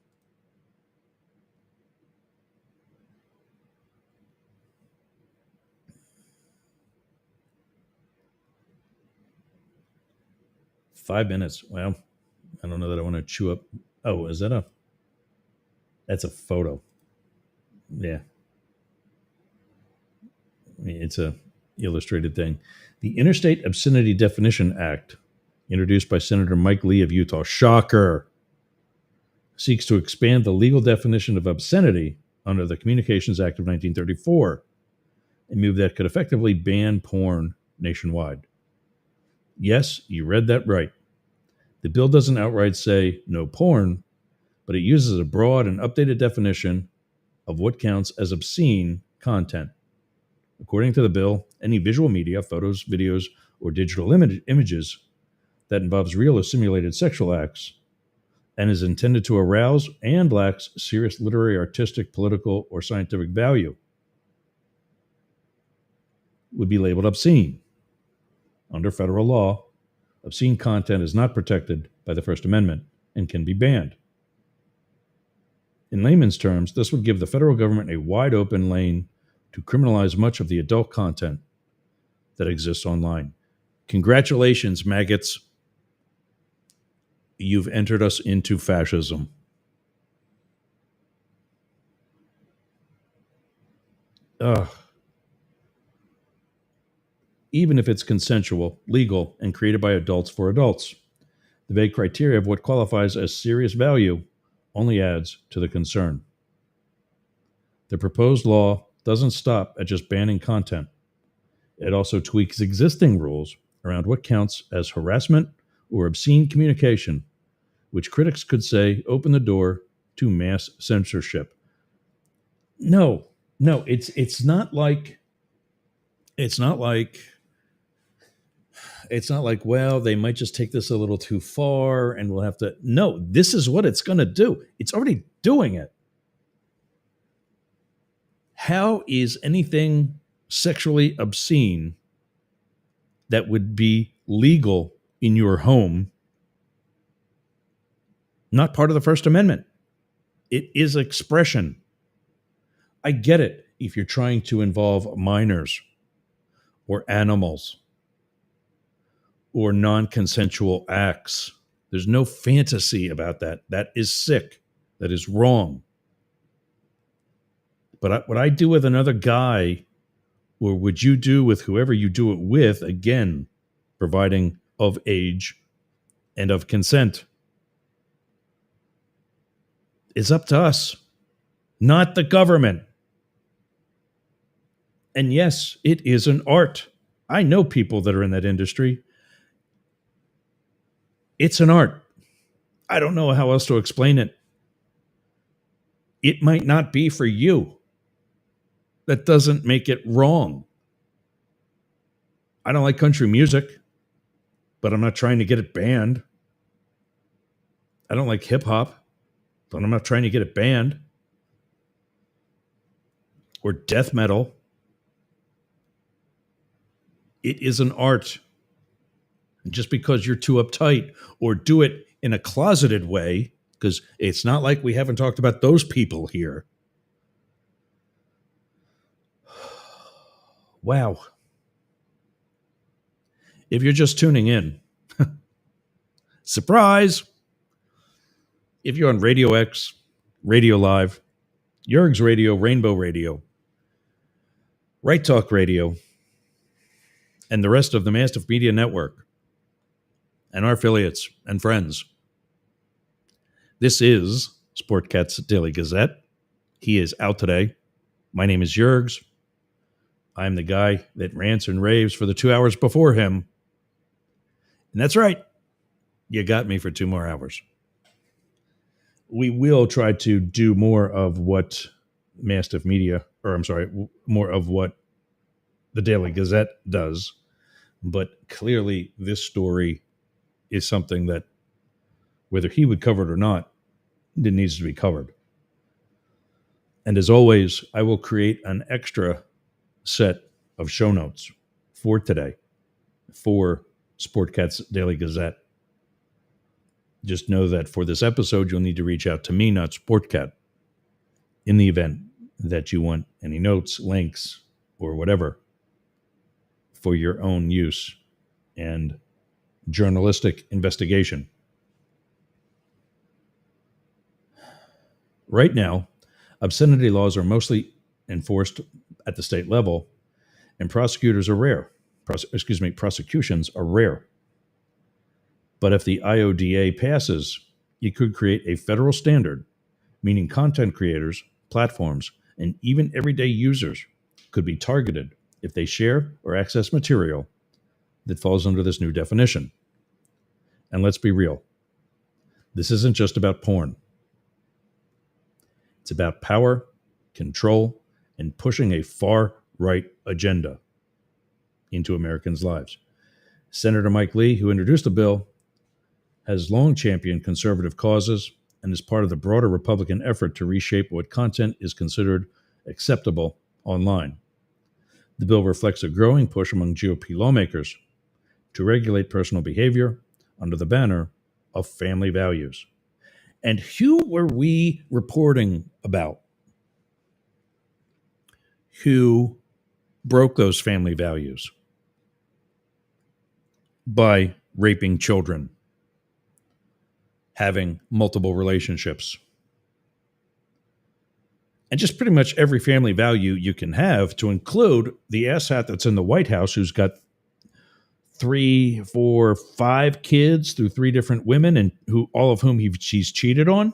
S1: Five minutes. Well, I don't know that I want to chew up. Oh, is that that's a photo. Yeah. It's a illustrated thing. The Interstate Obscenity Definition Act, introduced by Senator Mike Lee of Utah, shocker, seeks to expand the legal definition of obscenity under the Communications Act of 1934, a move that could effectively ban porn nationwide. Yes, you read that right. The bill doesn't outright say no porn, but it uses a broad and updated definition of what counts as obscene content. According to the bill, any visual media, photos, videos, or digital images that involves real or simulated sexual acts and is intended to arouse and lacks serious literary, artistic, political, or scientific value would be labeled obscene. Under federal law, obscene content is not protected by the First Amendment and can be banned. In layman's terms, this would give the federal government a wide open lane to criminalize much of the adult content that exists online. Congratulations, maggots. You've entered us into fascism. Ugh. Even if it's consensual, legal, and created by adults for adults, the vague criteria of what qualifies as serious value only adds to the concern. The proposed law doesn't stop at just banning content. It also tweaks existing rules around what counts as harassment or obscene communication, which critics could say open the door to mass censorship. No, it's not like, well, they might just take this a little too far and we'll have to. No, this is what it's going to do. It's already doing it. How is anything sexually obscene that would be legal in your home not part of the First Amendment? It is expression. I get it if you're trying to involve minors or animals or non-consensual acts. There's no fantasy about that. That is sick. That is wrong. But what I do with another guy, or would you do with whoever you do it with, again, providing of age and of consent, is up to us, not the government. And yes, it is an art. I know people that are in that industry. It's an art. I don't know how else to explain it. It might not be for you. That doesn't make it wrong. I don't like country music, but I'm not trying to get it banned. I don't like hip hop, but I'm not trying to get it banned. Or death metal. It is an art. And just because you're too uptight or do it in a closeted way, because it's not like we haven't talked about those people here. Wow. If you're just tuning in, surprise. If you're on Radio X, Radio Live, Yerg's Radio, Rainbow Radio, Right Talk Radio, and the rest of the Mastiff Media Network, and our affiliates and friends. This is Sportcat's Daily Gazette. He is out today. My name is Jurgs. I'm the guy that rants and raves for the 2 hours before him. And that's right. You got me for 2 more hours. We will try to do more of what Mastiff Media, more of what the Daily Gazette does. But clearly this story is something that, whether he would cover it or not, it needs to be covered. And as always, I will create an extra set of show notes for today for Sportcat's Daily Gazette. Just know that for this episode, you'll need to reach out to me, not Sportcat, in the event that you want any notes, links, or whatever for your own use and journalistic investigation. Right now, obscenity laws are mostly enforced at the state level, and prosecutions are rare. But if the IODA passes, it could create a federal standard, meaning content creators, platforms, and even everyday users could be targeted if they share or access material that falls under this new definition. And let's be real, this isn't just about porn. It's about power, control, and pushing a far-right agenda into Americans' lives. Senator Mike Lee, who introduced the bill, has long championed conservative causes and is part of the broader Republican effort to reshape what content is considered acceptable online. The bill reflects a growing push among GOP lawmakers to regulate personal behavior under the banner of family values. And who were we reporting about? Who broke those family values by raping children, having multiple relationships, and just pretty much every family value you can have, to include the asshat that's in the White House who's got 3, 4, 5 kids through 3 different women, and all of whom she's cheated on.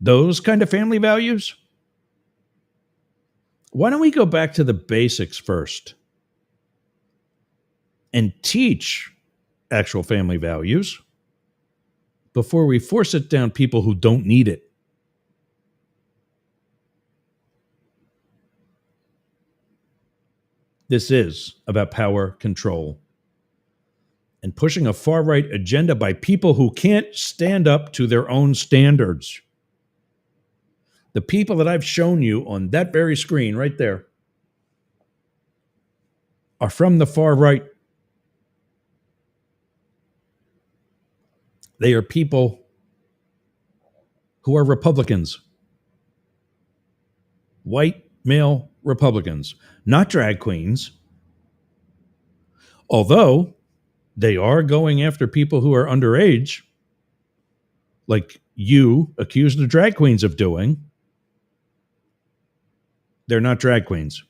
S1: Those kind of family values. Why don't we go back to the basics first and teach actual family values before we force it down people who don't need it? This is about power, control, and pushing a far-right agenda by people who can't stand up to their own standards. The people that I've shown you on that very screen right there are from the far right. They are people who are Republicans. White male Republicans, not drag queens. Although they are going after people who are underage, like you accused the drag queens of doing. They're not drag queens.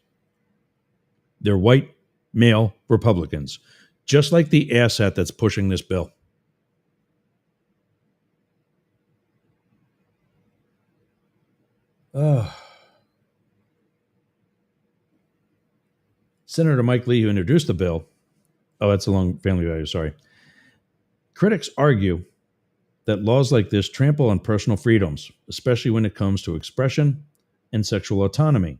S1: They're white male Republicans, just like the asshat that's pushing this bill. Senator Mike Lee, who introduced the bill, that's along family values, sorry. Critics argue that laws like this trample on personal freedoms, especially when it comes to expression and sexual autonomy.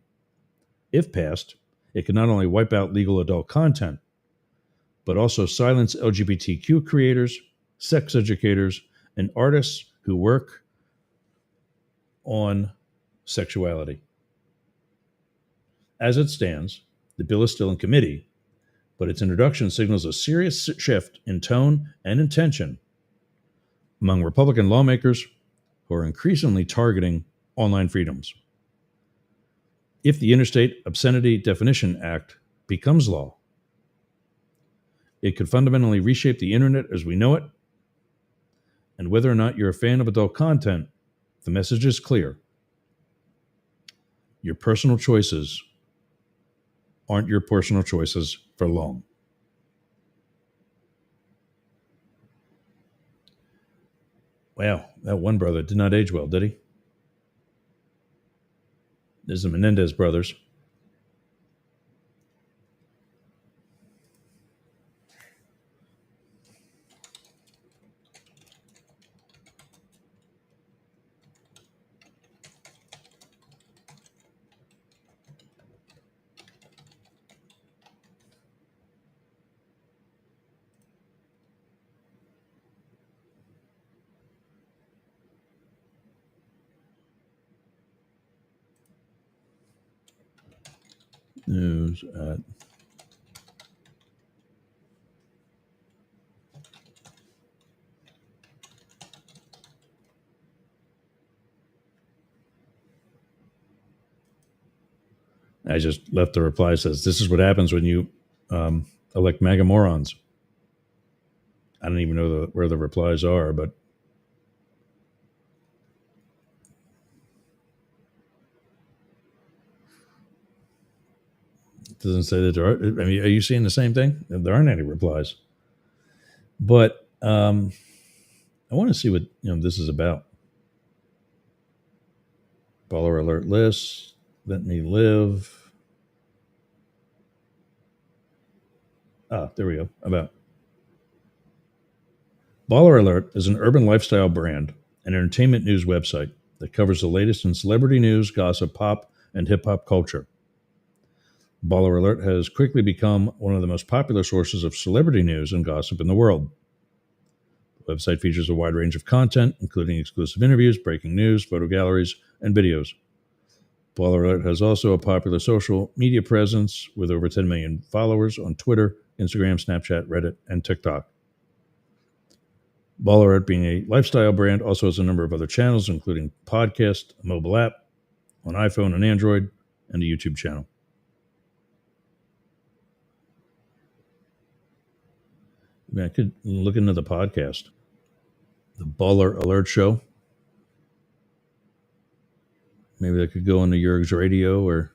S1: If passed, it could not only wipe out legal adult content, but also silence LGBTQ creators, sex educators, and artists who work on sexuality. As it stands, the bill is still in committee, but its introduction signals a serious shift in tone and intention among Republican lawmakers who are increasingly targeting online freedoms. If the Interstate Obscenity Definition Act becomes law, it could fundamentally reshape the internet as we know it. And whether or not you're a fan of adult content, the message is clear. Your personal choices aren't your personal choices for long. Wow, that one brother did not age well, did he? There's the Menendez brothers. News at I just left the reply says, this is what happens when you elect MAGA morons. I don't even know where the replies are, but it doesn't say that there are. I mean, are you seeing the same thing? There aren't any replies. But I want to see what this is about. Baller alert list. Let me live. There we go. About Baller Alert is an urban lifestyle brand and entertainment news website that covers the latest in celebrity news, gossip, pop, and hip hop culture. Baller Alert has quickly become one of the most popular sources of celebrity news and gossip in the world. The website features a wide range of content, including exclusive interviews, breaking news, photo galleries, and videos. Baller Alert has also a popular social media presence with over 10 million followers on Twitter, Instagram, Snapchat, Reddit, and TikTok. Baller Alert, being a lifestyle brand, also has a number of other channels, including podcast, a mobile app on iPhone and Android, and a YouTube channel. I mean, I could look into the podcast. The Baller Alert Show. Maybe I could go on to Jurg's Radio or...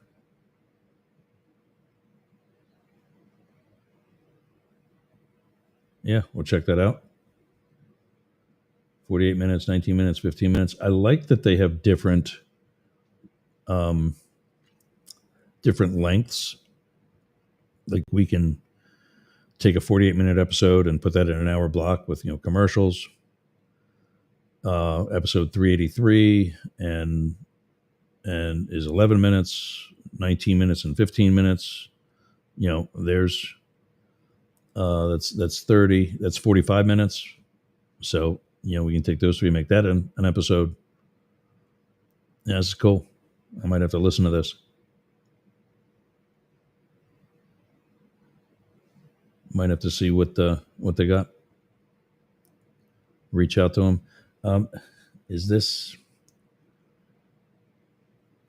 S1: Yeah, we'll check that out. 48 minutes, 19 minutes, 15 minutes. I like that they have different lengths. Like we can take a 48-minute episode and put that in an hour block with commercials. Episode 383 and is 11 minutes, 19 minutes, and 15 minutes. There's that's 30. That's 45 minutes. So we can take those three and make that an episode. Yeah, this is cool. I might have to listen to this. Might have to see what they got. Reach out to them. Is this?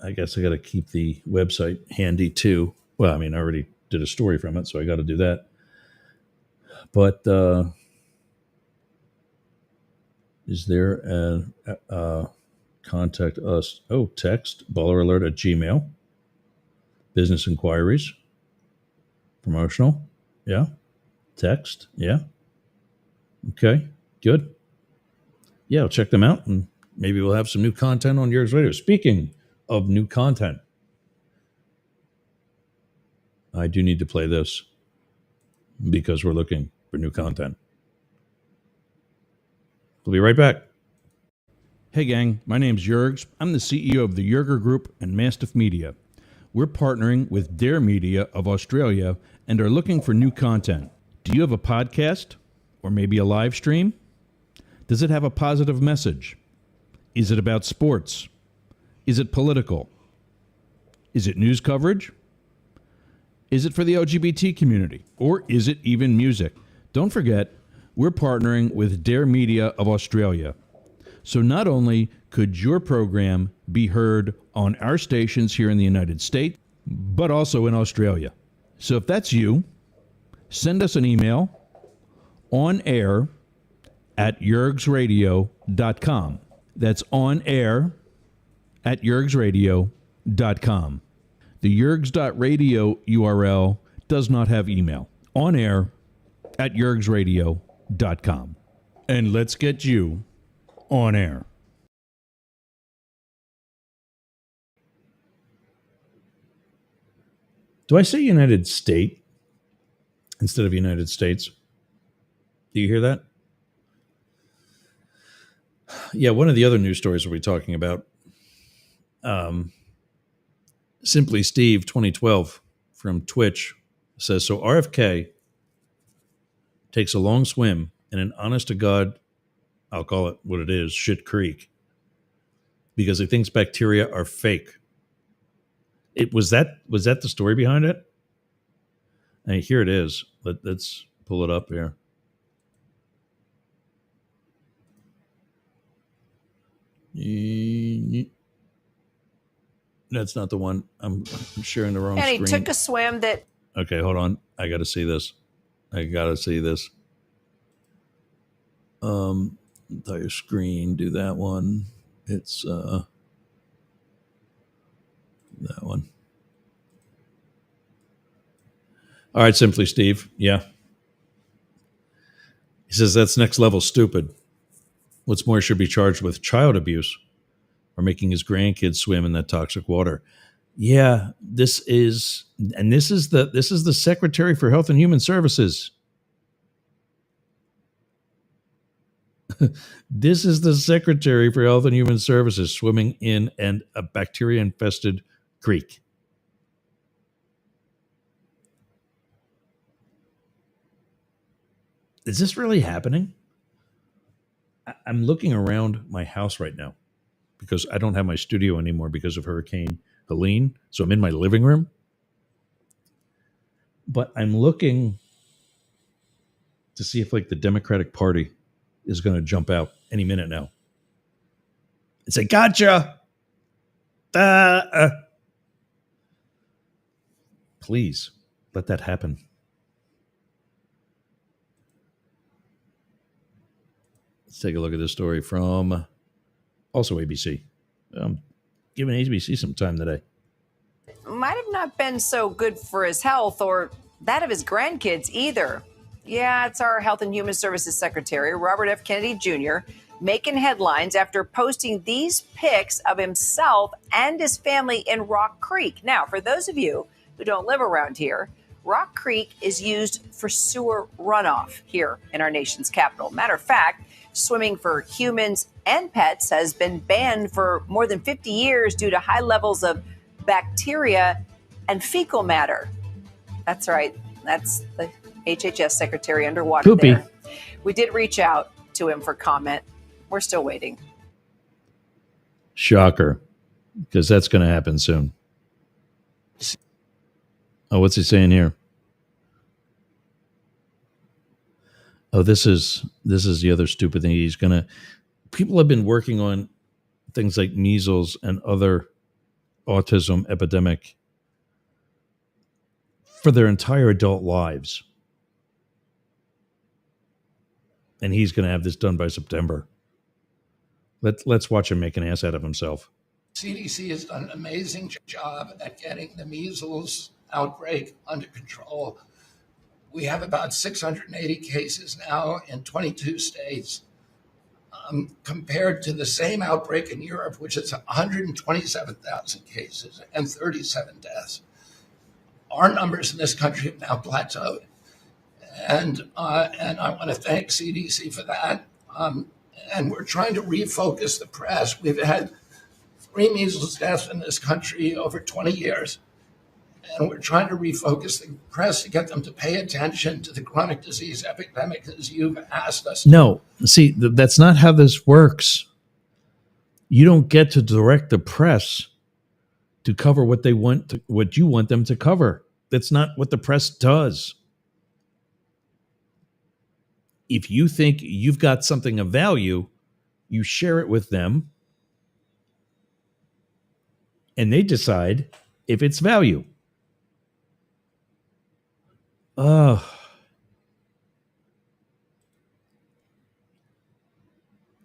S1: I guess I got to keep the website handy too. Well, I mean, I already did a story from it, so I got to do that. But is there a contact us? Oh, text balleralert@gmail. Business inquiries. Promotional. Yeah. Text. Yeah. Okay. Good. Yeah, I'll check them out and maybe we'll have some new content on Jurg's Radio. Speaking of new content, I do need to play this because we're looking for new content. We'll be right back. Hey gang, my name's Jurgs. I'm the CEO of the Jurger Group and Mastiff Media. We're partnering with Dare Media of Australia and are looking for new content. Do you have a podcast or maybe a live stream? Does it have a positive message? Is it about sports? Is it political? Is it news coverage? Is it for the LGBT community? Or is it even music? Don't forget, we're partnering with Dare Media of Australia. So not only could your program be heard on our stations here in the United States, but also in Australia. So if that's you, send us an email on air at jurgsradio.com. That's on air at jurgsradio.com. The jurgs.radio URL does not have email. On air at jurgsradio.com. And let's get you on air. Do I say United State instead of United States? Do you hear that? Yeah, one of the other news stories we'll be talking about. Simply Steve 2012 from Twitch says, so RFK takes a long swim in an honest to God, I'll call it what it is, shit creek, because he thinks bacteria are fake. Was that the story behind it? And here it is. Let's pull it up here. That's not the one. I'm sharing the wrong
S5: And
S1: screen.
S5: he took a swim that.
S1: Okay, hold on. I got to see this. Entire screen. Do that one. It's that one. All right, Simply Steve. Yeah. He says that's next level stupid. What's more, should be charged with child abuse or making his grandkids swim in that toxic water. Yeah, this is the Secretary for Health and Human Services. This is the Secretary for Health and Human Services swimming in a bacteria-infested creek. Is this really happening? I'm looking around my house right now because I don't have my studio anymore because of Hurricane Helene. So I'm in my living room. But I'm looking to see if like the Democratic Party is going to jump out any minute now and say, gotcha. Please let that happen. Let's take a look at this story from also ABC. Giving ABC some time today.
S5: Might have not been so good for his health or that of his grandkids either. Yeah, it's our Health and Human Services Secretary, Robert F. Kennedy Jr., making headlines after posting these pics of himself and his family in Rock Creek. Now, for those of you who don't live around here, Rock Creek is used for sewer runoff here in our nation's capital. Matter of fact, swimming for humans and pets has been banned for more than 50 years due to high levels of bacteria and fecal matter. That's right. That's the HHS secretary underwater.
S1: Poopy.
S5: There. We did reach out to him for comment. We're still waiting.
S1: Shocker, because that's going to happen soon. Oh, what's he saying here? Oh, this is the other stupid thing. He's going to. People have been working on things like measles and other autism epidemic for their entire adult lives. And he's going to have this done by September. Let's watch him make an ass out of himself.
S16: CDC has done an amazing job at getting the measles outbreak under control. We have about 680 cases now in 22 states, compared to the same outbreak in Europe, which is 127,000 cases and 37 deaths. Our numbers in this country have now plateaued. And I want to thank CDC for that. And we're trying to refocus the press. We've had 3 measles deaths in this country over 20 years. And we're trying to refocus the press to get them to pay attention to the chronic disease epidemic as you've asked us.
S1: No, see, that's not how this works. You don't get to direct the press to cover what they want, what you want them to cover. That's not what the press does. If you think you've got something of value, you share it with them, and they decide if it's value. Oh.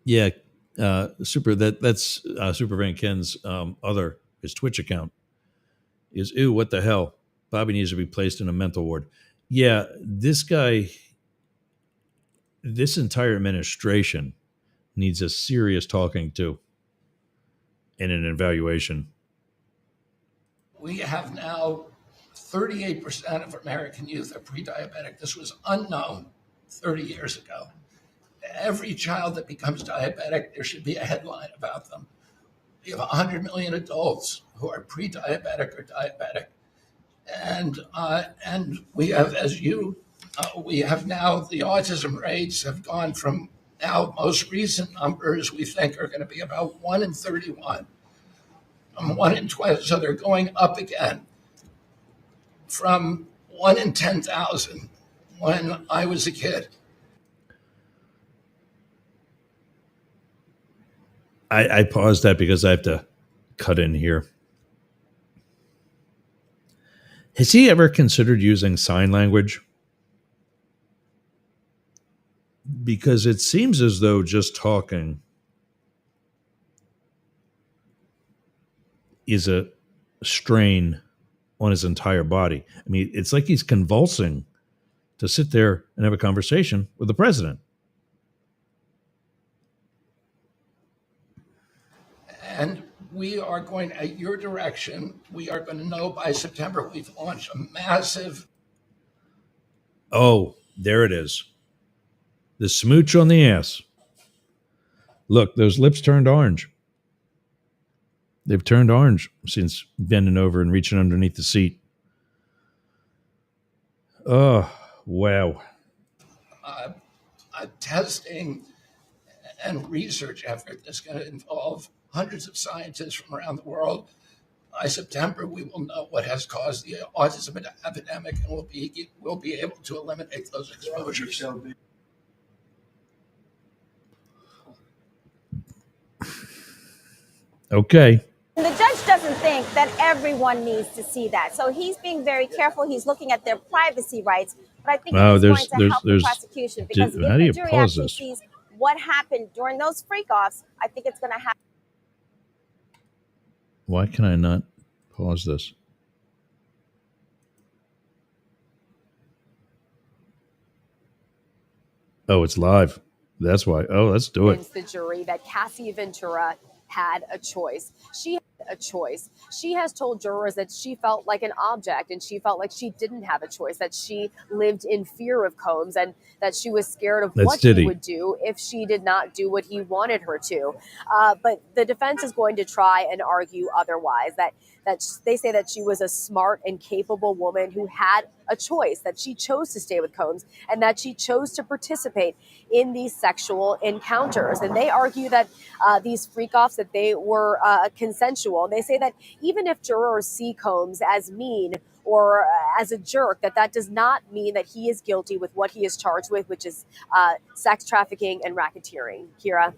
S1: Yeah, Super. That's Super Van Ken's his Twitch account is, ew, what the hell? Bobby needs to be placed in a mental ward. Yeah, this guy, this entire administration needs a serious talking to and an evaluation.
S16: We have now 38% of American youth are pre-diabetic. This was unknown 30 years ago. Every child that becomes diabetic, there should be a headline about them. We have 100 million adults who are pre-diabetic or diabetic. And we have, we have now the autism rates have gone from now most recent numbers we think are going to be about 1 in 31, 1 in 12. So they're going up again from 1 in 10,000 when I was a kid.
S1: I paused that because I have to cut in here. Has he ever considered using sign language? Because it seems as though just talking is a strain on his entire body. I mean, it's like he's convulsing to sit there and have a conversation with the president.
S16: And we are going, at your direction, we are going to know by September we've launched a massive.
S1: Oh, there it is. The smooch on the ass. Look, those lips turned orange. They've turned orange since bending over and reaching underneath the seat. Oh, wow.
S16: A testing and research effort that's going to involve hundreds of scientists from around the world. By September, we will know what has caused the autism epidemic, and we'll be able to eliminate those exposures.
S1: Okay.
S17: The judge doesn't think that everyone needs to see that. So he's being very careful. He's looking at their privacy rights. But I think it's going to help the prosecution because if the jury actually sees what happened during those freak-offs, I think it's going to happen.
S1: Why can I not pause this? Oh, it's live. That's why. Oh, let's do it.
S17: The jury that Cassie Ventura had a choice. She had a choice. She has told jurors that she felt like an object and she felt like she didn't have a choice, that she lived in fear of Combs and that she was scared of what he would do if she did not do what he wanted her to. But the defense is going to try and argue otherwise, that they say that she was a smart and capable woman who had a choice, that she chose to stay with Combs and that she chose to participate in these sexual encounters. And they argue that these freak-offs, that they were consensual. They say that even if jurors see Combs as mean or as a jerk, that does not mean that he is guilty with what he is charged with, which is sex trafficking and racketeering. Kira?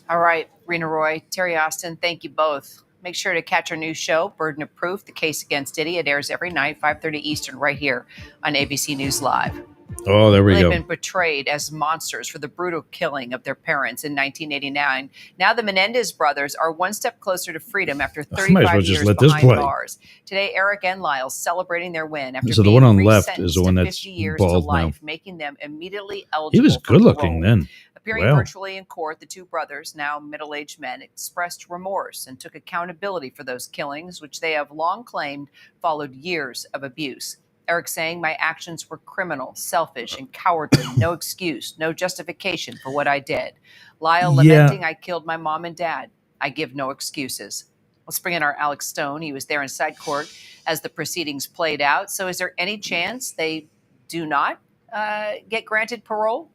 S5: All right, Rena Roy, Terry Austin, thank you both. Make sure to catch our new show, Burden of Proof, The Case Against Diddy. It airs every night, 5:30 Eastern, right here on ABC News Live.
S1: Oh, there we go.
S5: They've been portrayed as monsters for the brutal killing of their parents in 1989. Now the Menendez brothers are one step closer to freedom after 35 years behind bars. Today, Eric and Lyle celebrating their win after being
S1: the one on left is the one that's
S5: 50 years
S1: bald
S5: to life,
S1: now.
S5: making them immediately eligible.
S1: He was good looking
S5: parole.
S1: then.
S5: Appearing virtually in court, the two brothers, now middle-aged men, expressed remorse and took accountability for those killings, which they have long claimed followed years of abuse. Eric saying, "My actions were criminal, selfish, and cowardly. No excuse, no justification for what I did." Lyle lamenting, "I killed my mom and dad. I give no excuses." Let's bring in our Alex Stone. He was there in side court as the proceedings played out. So is there any chance they do not get granted parole?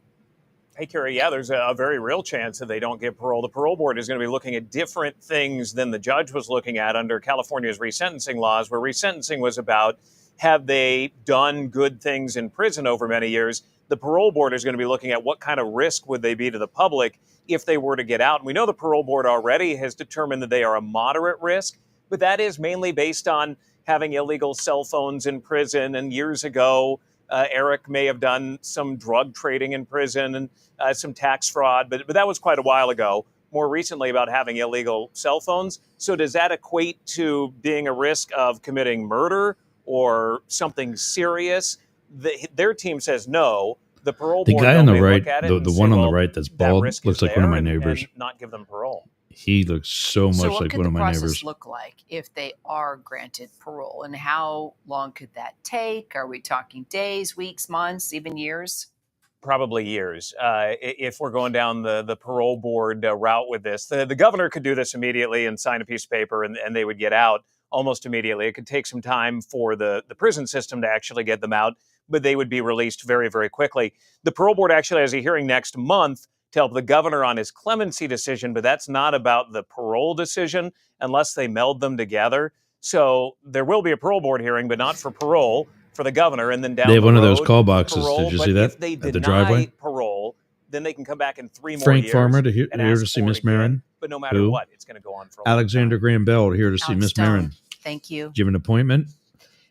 S18: Hey, Kerry, yeah, there's a very real chance that they don't get parole. The parole board is going to be looking at different things than the judge was looking at under California's resentencing laws, where resentencing was about have they done good things in prison over many years. The parole board is going to be looking at what kind of risk would they be to the public if they were to get out. And we know the parole board already has determined that they are a moderate risk, but that is mainly based on having illegal cell phones in prison. And years ago, Eric may have done some drug trading in prison and some tax fraud, but that was quite a while ago. More recently about having illegal cell phones. So does that equate to being a risk of committing murder or something serious? Their team says no, the parole
S1: The
S18: board
S1: guy on the
S18: may
S1: right,
S18: look at it
S1: the
S18: and
S1: one
S18: say,
S1: on the
S18: well,
S1: right that's
S18: that
S1: bald,
S18: risk
S1: looks
S18: is
S1: like one of
S18: there
S1: my
S18: and
S1: neighbors.
S18: not give them parole.
S1: He looks so
S5: So
S1: much
S5: what
S1: like
S5: could
S1: one
S5: the
S1: of my
S5: process
S1: neighbors.
S5: look like if they are granted parole, and how long could that take? Are we talking days, weeks, months, even years?
S18: Probably years. If we're going down the parole board route with this, the governor could do this immediately and sign a piece of paper, and they would get out almost immediately. It could take some time for the prison system to actually get them out, but they would be released very, very quickly. The parole board actually has a hearing next month to help the governor on his clemency decision, but that's not about the parole decision unless they meld them together. So there will be a parole board hearing, but not for parole, for the governor, and then down
S1: They have
S18: the
S1: one of those
S18: road,
S1: call boxes.
S18: parole.
S1: Did you
S18: But
S1: see that
S18: if they
S1: at the
S18: deny
S1: driveway?
S18: parole, then they can come back in 3 more
S1: Frank
S18: years
S1: Farmer
S18: and
S1: here to
S18: ask
S1: see
S18: for it
S1: Miss
S18: again.
S1: Marin.
S18: But no matter
S1: Who?
S18: what, it's going to go on for a long
S1: Alexander Graham Bell here to see
S5: Alex
S1: Miss
S5: Stone,
S1: Marin.
S5: thank you.
S1: Do you have an appointment?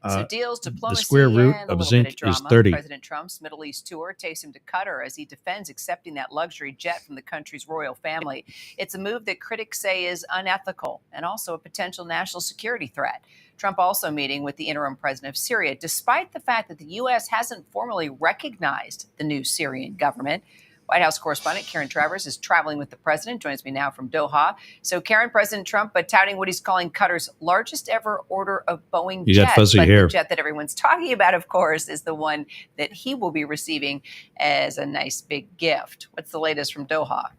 S5: So deals,
S1: the
S5: diplomacy,
S1: square root
S5: and a
S1: of
S5: little bit of
S1: zinc is
S5: drama.
S1: 30.
S5: President Trump's Middle East tour takes him to Qatar as he defends accepting that luxury jet from the country's royal family. It's a move that critics say is unethical and also a potential national security threat. Trump also meeting with the interim president of Syria, despite the fact that the U.S. hasn't formally recognized the new Syrian government. White House correspondent Karen Travers is traveling with the president, joins me now from Doha. So, Karen, President Trump touting what he's calling Qatar's largest ever order of Boeing
S1: You
S5: jets.
S1: got fuzzy
S5: but
S1: hair.
S5: The jet that everyone's talking about, of course, is the one that he will be receiving as a nice big gift. What's the latest from Doha?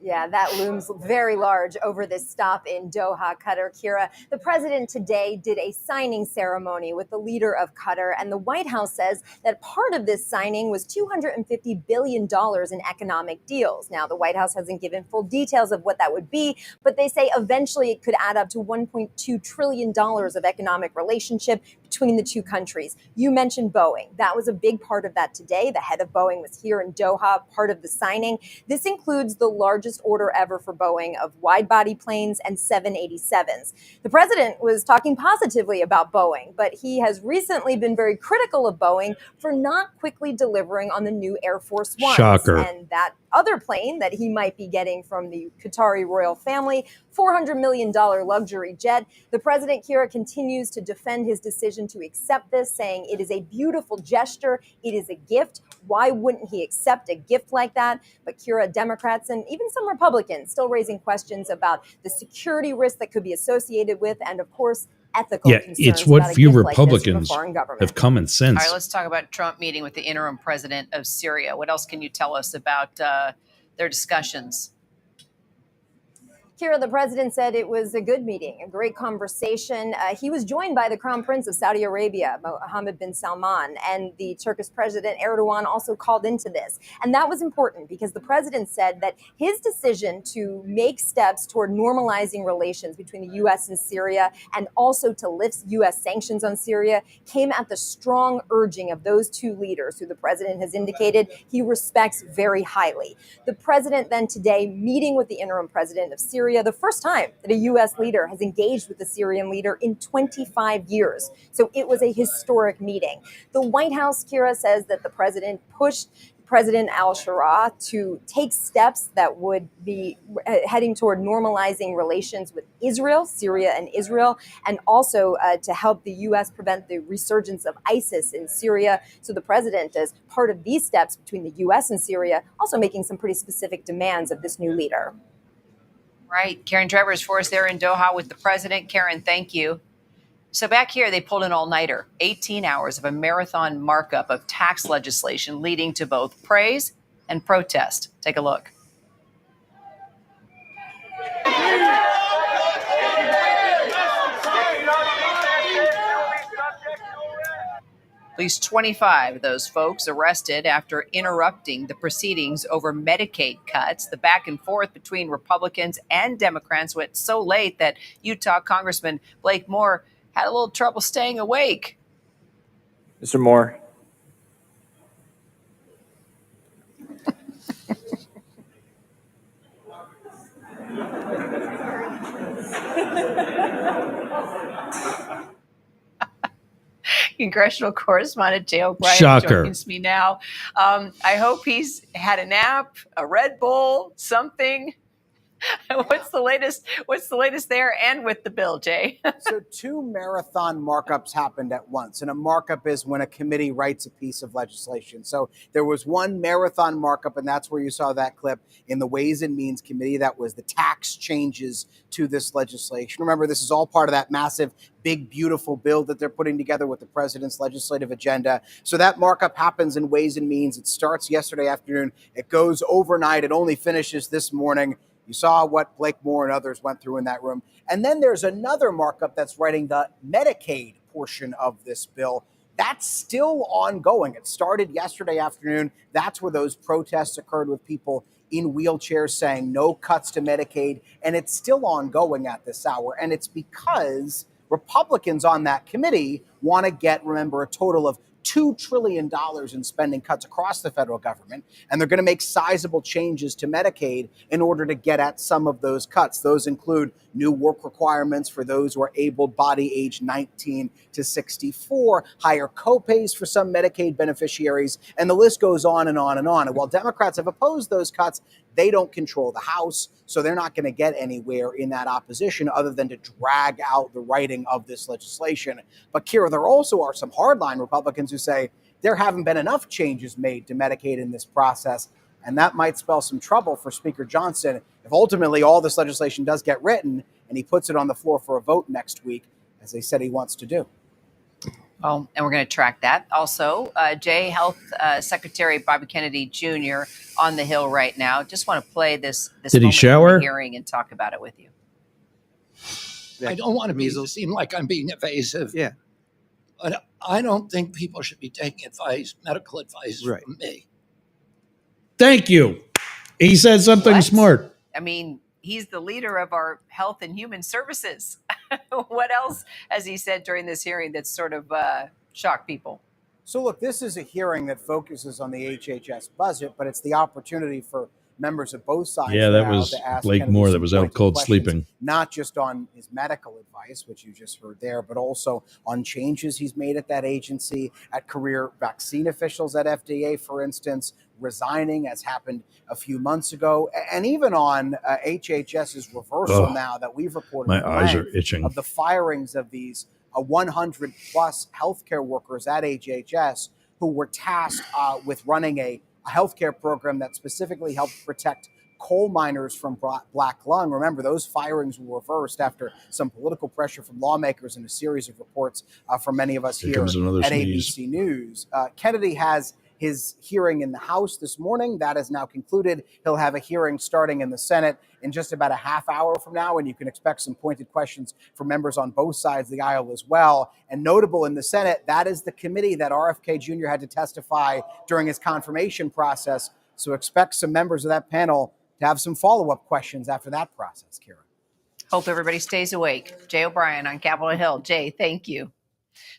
S17: Yeah, that looms very large over this stop in Doha, Qatar. Kira, the president today did a signing ceremony with the leader of Qatar, and the White House says that part of this signing was $250 billion in economic deals. Now, the White House hasn't given full details of what that would be, but they say eventually it could add up to $1.2 trillion of economic relationship between the two countries. You mentioned Boeing. That was a big part of that today. The head of Boeing was here in Doha, part of the signing. This includes the largest order ever for Boeing of wide-body planes and 787s. The president was talking positively about Boeing, but he has recently been very critical of Boeing for not quickly delivering on the new Air Force Ones.
S1: Shocker.
S17: And that other plane that he might be getting from the Qatari royal family, $400 million luxury jet. The president, Kira, continues to defend his decision to accept this, saying it is a beautiful gesture. It is a gift. Why wouldn't he accept a gift like that? But Kira, Democrats and even some Republicans still raising questions about the security risk that could be associated with, and of course, ethical concerns
S1: it's what
S17: about a
S1: few
S17: gift like this from a
S1: Republicans
S17: foreign government.
S1: have common sense.
S5: All right, let's talk about Trump meeting with the interim president of Syria. What else can you tell us about their discussions?
S17: Kira, the president said it was a good meeting, a great conversation. He was joined by the Crown Prince of Saudi Arabia, Mohammed bin Salman, and the Turkish President Erdogan also called into this. And that was important because the president said that his decision to make steps toward normalizing relations between the U.S. and Syria and also to lift U.S. sanctions on Syria came at the strong urging of those two leaders who the president has indicated he respects very highly. The president then today meeting with the interim president of Syria, the first time that a U.S. leader has engaged with the Syrian leader in 25 years. So it was a historic meeting. The White House, Kira, says that the president pushed President al-Shara to take steps that would be heading toward normalizing relations with Israel, Syria and Israel, and also to help the U.S. prevent the resurgence of ISIS in Syria. So the president, as part of these steps between the U.S. and Syria, also making some pretty specific demands of this new leader.
S5: Right. Karen Travers for us there in Doha with the president. Karen, thank you. So back here, they pulled an all-nighter, 18 hours of a marathon markup of tax legislation leading to both praise and protest. Take a look. At least 25 of those folks arrested after interrupting the proceedings over Medicaid cuts. The back and forth between Republicans and Democrats went so late that Utah Congressman Blake Moore had a little trouble staying awake.
S19: Mr. Moore.
S5: Congressional correspondent Jay O'Brien
S1: Shocker.
S5: joins me now. I hope he's had a nap, a Red Bull, something. What's the latest? What's the latest there and with the bill, Jay?
S20: So 2 marathon markups happened at once. And a markup is when a committee writes a piece of legislation. So there was one marathon markup, and that's where you saw that clip in the Ways and Means Committee. That was the tax changes to this legislation. Remember, this is all part of that massive, big, beautiful bill that they're putting together with the president's legislative agenda. So that markup happens in Ways and Means. It starts yesterday afternoon. It goes overnight. It only finishes this morning. You saw what Blake Moore and others went through in that room. And then there's another markup that's writing the Medicaid portion of this bill. That's still ongoing. It started yesterday afternoon. That's where those protests occurred with people in wheelchairs saying no cuts to Medicaid. And it's still ongoing at this hour. And it's because Republicans on that committee want to get, remember, a total of $2 trillion in spending cuts across the federal government, and they're going to make sizable changes to Medicaid in order to get at some of those cuts. Those include new work requirements for those who are able-bodied age 19 to 64, higher copays for some Medicaid beneficiaries, and the list goes on and on and on. And while Democrats have opposed those cuts, they don't control the House, so they're not going to get anywhere in that opposition other than to drag out the writing of this legislation. But, Kira, there also are some hardline Republicans who say there haven't been enough changes made to Medicaid in this process, and that might spell some trouble for Speaker Johnson if ultimately all this legislation does get written and he puts it on the floor for a vote next week, as they said he wants to do.
S5: Well, and we're going to track that. Also, Jay, Health Secretary Bobby Kennedy Jr. on the Hill right now. Just want to play this
S1: Did he
S5: moment
S1: shower?
S5: from the hearing and talk about it with you.
S16: I don't want to seem like I'm being evasive.
S21: Yeah.
S16: But I don't think people should be taking medical advice
S21: Right.
S16: from me.
S1: Thank you. He said something
S5: What?
S1: smart.
S5: I mean, he's the leader of our Health and Human Services. What else has he said during this hearing that's sort of shocked people?
S20: So, look, this is a hearing that focuses on the HHS budget, but it's the opportunity for members of both sides
S1: Yeah, that
S20: now
S1: was
S20: to ask
S1: Blake
S20: Kennedy
S1: Moore
S20: some
S1: that was out
S20: pointed
S1: cold
S20: questions,
S1: sleeping.
S20: not just on his medical advice, which you just heard there, but also on changes he's made at that agency, at career vaccine officials at FDA, for instance, resigning, as happened a few months ago, and even on HHS's reversal now that we've reported
S1: My
S20: at
S1: eyes are
S20: length
S1: itching.
S20: of the firings of these 100 plus healthcare workers at HHS who were tasked with running a healthcare program that specifically helped protect coal miners from black lung. Remember, those firings were reversed after some political pressure from lawmakers and a series of reports from many of us
S1: Here
S20: here
S1: comes another
S20: at
S1: sneeze.
S20: ABC News. Kennedy has his hearing in the House this morning. That is now concluded. He'll have a hearing starting in the Senate in just about a half hour from now, and you can expect some pointed questions from members on both sides of the aisle as well. And notable in the Senate, that is the committee that RFK Jr. had to testify during his confirmation process. So expect some members of that panel to have some follow-up questions after that process, Kira.
S5: Hope everybody stays awake. Jay O'Brien on Capitol Hill. Jay, thank you.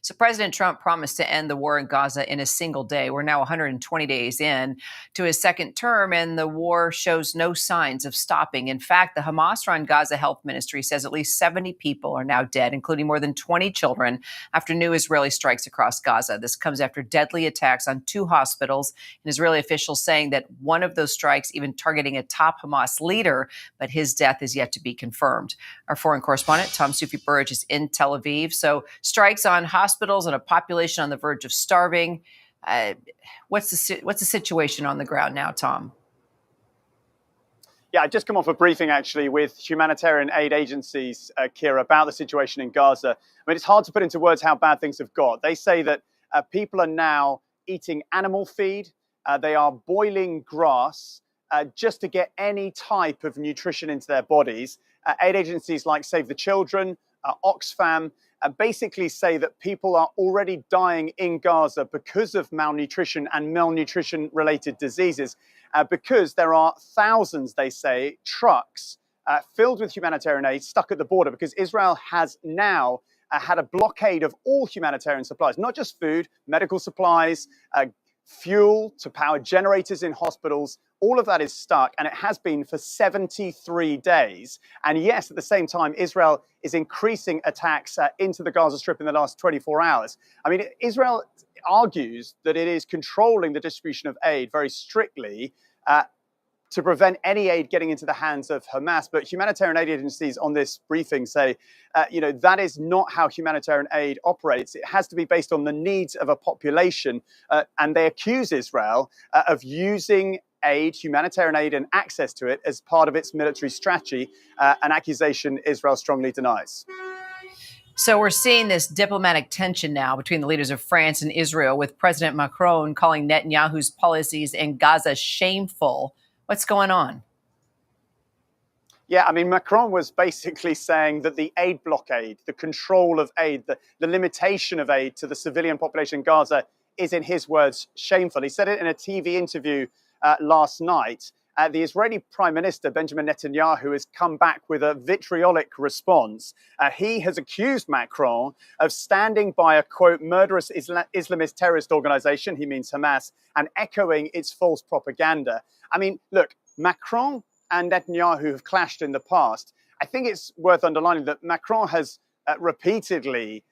S5: So President Trump promised to end the war in Gaza in a single day. We're now 120 days in to his second term, and the war shows no signs of stopping. In fact, the Hamas-run Gaza Health Ministry says at least 70 people are now dead, including more than 20 children, after new Israeli strikes across Gaza. This comes after deadly attacks on 2 hospitals, and Israeli officials saying that one of those strikes even targeting a top Hamas leader, but his death is yet to be confirmed. Our foreign correspondent, Tom Sufi-Burridge, is in Tel Aviv. So strikes on hospitals and a population on the verge of starving. What's the situation on the ground now, Tom?
S22: Yeah, I just come off a briefing actually with humanitarian aid agencies, Kira, about the situation in Gaza. I mean, it's hard to put into words how bad things have got. They say that people are now eating animal feed. They are boiling grass just to get any type of nutrition into their bodies. Aid agencies like Save the Children, Oxfam, basically say that people are already dying in Gaza because of malnutrition and malnutrition-related diseases, because there are thousands, they say, trucks filled with humanitarian aid stuck at the border, because Israel has now had a blockade of all humanitarian supplies, not just food, medical supplies, fuel to power generators in hospitals. All of that is stuck, and it has been for 73 days. And yes, at the same time, Israel is increasing attacks into the Gaza Strip in the last 24 hours. I mean, Israel argues that it is controlling the distribution of aid very strictly, to prevent any aid getting into the hands of Hamas. But humanitarian aid agencies on this briefing say, that is not how humanitarian aid operates. It has to be based on the needs of a population. And they accuse Israel of using aid, humanitarian aid, and access to it as part of its military strategy, an accusation Israel strongly denies.
S5: So we're seeing this diplomatic tension now between the leaders of France and Israel, with President Macron calling Netanyahu's policies in Gaza shameful. What's going on?
S22: Yeah, I mean, Macron was basically saying that the aid blockade, the control of aid, the limitation of aid to the civilian population in Gaza is, in his words, shameful. He said it in a TV interview last night. The Israeli Prime Minister, Benjamin Netanyahu, has come back with a vitriolic response. He has accused Macron of standing by a, quote, murderous Islamist terrorist organization, he means Hamas, and echoing its false propaganda. I mean, look, Macron and Netanyahu have clashed in the past. I think it's worth underlining that Macron has repeatedly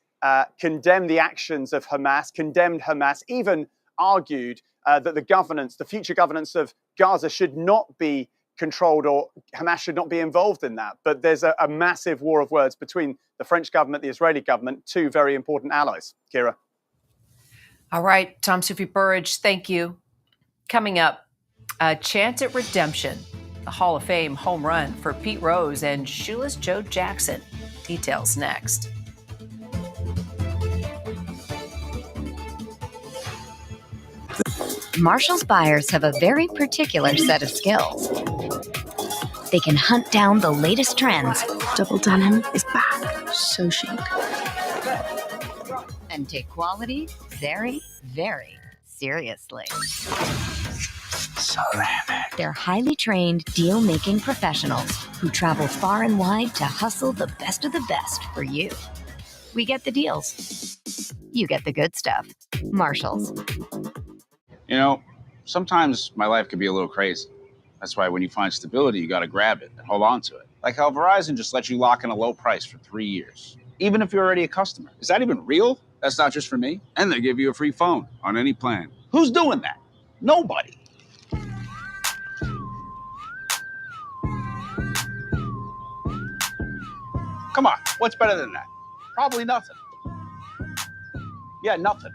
S22: condemned the actions of Hamas, condemned Hamas, even argued that the future governance of Gaza should not be controlled, or Hamas should not be involved in that. But there's a massive war of words between the French government, the Israeli government, two very important allies. Kira.
S5: All right, Tom Sufi Burridge, thank you. Coming up, a chance at redemption, the Hall of Fame home run for Pete Rose and shoeless Joe Jackson. Details next.
S2: Marshall's buyers have a very particular set of skills. They can hunt down the latest trends.
S21: Double denim is back. So chic.
S2: And take quality very, very seriously.
S21: Ceramic.
S2: They're highly trained deal-making professionals who travel far and wide to hustle the best of the best for you. We get the deals. You get the good stuff. Marshall's.
S23: You know, sometimes my life can be a little crazy. That's why when you find stability, you got to grab it and hold on to it. Like how Verizon just lets you lock in a low price for 3 years, even if you're already a customer. Is that even real? That's not just for me. And they give you a free phone on any plan. Who's doing that? Nobody. Come on, what's better than that? Probably nothing. Yeah, nothing.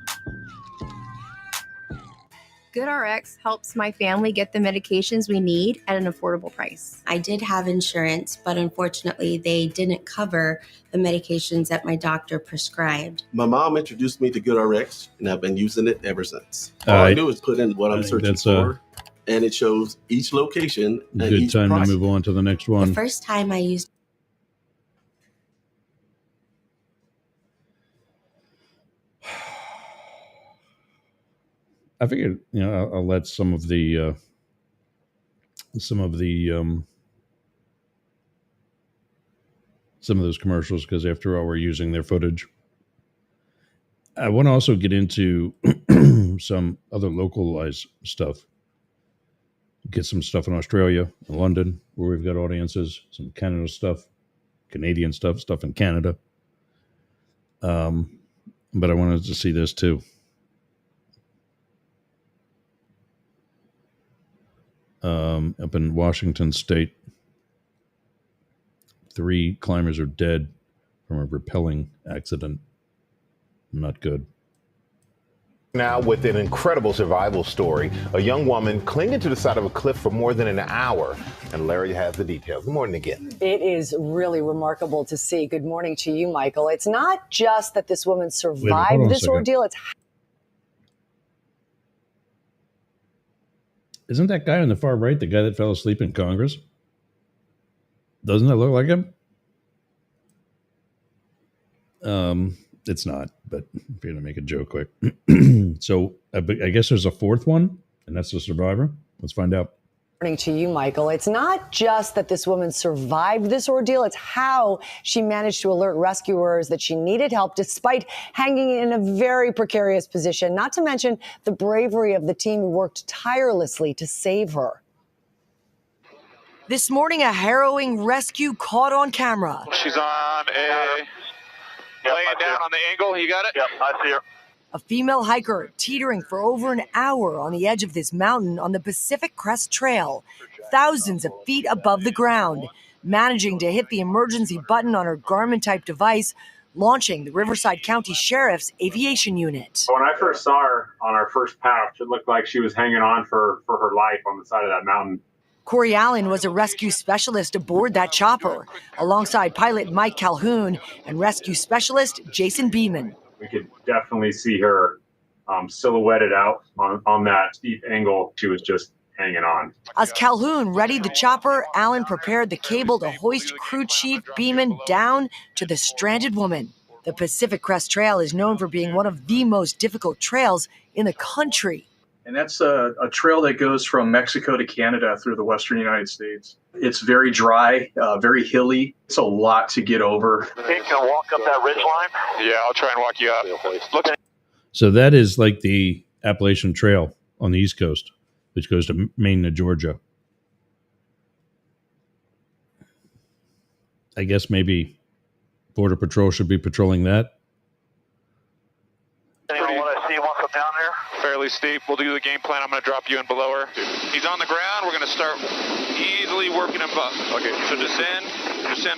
S24: GoodRx helps my family get the medications we need at an affordable price.
S25: I did have insurance, but unfortunately they didn't cover the medications that my doctor prescribed.
S26: My mom introduced me to GoodRx, and I've been using it ever since. All I do is put in what I'm searching for, and it shows each location and
S1: good
S26: each
S1: time
S26: price.
S1: to move on to the next one.
S25: The first time I used
S1: I figured, I'll let some of those commercials, because after all, we're using their footage. I want to also get into some other localized stuff. Get some stuff in Australia, in London, where we've got audiences, some Canada stuff, Canadian stuff in Canada. But I wanted to see this too. Up in Washington State, 3 climbers are dead from a rappelling accident. Not good.
S27: Now with an incredible survival story, a young woman clinging to the side of a cliff for more than an hour. And Larry has the details. Good morning again.
S28: It is really remarkable to see. Good morning to you, Michael. It's not just that this woman survived this ordeal. It's
S1: Isn't that guy on the far right the guy that fell asleep in Congress? Doesn't it look like him? It's not, but if you're going to make a joke quick. So I guess there's a 4th one, and that's the survivor. Let's find out.
S28: morning to you, Michael. It's not just that this woman survived this ordeal. It's how she managed to alert rescuers that she needed help despite hanging in a very precarious position, not to mention the bravery of the team who worked tirelessly to save her.
S29: This morning, a harrowing rescue caught on camera.
S30: She's on laying down on the angle. You got it? Yep, I see her.
S29: A female hiker teetering for over an hour on the edge of this mountain on the Pacific Crest Trail, thousands of feet above the ground, managing to hit the emergency button on her Garmin-type device, launching the Riverside County Sheriff's Aviation Unit.
S3: When I first saw her on our first path, it looked like she was hanging on for her life on the side of that mountain.
S29: Corey Allen was a rescue specialist aboard that chopper, alongside pilot Mike Calhoun and rescue specialist Jason Beeman.
S3: We could definitely see her silhouetted out on that steep angle. She was just hanging on.
S29: As Calhoun readied the chopper, Allen prepared the cable to hoist crew chief Beeman down to the stranded woman. The Pacific Crest Trail is known for being one of the most difficult trails in the country.
S4: And that's a trail that goes from Mexico to Canada through the western United States. It's very dry, very hilly. It's a lot to get over.
S6: Hey, can I walk up that ridge line? Yeah, I'll try and walk you up.
S1: So that is like the Appalachian Trail on the East Coast, which goes to Maine to Georgia. I guess maybe Border Patrol should be patrolling that.
S6: Anyone want to see him walk up down there?
S7: Fairly steep. We'll do the game plan. I'm going to drop you in below her. He's on the ground. We're going to start easily working him up. Okay, so descend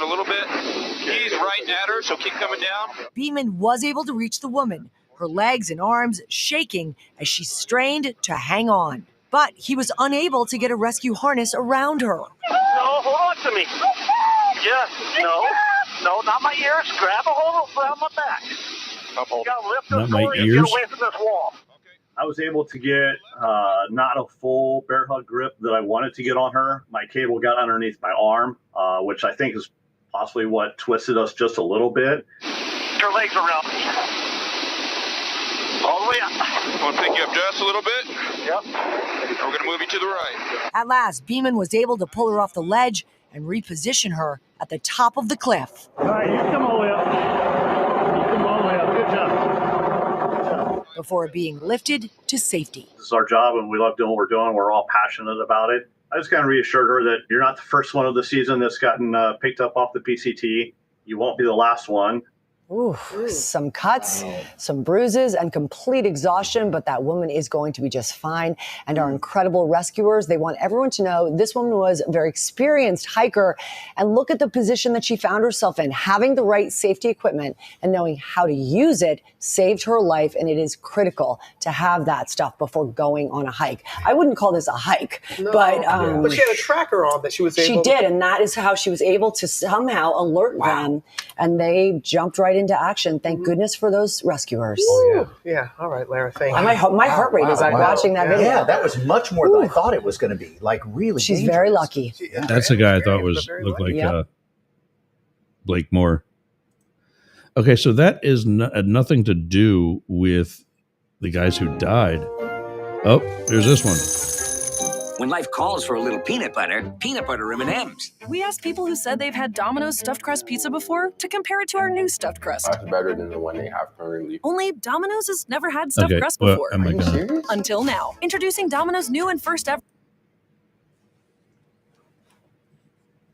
S7: a little bit. He's right at her, so keep coming down.
S29: Beeman was able to reach the woman, her legs and arms shaking as she strained to hang on. But he was unable to get a rescue harness around her.
S6: No, hold on to me. Yes, no, not my ears. Grab a hold around my back. You got to lift
S1: Not my
S6: and
S1: ears?
S6: get away from this wall.
S3: I was able to get not a full bear hug grip that I wanted to get on her. My cable got underneath my arm, which I think is possibly what twisted us just a little bit.
S6: Your legs around me. All the way up.
S7: I want to pick you up just a little bit.
S6: Yep.
S7: We're going to move you to the right.
S29: At last, Beeman was able to pull her off the ledge and reposition her at the top of the cliff.
S6: All right, you come all the way up. You come all the way up. Good job.
S29: Before being lifted to safety.
S3: This is our job, and we love doing what we're doing. We're all passionate about it. I just kind of reassured her that you're not the first one of the season that's gotten picked up off the PCT. You won't be the last one.
S28: Ooh, some cuts, some bruises, and complete exhaustion, but that woman is going to be just fine. And our incredible rescuers, they want everyone to know this woman was a very experienced hiker. And look at the position that she found herself in. Having the right safety equipment and knowing how to use it saved her life, and it is critical to have that stuff before going on a hike. I wouldn't call this a hike, but
S8: she had a tracker on that she was able
S28: She did, and that is how she was able to somehow alert them, and they jumped right into action. Thank goodness for those rescuers.
S8: Oh, yeah. All right, Lara, thank you.
S28: My heart rate is watching that video.
S9: Yeah, that was much more than I thought it was going to be. Like, really
S28: She's
S9: dangerous.
S28: very lucky.
S1: That's the guy I thought looked like Blake Moore. Okay, so that is had nothing to do with the guys who died. Oh, there's this one.
S10: When life calls for a little peanut butter M&Ms.
S13: We asked people who said they've had Domino's stuffed crust pizza before to compare it to our new stuffed crust.
S14: That's better than the one they have currently.
S13: Only Domino's has never had stuffed crust before.
S1: Am I gonna...
S13: Until now. Introducing Domino's new and first ever.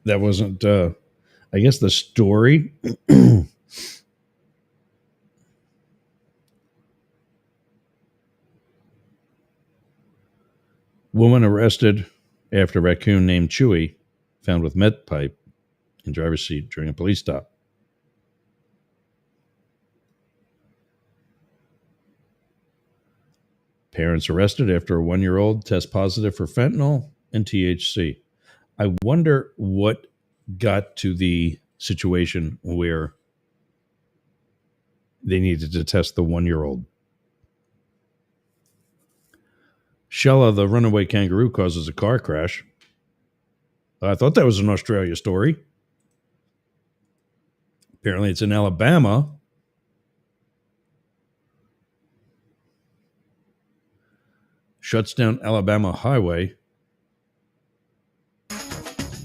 S1: That wasn't, I guess the story. Woman arrested after raccoon named Chewy found with meth pipe in driver's seat during a police stop. Parents arrested after a 1-year-old test positive for fentanyl and THC. I wonder what got to the situation where they needed to test the 1-year-old. Shella, the runaway kangaroo, causes a car crash. I thought that was an Australia story. Apparently it's in Alabama. Shuts down Alabama highway.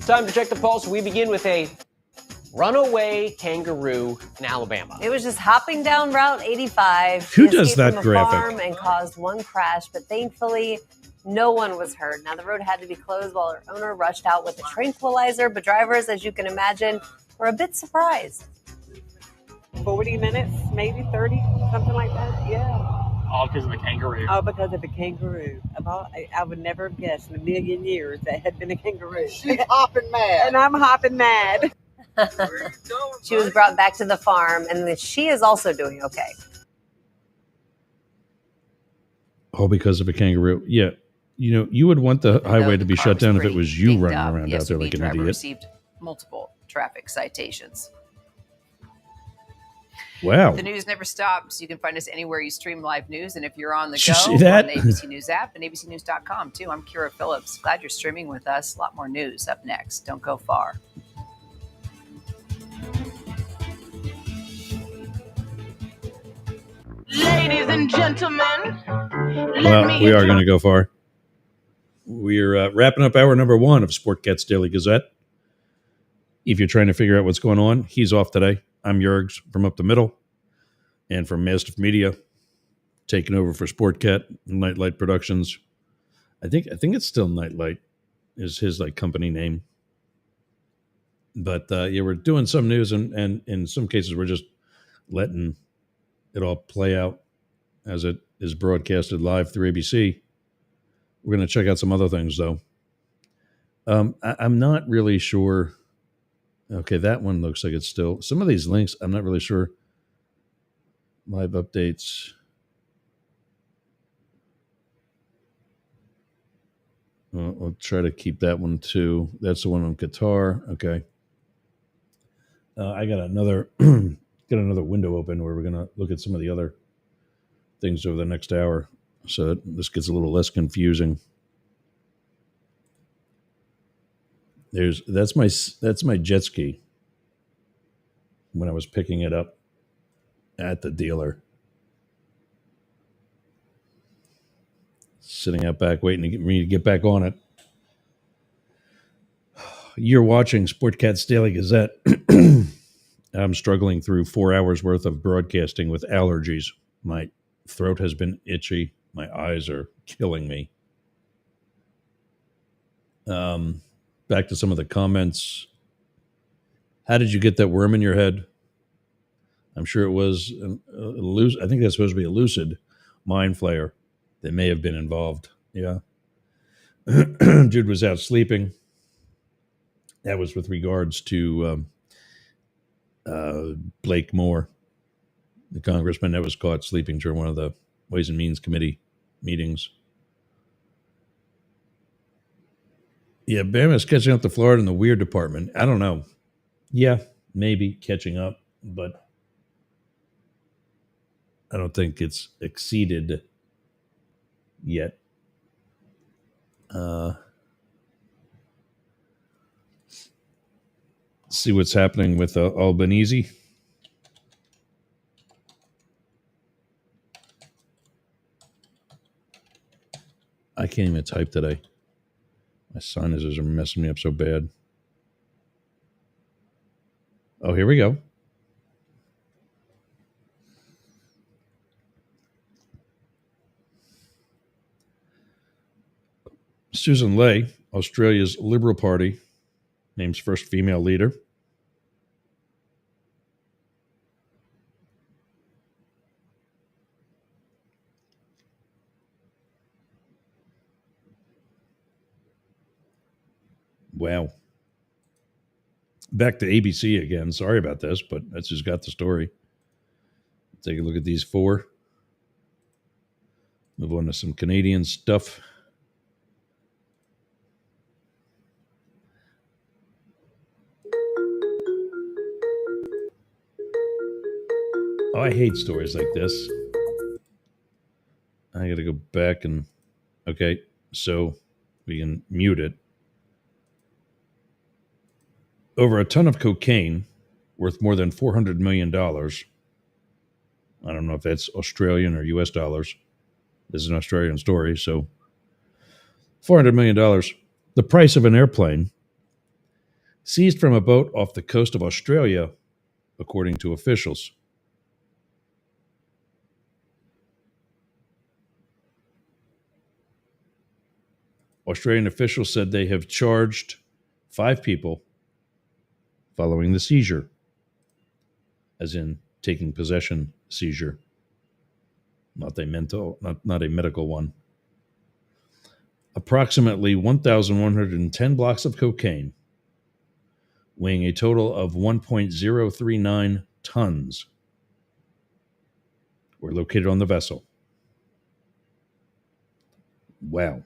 S30: Time to check the pulse. We begin with a runaway kangaroo in Alabama.
S31: It was just hopping down Route 85.
S1: Who does that
S31: from a
S1: graphic?
S31: farm and caused one crash, but thankfully no one was hurt. Now the road had to be closed while her owner rushed out with a tranquilizer, but drivers, as you can imagine, were a bit surprised.
S32: 40 minutes, maybe 30, something like that. Yeah.
S5: All because of the kangaroo.
S11: All because of a kangaroo. I would never have guessed in a million years that had been a kangaroo.
S8: She's hopping mad.
S11: And I'm hopping mad.
S31: She was brought back to the farm, and she is also doing okay.
S1: All because of a kangaroo. Yeah. You know, you would want the highway to be shut down if it was you running around out there like an idiot.
S12: Received multiple traffic citations.
S1: Wow.
S12: The news never stops. You can find us anywhere you stream live news. And if you're on the
S1: Did you
S12: go,
S1: see that?
S12: on the ABC News app and abcnews.com too. I'm Kira Phillips. Glad you're streaming with us. A lot more news up next. Don't go far.
S15: Ladies and gentlemen,
S1: Well, we are going to go far. We're wrapping up hour number 1 of Sportcats Daily Gazette. If you're trying to figure out what's going on, he's off today. I'm Jurgs from Up the Middle and from Mastiff Media, taking over for Sportcat Nightlight Productions. I think it's still Nightlight is his like company name. But yeah, we're doing some news and in some cases we're just letting it all play out as it is broadcasted live through ABC. We're going to check out some other things, though. I'm not really sure. Okay, that one looks like it's still... Some of these links, I'm not really sure. Live updates. We'll try to keep that one, too. That's the one on Qatar. Okay. I got another window open where we're going to look at some of the other things over the next hour. So that this gets a little less confusing. That's my jet ski. When I was picking it up at the dealer, sitting out back waiting to get me to get back on it. You're watching Sportcats Daily Gazette. I'm struggling through 4 hours worth of broadcasting with allergies. My throat has been itchy. My eyes are killing me. Back to some of the comments. How did you get that worm in your head? I'm sure it was I think that's supposed to be a lucid mind flayer that may have been involved. Yeah. Jude was out sleeping. That was with regards to Blake Moore, the congressman that was caught sleeping during one of the Ways and Means Committee meetings. Yeah, Bama's catching up to Florida in the weird department. I don't know. Yeah, maybe catching up, but I don't think it's exceeded yet. See what's happening with Albanese. I can't even type today. My sinuses are messing me up so bad. Oh, here we go. Susan Ley, Australia's Liberal Party, names first female leader. Wow. Back to ABC again. Sorry about this, but that's who's got the story. Take a look at these 4. Move on to some Canadian stuff. Oh, I hate stories like this. I got to go back and... Okay, so we can mute it. Over a ton of cocaine worth more than $400 million. I don't know if that's Australian or US dollars. This is an Australian story, so $400 million. The price of an airplane seized from a boat off the coast of Australia, according to officials. Australian officials said they have charged 5 people following the seizure, as in taking possession seizure, not a medical one. Approximately 1,110 blocks of cocaine, weighing a total of 1.039 tons, were located on the vessel. Wow.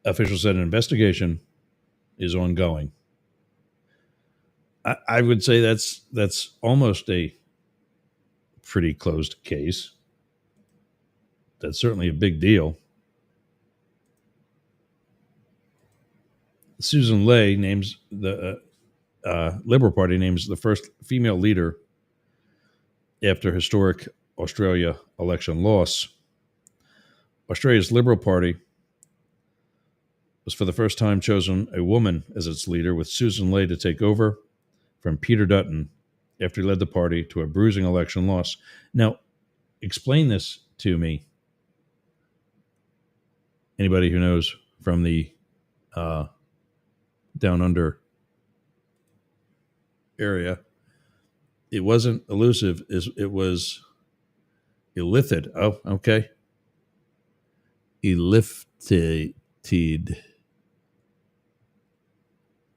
S1: Officials said an investigation is ongoing. I would say that's almost a pretty closed case. That's certainly a big deal. Susan Ley names the Liberal Party names the first female leader after historic Australia election loss. Australia's Liberal Party was for the first time chosen a woman as its leader, with Susan Ley to take over from Peter Dutton after he led the party to a bruising election loss. Now, explain this to me. Anybody who knows from the down under area. It wasn't elusive, it was illithid. Oh, okay. Illithid.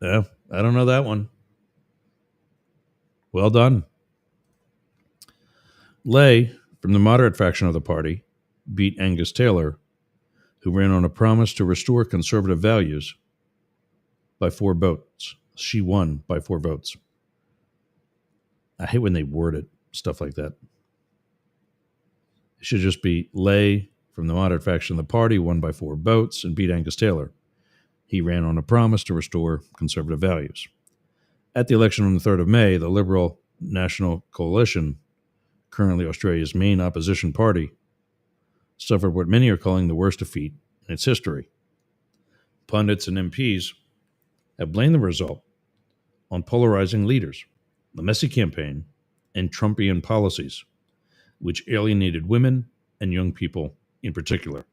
S1: No, I don't know that one. Well done. Ley, from the moderate faction of the party, beat Angus Taylor, who ran on a promise to restore conservative values, by 4 votes. She won by 4 votes. I hate when they word it, stuff like that. It should just be Ley, from the moderate faction of the party, won by 4 votes and beat Angus Taylor. He ran on a promise to restore conservative values. At the election on the 3rd of May, the Liberal National Coalition, currently Australia's main opposition party, suffered what many are calling the worst defeat in its history. Pundits and MPs have blamed the result on polarizing leaders, the messy campaign, and Trumpian policies, which alienated women and young people in particular.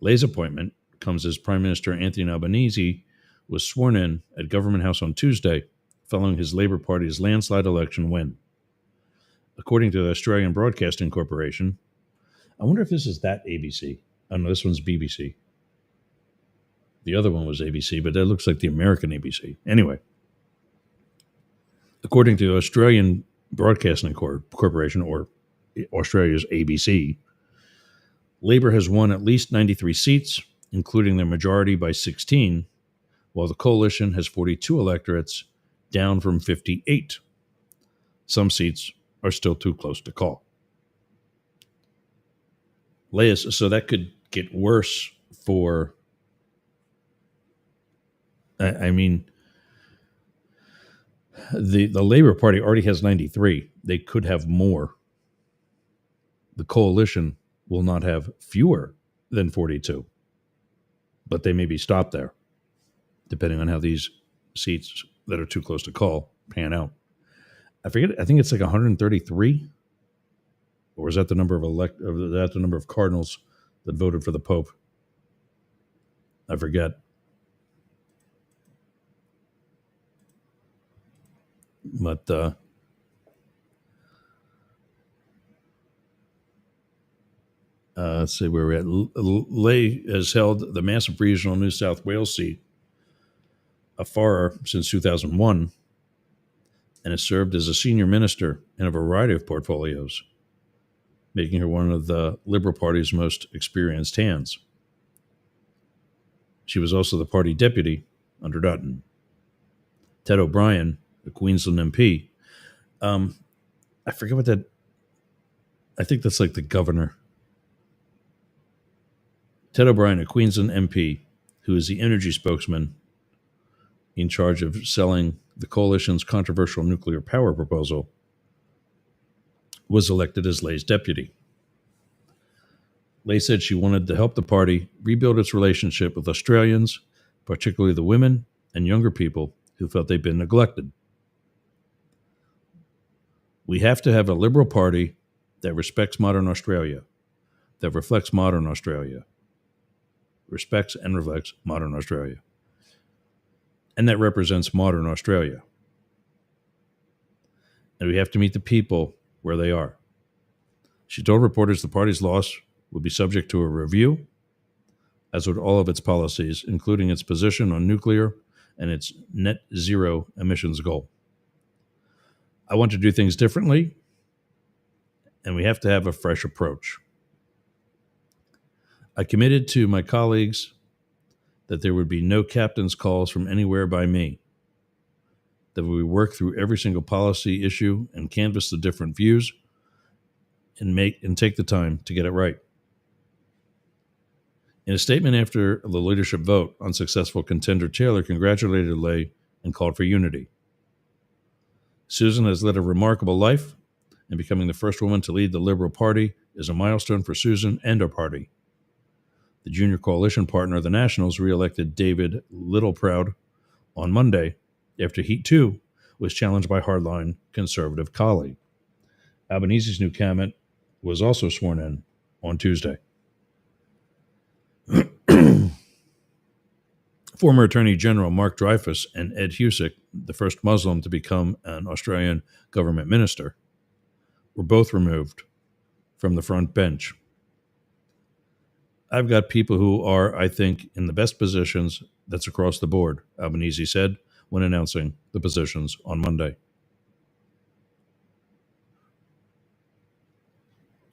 S1: Ley's appointment comes as Prime Minister Anthony Albanese was sworn in at Government House on Tuesday, following his Labour Party's landslide election win. According to the Australian Broadcasting Corporation, I wonder if this is that ABC. Oh no, this one's BBC. The other one was ABC, but that looks like the American ABC. Anyway, according to the Australian Broadcasting Corporation, or Australia's ABC, Labour has won at least 93 seats, including their majority by 16, while the coalition has 42 electorates, down from 58. Some seats are still too close to call. So that could get worse for... I mean, the Labour Party already has 93. They could have more. The coalition will not have fewer than 42. But they may be stopped there, depending on how these seats that are too close to call pan out. I forget. I think it's like 133, or is that the number of cardinals that voted for the Pope? I forget. But let's see where we're at. Ley has held the massive regional New South Wales seat afar since 2001 and has served as a senior minister in a variety of portfolios, making her one of the Liberal Party's most experienced hands. She was also the party deputy under Dutton. Ted O'Brien, the Queensland MP, I forget what that... I think that's like the governor. Ted O'Brien, a Queensland MP, who is the energy spokesman in charge of selling the coalition's controversial nuclear power proposal, was elected as Ley's deputy. Ley said she wanted to help the party rebuild its relationship with Australians, particularly the women and younger people who felt they'd been neglected. We have to have a Liberal Party that respects modern Australia, that reflects modern Australia, respects and reflects modern Australia. And that represents modern Australia. And we have to meet the people where they are. She told reporters the party's loss would be subject to a review, as would all of its policies, including its position on nuclear and its net zero emissions goal. I want to do things differently, and we have to have a fresh approach. I committed to my colleagues that there would be no captain's calls from anywhere by me, that we work through every single policy issue and canvass the different views and take the time to get it right. In a statement after the leadership vote, unsuccessful contender Taylor congratulated Lay and called for unity. Susan has led a remarkable life, and becoming the first woman to lead the Liberal Party is a milestone for Susan and our party. The junior coalition partner of the Nationals re-elected David Littleproud on Monday after Heat 2 was challenged by hardline conservative colleague. Albanese's new cabinet was also sworn in on Tuesday. Former Attorney General Mark Dreyfus and Ed Husic, the first Muslim to become an Australian government minister, were both removed from the front bench. I've got people who are, I think, in the best positions. That's across the board, Albanese said when announcing the positions on Monday.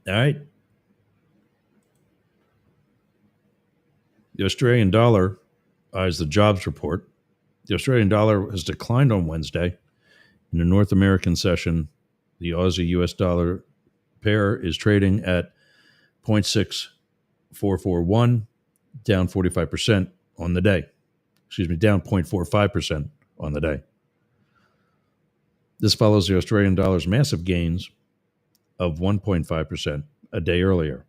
S1: All right. The Australian dollar eyes the jobs report. The Australian dollar has declined on Wednesday. In the North American session, the Aussie-US dollar pair is trading at 0.6441, down 45% on the day. Down 0.45% on the day. This follows the Australian dollar's massive gains of 1.5% a day earlier.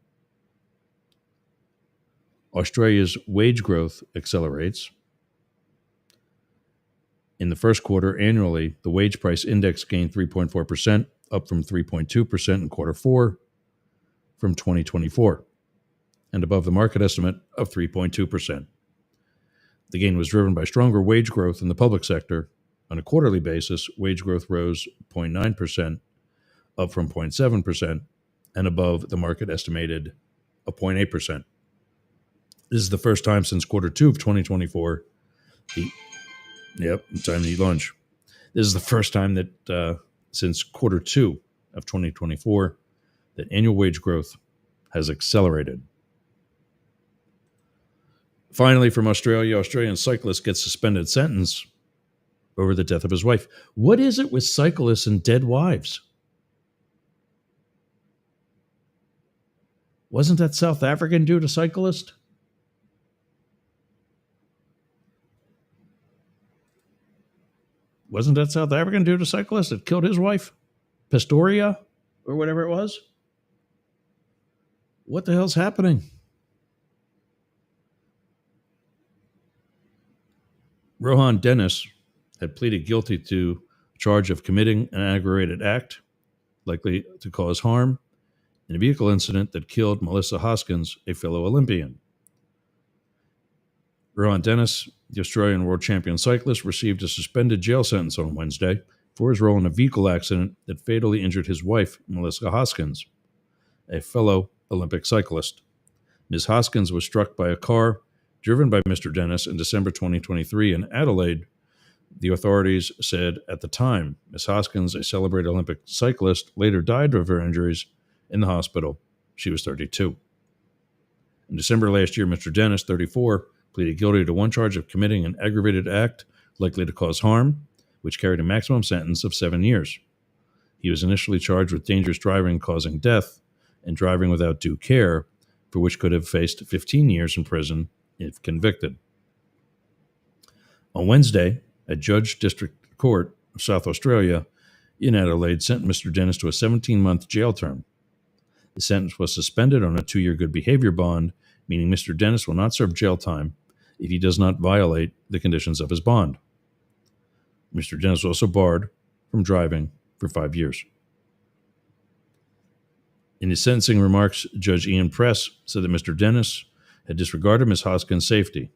S1: Australia's wage growth accelerates. In the first quarter, annually, the wage price index gained 3.4%, up from 3.2% in quarter four from 2024, and above the market estimate of 3.2%. The gain was driven by stronger wage growth in the public sector. On a quarterly basis, wage growth rose 0.9%, up from 0.7%, and above the market estimated of 0.8%. This is the first time since quarter two of 2024. Time to eat lunch. This is the first time that since quarter two of 2024 that annual wage growth has accelerated. Finally, from Australia, Australian cyclist gets suspended sentence over the death of his wife. What is it with cyclists and dead wives? Wasn't that South African dude a cyclist? Wasn't that South African dude a cyclist that killed his wife? Pistoria? Or whatever it was? What the hell's happening? Rohan Dennis had pleaded guilty to a charge of committing an aggravated act likely to cause harm in a vehicle incident that killed Melissa Hoskins, a fellow Olympian. Rohan Dennis, the Australian world champion cyclist, received a suspended jail sentence on Wednesday for his role in a vehicle accident that fatally injured his wife, Melissa Hoskins, a fellow Olympic cyclist. Ms. Hoskins was struck by a car driven by Mr. Dennis in December 2023 in Adelaide. The authorities said at the time, Ms. Hoskins, a celebrated Olympic cyclist, later died of her injuries in the hospital. She was 32. In December last year, Mr. Dennis, 34, pleaded guilty to one charge of committing an aggravated act likely to cause harm, which carried a maximum sentence of 7 years. He was initially charged with dangerous driving causing death and driving without due care, for which could have faced 15 years in prison if convicted. On Wednesday, a judge district court of South Australia in Adelaide sent Mr. Dennis to a 17-month jail term. The sentence was suspended on a 2-year good behavior bond, meaning Mr. Dennis will not serve jail time if he does not violate the conditions of his bond. Mr. Dennis was also barred from driving for 5 years. In his sentencing remarks, Judge Ian Press said that Mr. Dennis had disregarded Ms. Hoskins' safety.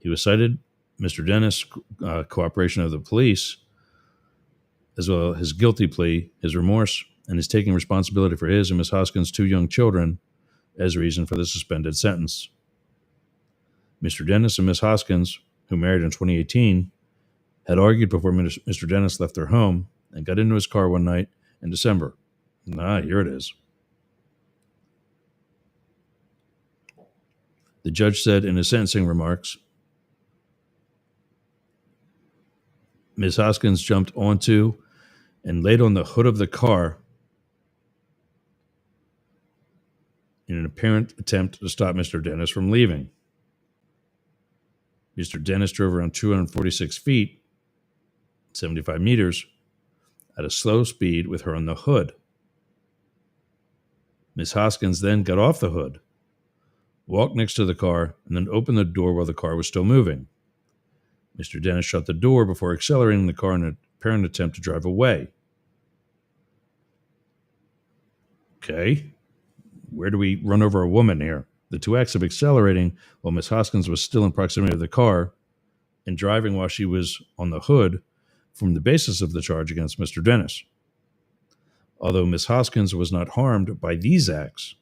S1: He was cited Mr. Dennis' cooperation of the police, as well as his guilty plea, his remorse, and his taking responsibility for his and Ms. Hoskins' 2 young children as a reason for the suspended sentence. Mr. Dennis and Ms. Hoskins, who married in 2018, had argued before Mr. Dennis left their home and got into his car one night in December. Here it is. The judge said in his sentencing remarks, Ms. Hoskins jumped onto and laid on the hood of the car in an apparent attempt to stop Mr. Dennis from leaving. Mr. Dennis drove around 246 feet, 75 meters, at a slow speed with her on the hood. Ms. Hoskins then got off the hood, walked next to the car, and then opened the door while the car was still moving. Mr. Dennis shut the door before accelerating the car in an apparent attempt to drive away. Okay. Where do we run over a woman here? The 2 acts of accelerating while Ms. Hoskins was still in proximity of the car and driving while she was on the hood formed the basis of the charge against Mr. Dennis. Although Ms. Hoskins was not harmed by these acts,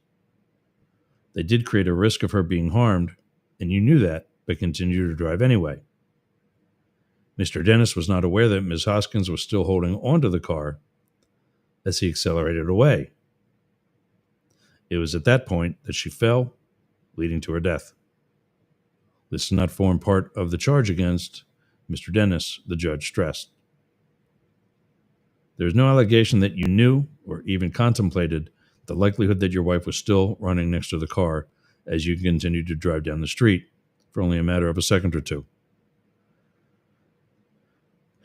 S1: they did create a risk of her being harmed, and you knew that, but continued to drive anyway. Mr. Dennis was not aware that Ms. Hoskins was still holding onto the car as he accelerated away. It was at that point that she fell, leading to her death. This did not form part of the charge against Mr. Dennis, the judge stressed. There is no allegation that you knew or even contemplated the likelihood that your wife was still running next to the car as you continued to drive down the street for only a matter of a second or two.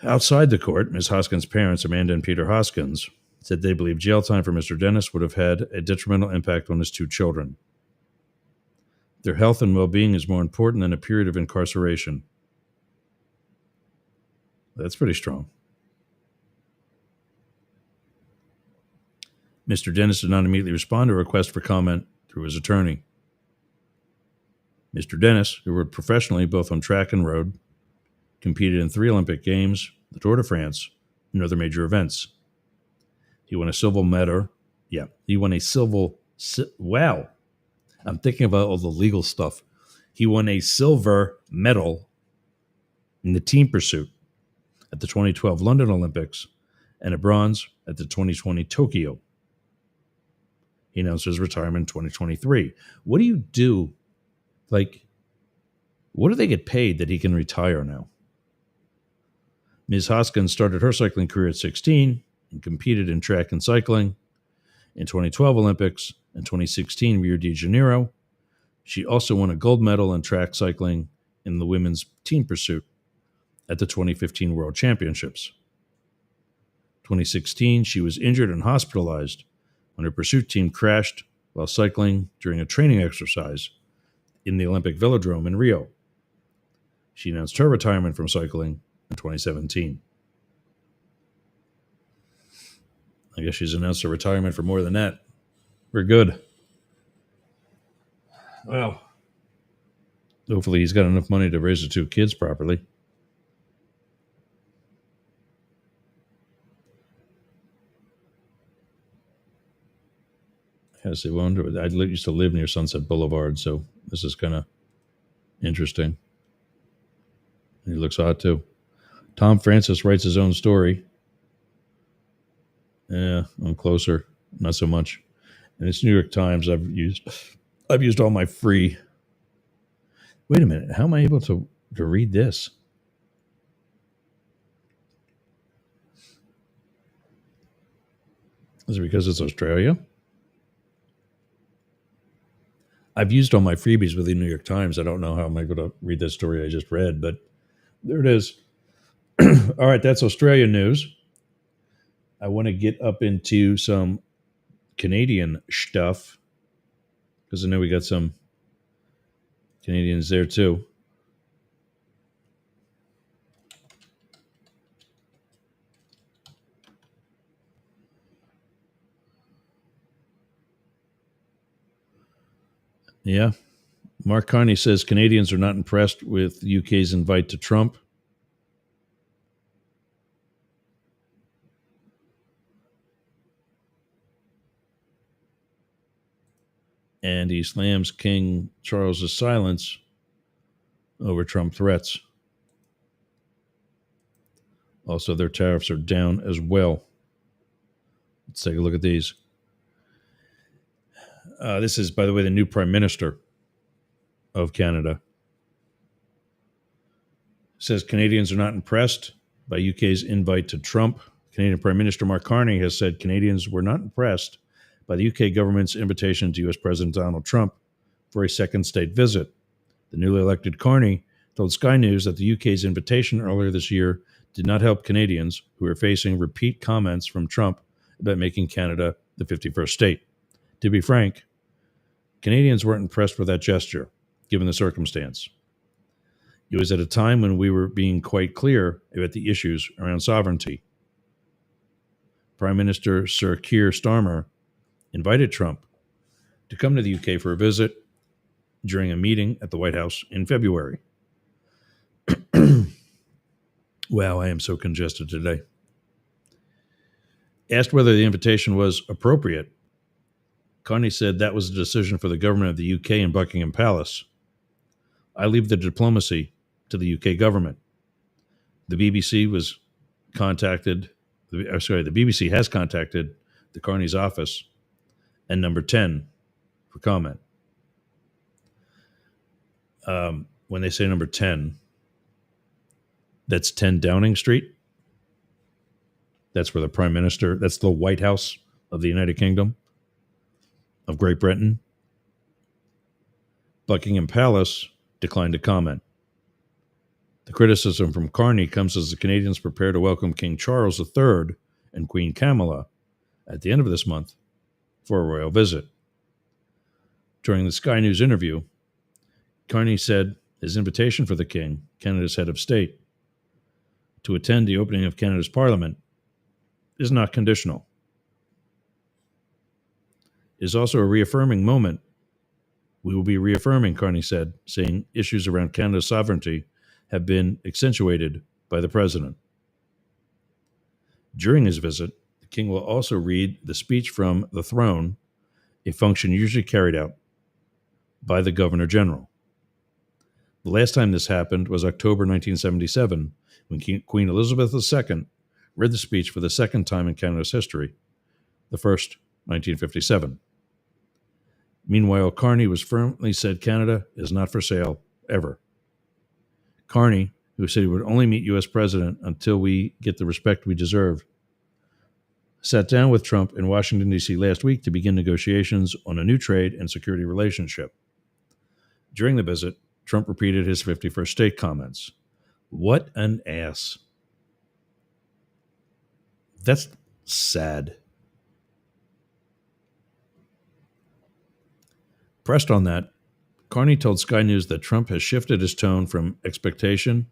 S1: Outside the court, Ms. Hoskins' parents, Amanda and Peter Hoskins, said they believe jail time for Mr. Dennis would have had a detrimental impact on his 2 children. Their health and well-being is more important than a period of incarceration. That's pretty strong. Mr. Dennis did not immediately respond to a request for comment through his attorney. Mr. Dennis, who rode professionally both on track and road, competed in 3 Olympic Games, the Tour de France, and other major events. He won a silver medal. Wow. I'm thinking about all the legal stuff. He won a silver medal in the team pursuit at the 2012 London Olympics and a bronze at the 2020 Tokyo. He announced his retirement in 2023. What do you do? What do they get paid that he can retire now? Ms. Hoskins started her cycling career at 16 and competed in track and cycling in 2012 Olympics and 2016 Rio de Janeiro. She also won a gold medal in track cycling in the women's team pursuit at the 2015 World Championships. 2016, she was injured and hospitalized when her pursuit team crashed while cycling during a training exercise in the Olympic Velodrome in Rio. She announced her retirement from cycling in 2017. I guess she's announced her retirement for more than that. We're good. Well, hopefully he's got enough money to raise the 2 kids properly. Has he wondered? I used to live near Sunset Boulevard, so this is kind of interesting. He looks hot too. Tom Francis writes his own story. Yeah, I'm closer. Not so much. And it's New York Times. I've used all my free. Wait a minute. How am I able to read this? Is it because it's Australia? I've used all my freebies with the New York Times. I don't know how I'm able to read that story I just read, but there it is. All right, that's Australian news. I want to get up into some Canadian stuff because I know we got some Canadians there too. Yeah. Mark Carney says Canadians are not impressed with the UK's invite to Trump. And he slams King Charles's silence over Trump threats. Also, their tariffs are down as well. Let's take a look at these. This is, by the way, the new Prime Minister of Canada. Says Canadians are not impressed by UK's invite to Trump. Canadian Prime Minister Mark Carney has said Canadians were not impressed by the UK government's invitation to US President Donald Trump for a second state visit. The newly elected Carney told Sky News that the UK's invitation earlier this year did not help Canadians who are facing repeat comments from Trump about making Canada the 51st state. To be frank, Canadians weren't impressed with that gesture, given the circumstance. It was at a time when we were being quite clear about the issues around sovereignty. Prime Minister Sir Keir Starmer invited Trump to come to the UK for a visit during a meeting at the White House in February. Wow, I am so congested today. Asked whether the invitation was appropriate, Carney said that was a decision for the government of the UK and Buckingham Palace. I leave the diplomacy to the UK government. The BBC was contacted, the BBC has contacted the Carney's office and number 10 for comment. When they say number 10, that's 10 Downing Street. That's where the Prime Minister, that's the White House of the United Kingdom of Great Britain. Buckingham Palace declined to comment. The criticism from Carney comes as the Canadians prepare to welcome King Charles III and Queen Camilla at the end of this month for a royal visit. During the Sky News interview, Carney said his invitation for the King, Canada's head of state, to attend the opening of Canada's Parliament is not conditional. It is also a reaffirming moment. We will be reaffirming, Carney said, saying issues around Canada's sovereignty have been accentuated by the President. During his visit, the King will also read the speech from the throne, a function usually carried out by the Governor General. The last time this happened was October 1977, when Queen Elizabeth II read the speech for the second time in Canada's history, the first 1957. Meanwhile, Carney was firmly said Canada is not for sale, ever. Carney, who said he would only meet U.S. President until we get the respect we deserve, sat down with Trump in Washington, D.C. last week to begin negotiations on a new trade and security relationship. During the visit, Trump repeated his 51st state comments. What an ass. That's sad. Pressed on that, Carney told Sky News that Trump has shifted his tone from expectation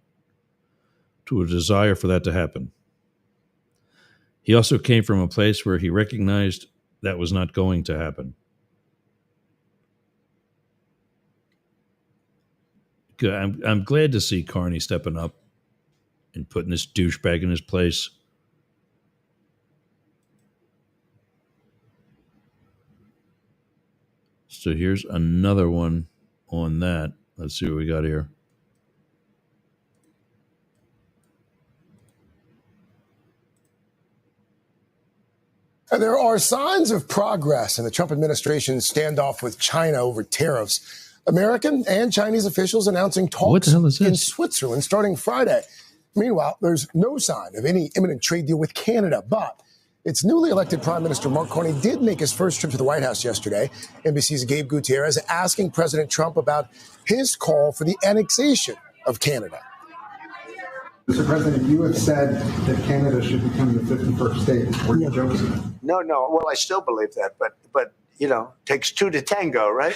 S1: to a desire for that to happen. He also came from a place where he recognized that was not going to happen. Good. I'm glad to see Carney stepping up and putting this douchebag in his place. So here's another one on that. Let's see what we got here.
S2: There are signs of progress in the Trump administration's standoff with China over tariffs. American and Chinese officials announcing talks in Switzerland starting Friday. Meanwhile, there's no sign of any imminent trade deal with Canada, but its newly elected Prime Minister Mark Carney did make his first trip to the White House yesterday. NBC's Gabe Gutierrez asking President Trump about his call for the annexation of Canada.
S5: Mr. President, you have said that Canada should become the 51st state. Were you joking?
S16: No. Well, I still believe that, but you know, takes two to tango, right?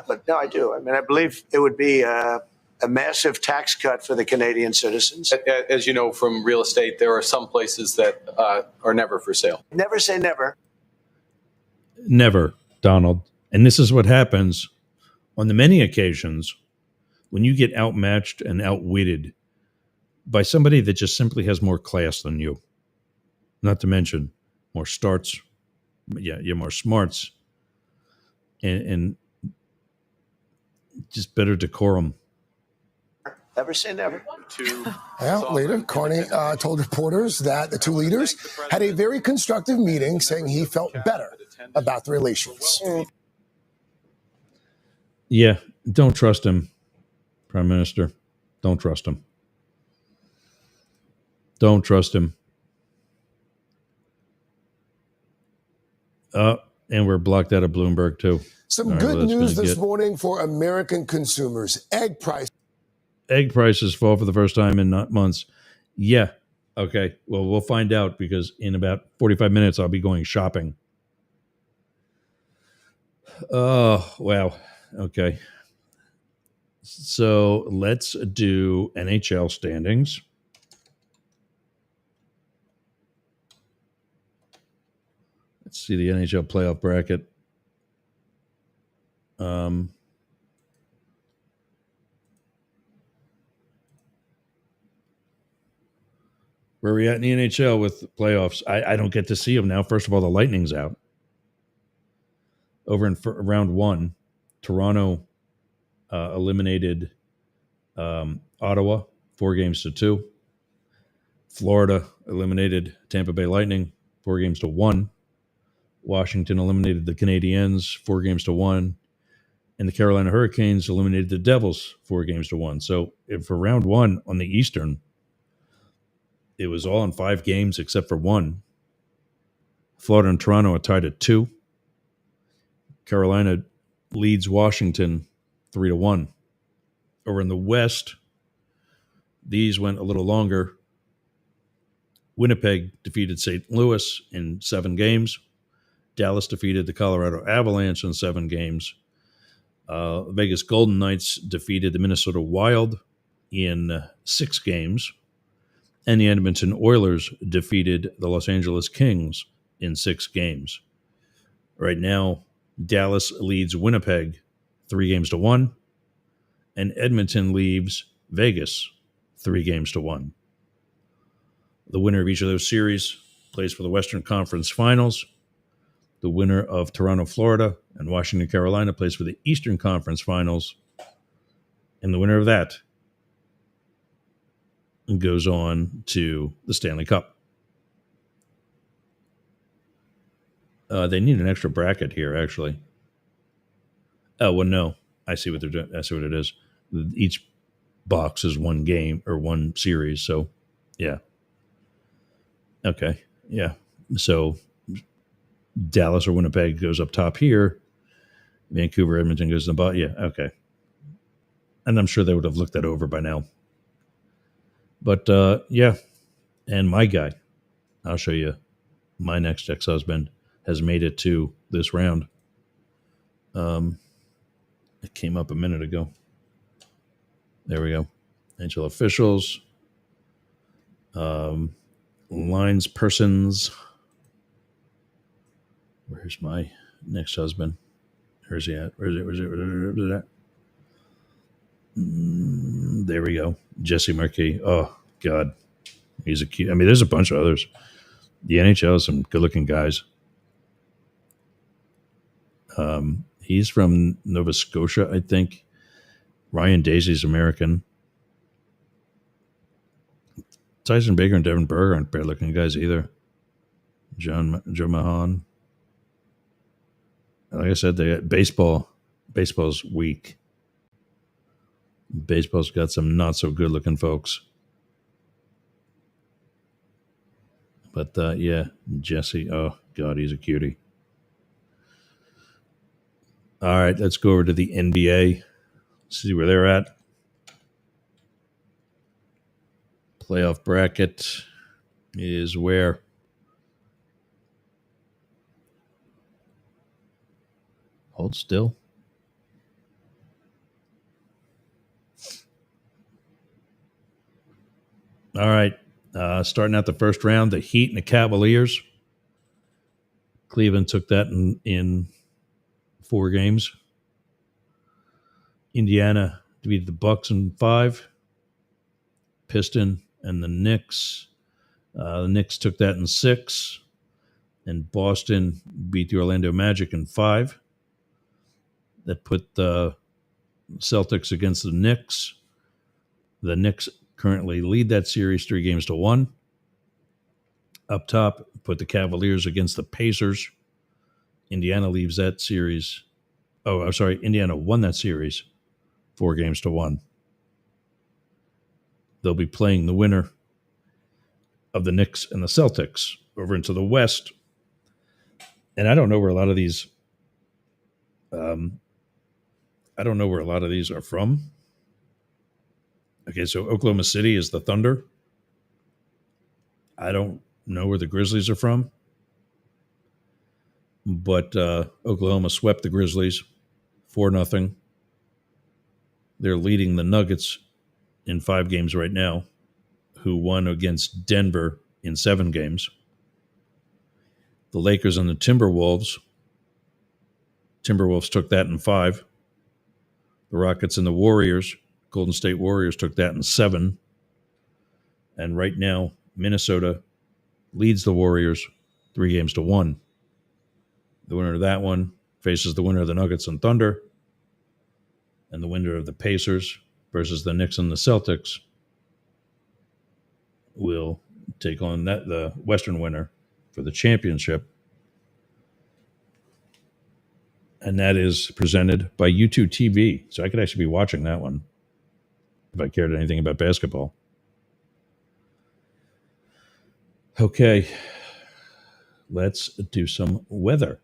S16: But no, I do. I mean, I believe it would be a massive tax cut for the Canadian citizens.
S17: As you know from real estate, there are some places that are never for sale.
S16: Never say never.
S1: Never, Donald. And this is what happens on the many occasions when you get outmatched and outwitted by somebody that just simply has more class than you, not to mention more starts, more smarts, and just better decorum.
S16: Ever say never.
S2: Well, later, Carney told reporters that the two leaders had a very constructive meeting, saying he felt better about the relations.
S1: Yeah, don't trust him, Prime Minister. Don't trust him. Don't trust him. And we're blocked out of Bloomberg, too.
S2: Some good news this morning for American consumers. Egg prices
S1: fall for the first time in months. Yeah. Okay. Well, we'll find out because in about 45 minutes, I'll be going shopping. Oh, wow. Okay. So let's do NHL standings. Let's see the NHL playoff bracket. Where are we at in the NHL with playoffs? I don't get to see them now. First of all, the Lightning's out. Over in round one, Toronto eliminated Ottawa 4-2. Florida eliminated Tampa Bay Lightning 4-1. Washington eliminated the Canadiens 4-1. And the Carolina Hurricanes eliminated the Devils 4-1. So for round one on the Eastern, it was all in 5 games except for one. Florida and Toronto are tied at 2. Carolina leads Washington 3-1. Over in the West, these went a little longer. Winnipeg defeated St. Louis in 7 games. Dallas defeated the Colorado Avalanche in 7 games. Vegas Golden Knights defeated the Minnesota Wild in 6 games. And the Edmonton Oilers defeated the Los Angeles Kings in 6 games. Right now, Dallas leads Winnipeg 3-1, and Edmonton leaves Vegas 3-1. The winner of each of those series plays for the Western Conference Finals. The winner of Toronto, Florida, and Washington, Carolina plays for the Eastern Conference Finals. And the winner of that goes on to the Stanley Cup. They need an extra bracket here, actually. Oh, well, no. I see what they're doing. I see what it is. Each box is 1 game or 1 series. So, yeah. Okay. Yeah. So, Dallas or Winnipeg goes up top here. Vancouver, Edmonton goes in the bottom. Yeah. Okay. And I'm sure they would have looked that over by now. But, yeah. And my guy, I'll show you my next ex-husband, has made it to this round. It came up a minute ago. There we go. NHL officials. Lines persons. Where's my next husband? Where's he at? Where's it at? There we go. Jesse Markey. Oh, God. He's a cute. I mean, there's a bunch of others. The NHL has some good-looking guys. He's from Nova Scotia, I think. Ryan Daisy's American. Tyson Baker and Devin Berger aren't bad-looking guys either. Joe Mahan. Like I said, they got baseball. Baseball's weak. Baseball's got some not-so-good-looking folks. But, yeah, Jesse. Oh, God, he's a cutie. All right, let's go over to the NBA. See where they're at. Playoff bracket is where? Hold still. All right. Starting out the first round, the Heat and the Cavaliers. Cleveland took that in 4 games. Indiana defeated the Bucks in 5. Piston and the Knicks. The Knicks took that in 6. And Boston beat the Orlando Magic in 5. That put the Celtics against the Knicks. The Knicks currently lead that series 3-1. Up top, put the Cavaliers against the Pacers. Indiana leaves that series. Oh, I'm sorry. Indiana won that series 4-1. They'll be playing the winner of the Knicks and the Celtics over into the West. And I don't know where a lot of these are from. Okay, so Oklahoma City is the Thunder. I don't know where the Grizzlies are from. But Oklahoma swept the Grizzlies 4-0. They're leading the Nuggets in 5 games right now, who won against Denver in 7 games. The Lakers and the Timberwolves took that in 5. The Rockets and the Warriors, Golden State Warriors, took that in 7. And right now, Minnesota leads the Warriors 3-1. The winner of that one faces the winner of the Nuggets and Thunder, and the winner of the Pacers versus the Knicks and the Celtics will take on the Western winner for the championship. And that is presented by YouTube TV. So I could actually be watching that one if I cared anything about basketball. Okay, let's do some weather.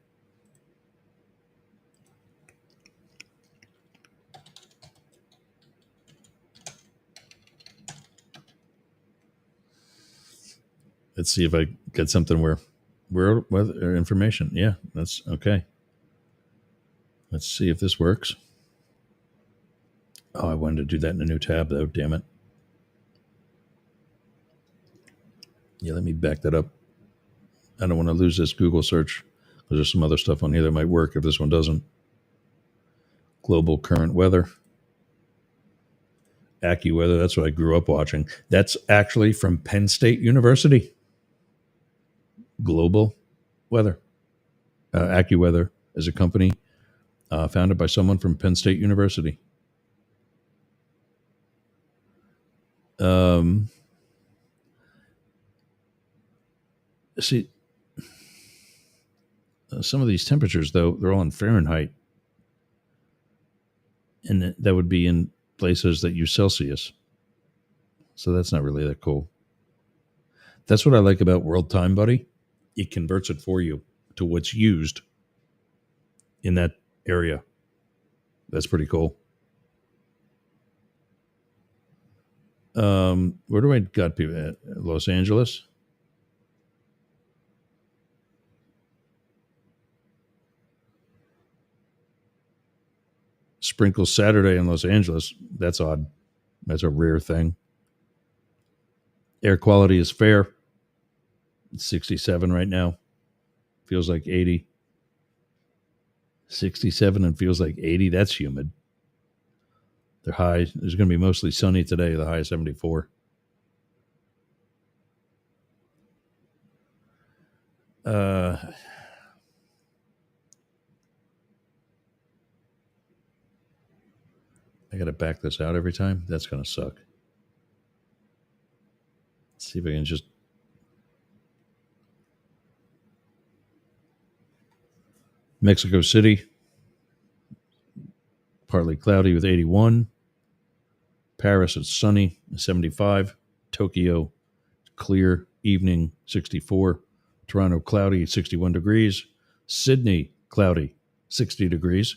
S1: Let's see if I get something where weather information. Yeah, that's okay. Let's see if this works. Oh, I wanted to do that in a new tab, though. Damn it. Yeah, let me back that up. I don't want to lose this Google search. There's some other stuff on here that might work if this one doesn't. Global current weather. AccuWeather, that's what I grew up watching. That's actually from Penn State University. Global weather. AccuWeather is a company founded by someone from Penn State University. See, some of these temperatures, though, they're all in Fahrenheit. And that would be in places that use Celsius. So that's not really that cool. That's what I like about World Time Buddy. It converts it for you to what's used in that area. That's pretty cool. Where do I got people at? Los Angeles? Sprinkles Saturday in Los Angeles. That's odd. That's a rare thing. Air quality is fair. It's 67 right now. Feels like 80. 67 and feels like 80. That's humid. The high is going to be mostly sunny today. The high is 74. I got to back this out every time. That's going to suck. Let's see if I can just. Mexico City, partly cloudy with 81. Paris, it's sunny, 75. Tokyo, clear, evening, 64. Toronto, cloudy, 61 degrees. Sydney, cloudy, 60 degrees.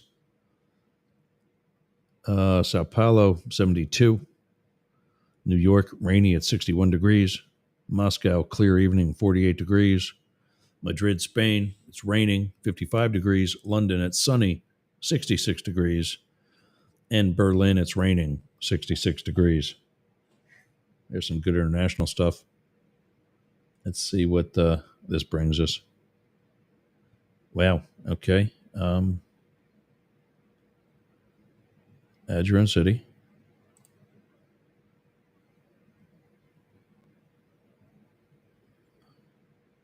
S1: Sao Paulo, 72. New York, rainy at 61 degrees. Moscow, clear evening, 48 degrees. Madrid, Spain, it's raining, 55 degrees. London, it's sunny, 66 degrees. And Berlin, it's raining, 66 degrees. There's some good international stuff. Let's see what this brings us. Wow, okay. Add your own city.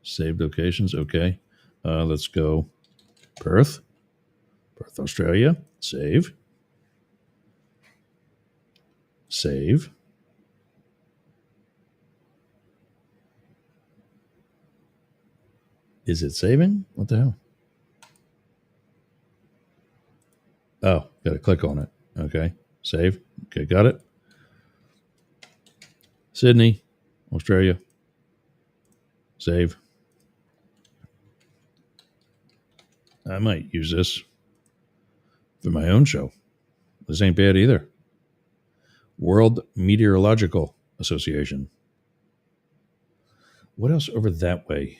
S1: Save locations. Okay. Let's go Perth. Perth, Australia. Save. Save. Is it saving? What the hell? Oh, got to click on it. Okay. Save. Okay, got it. Sydney, Australia. Save. I might use this for my own show. This ain't bad either. World Meteorological Association. What else over that way?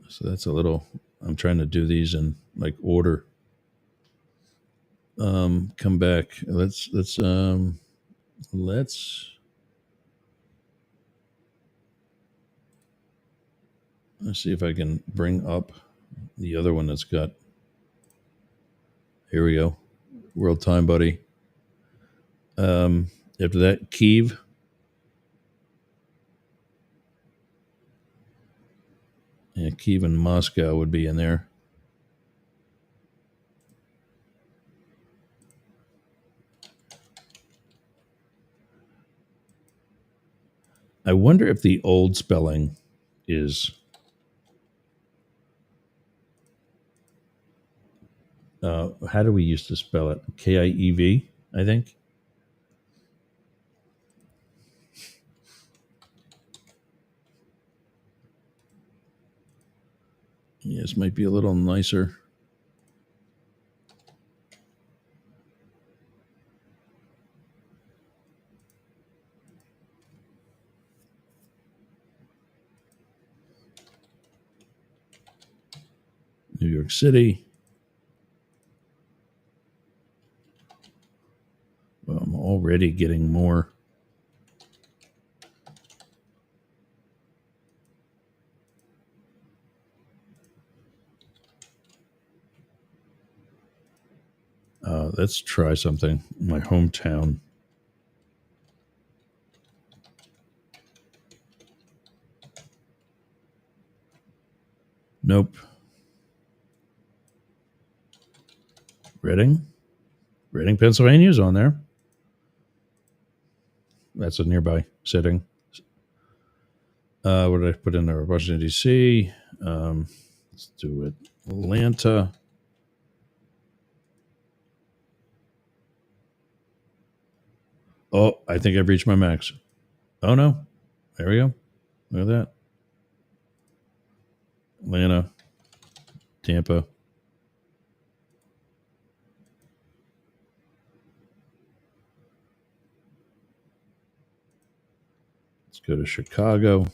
S1: So that's a little. I'm trying to do these in like order. Come back. Let's see if I can bring up the other one that's got. Here we go. World Time Buddy. After that, Kyiv. Yeah, Kyiv and Moscow would be in there. I wonder if the old spelling is how do we used to spell it? Kiev, I think. Yes, might be a little nicer. New York City. Well, I'm already getting more. Let's try something. My hometown. Nope. Reading, Pennsylvania's on there. That's a nearby setting. What did I put in there? Washington, D.C. Let's do it. Atlanta. Oh, I think I've reached my max. Oh, no. There we go. Look at that. Atlanta. Tampa. Let's go to Chicago.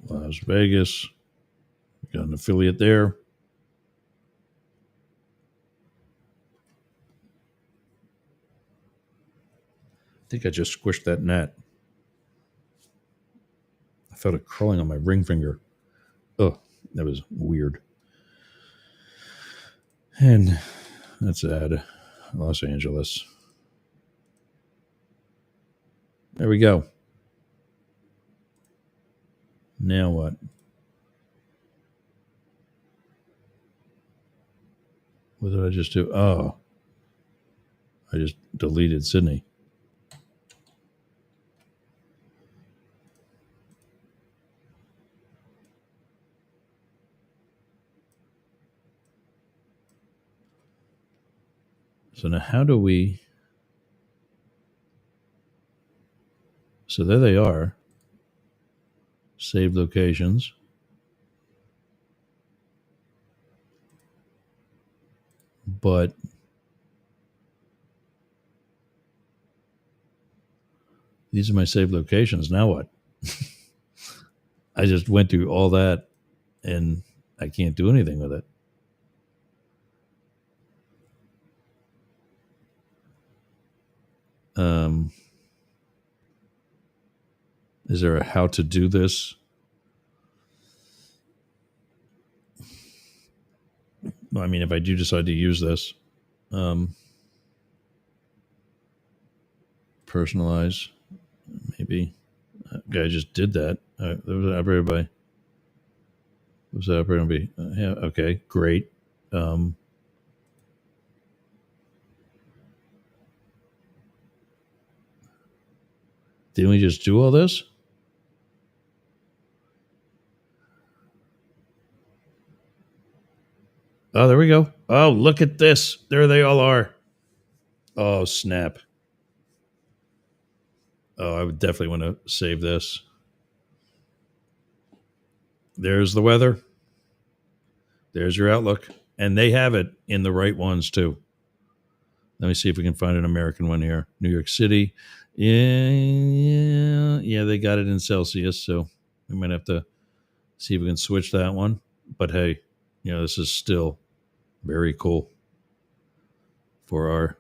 S1: Las Vegas. Got an affiliate there. I think I just squished that net. I felt it crawling on my ring finger. Oh, that was weird. And let's add Los Angeles. There we go. Now what? What did I just do? Oh, I just deleted Sydney. So now how do we... So there they are. Save locations. But these are my saved locations. Now what? I just went through all that and I can't do anything with it. Is there a how to do this? I mean, if I do decide to use this, personalize, maybe. Guy just did that. That was everybody. Was that everybody? Yeah. Okay. Great. Didn't we just do all this? Oh, there we go. Oh, look at this. There they all are. Oh, snap. Oh, I would definitely want to save this. There's the weather. There's your outlook. And they have it in the right ones, too. Let me see if we can find an American one here. New York City. Yeah, they got it in Celsius, so we might have to see if we can switch that one. But hey, this is still very cool for our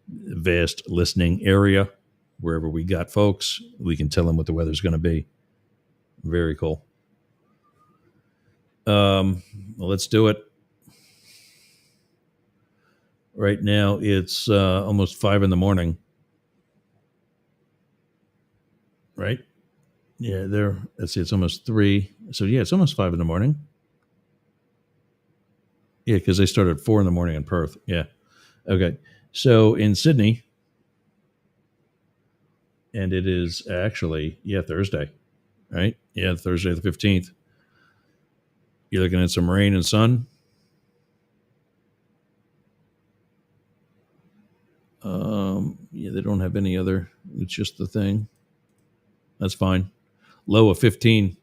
S1: vast listening area. Wherever we got folks, we can tell them what the weather's going to be. Very cool. Well, let's do it. Right now, it's almost 5 in the morning. Right? Yeah, let's see, it's almost 3. So, yeah, it's almost 5 in the morning. Yeah, because they start at 4 in the morning in Perth. Yeah. Okay. So, in Sydney, and it is actually, Thursday, right? Yeah, Thursday the 15th. You're looking at some rain and sun. They don't have any other. It's just the thing. That's fine. Low of 15,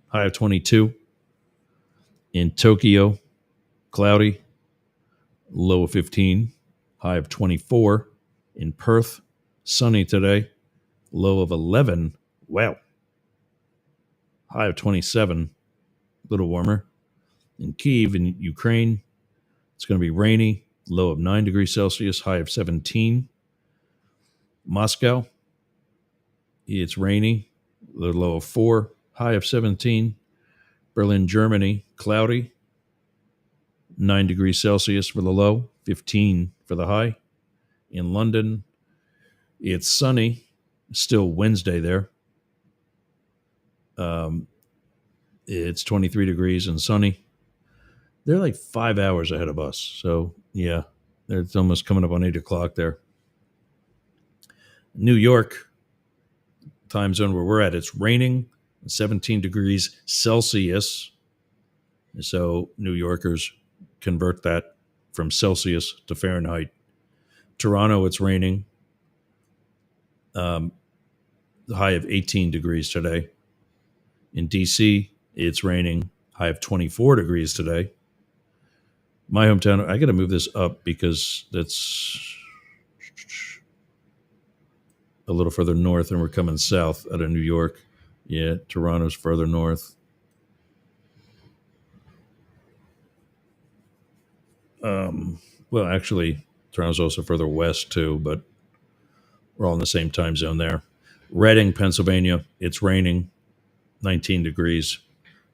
S1: high of 22. In Tokyo, cloudy. Low of 15, high of 24. In Perth, sunny today. Low of 11. Wow. High of 27. A little warmer. In Kyiv, in Ukraine, it's going to be rainy. Low of 9 degrees Celsius, high of 17. Moscow, it's rainy. The low of 4, high of 17. Berlin, Germany, cloudy. 9 degrees Celsius for the low, 15 for the high. In London, it's sunny. Still Wednesday there. It's 23 degrees and sunny. They're like 5 hours ahead of us. So, yeah, it's almost coming up on 8 o'clock there. New York, time zone where we're at, it's raining, 17 degrees Celsius. So New Yorkers convert that from Celsius to Fahrenheit. Toronto, it's raining. The high of 18 degrees today. In DC, it's raining. High of 24 degrees today. My hometown, I got to move this up because that's a little further north and we're coming south out of New York. Yeah, Toronto's further north. Well, actually, Toronto's also further west too, but we're all in the same time zone there. Reading, Pennsylvania, it's raining, 19 degrees.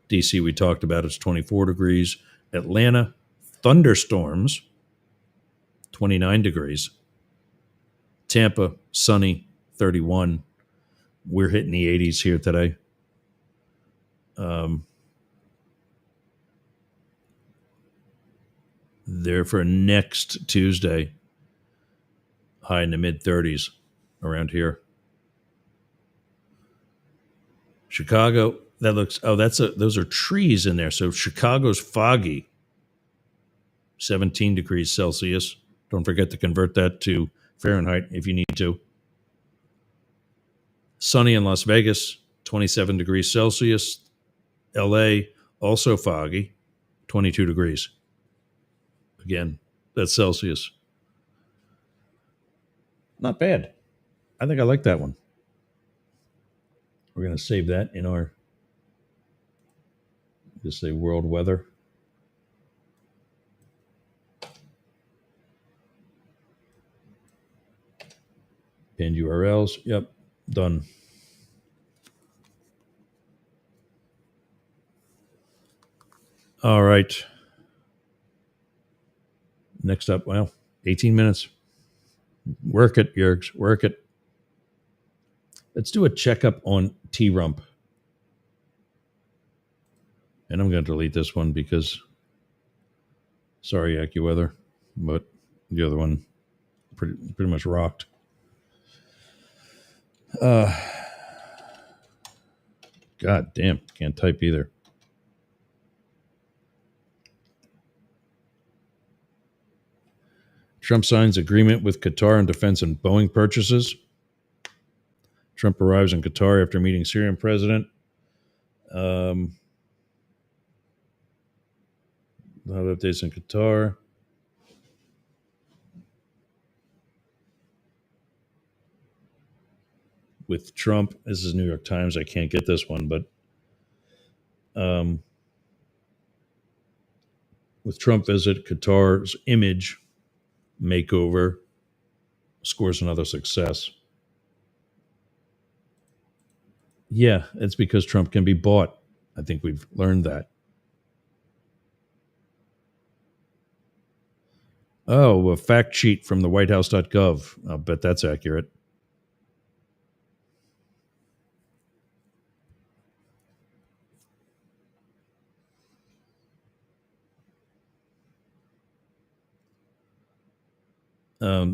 S1: DC, we talked about, it's 24 degrees. Atlanta, thunderstorms, 29 degrees. Tampa, sunny, 31. We're hitting the 80s here today. There for next Tuesday, high in the mid 30s around here. Chicago, that looks, those are trees in there. So Chicago's foggy, 17 degrees Celsius. Don't forget to convert that to Fahrenheit if you need to. Sunny in Las Vegas, 27 degrees Celsius. LA, also foggy, 22 degrees. Again, that's Celsius. Not bad. I think I like that one. We're going to save that in our, just say world weather. Pinned URLs. Yep, done. All right. Next up, 18 minutes. Work it, Yergs. Work it. Let's do a checkup on T-Rump. And I'm going to delete this one because, sorry, AccuWeather, but the other one pretty much rocked. God damn, can't type either. Trump signs agreement with Qatar on defense and Boeing purchases. Trump arrives in Qatar after meeting Syrian president. A lot of updates in Qatar. With Trump, this is New York Times. I can't get this one, but with Trump visit, Qatar's image makeover scores another success. Yeah, it's because Trump can be bought. I think we've learned that. Oh, a fact sheet from the whitehouse.gov. I'll bet that's accurate.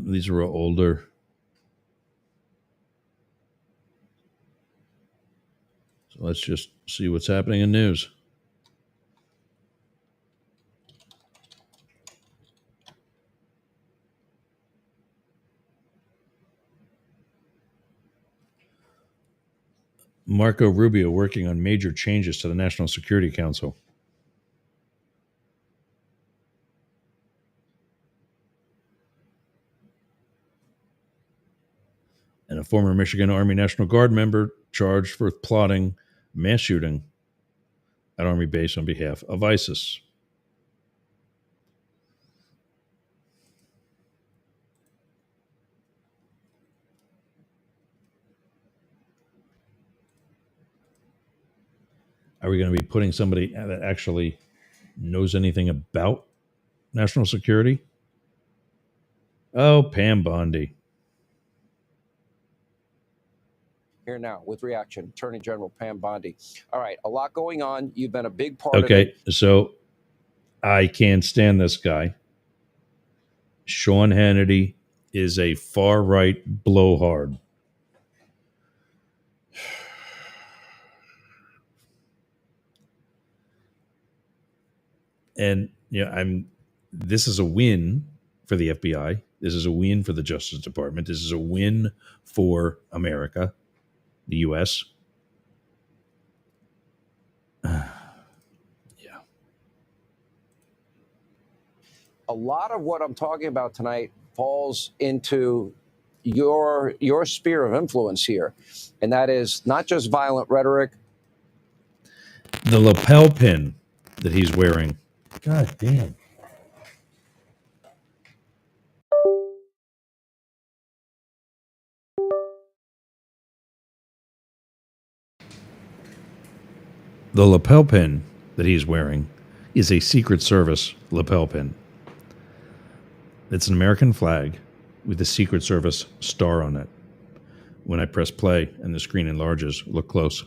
S1: These are older. So let's just see what's happening in news. Marco Rubio working on major changes to the National Security Council. And a former Michigan Army National Guard member charged for plotting mass shooting at Army base on behalf of ISIS. Are we going to be putting somebody that actually knows anything about national security? Oh, Pam Bondi.
S4: Here now with reaction, Attorney General Pam Bondi. All right, a lot going on. You've been a big part of it.
S1: Okay, so I can't stand this guy. Sean Hannity is a far-right blowhard. And this is a win for the FBI. This is a win for the Justice Department. This is a win for America, the U.S.
S4: A lot of what I'm talking about tonight falls into your sphere of influence here, and that is not just violent rhetoric.
S1: The lapel pin that he's wearing. God damn. The lapel pin that he's wearing is a Secret Service lapel pin. It's an American flag with the Secret Service star on it. When I press play and the screen enlarges, look close.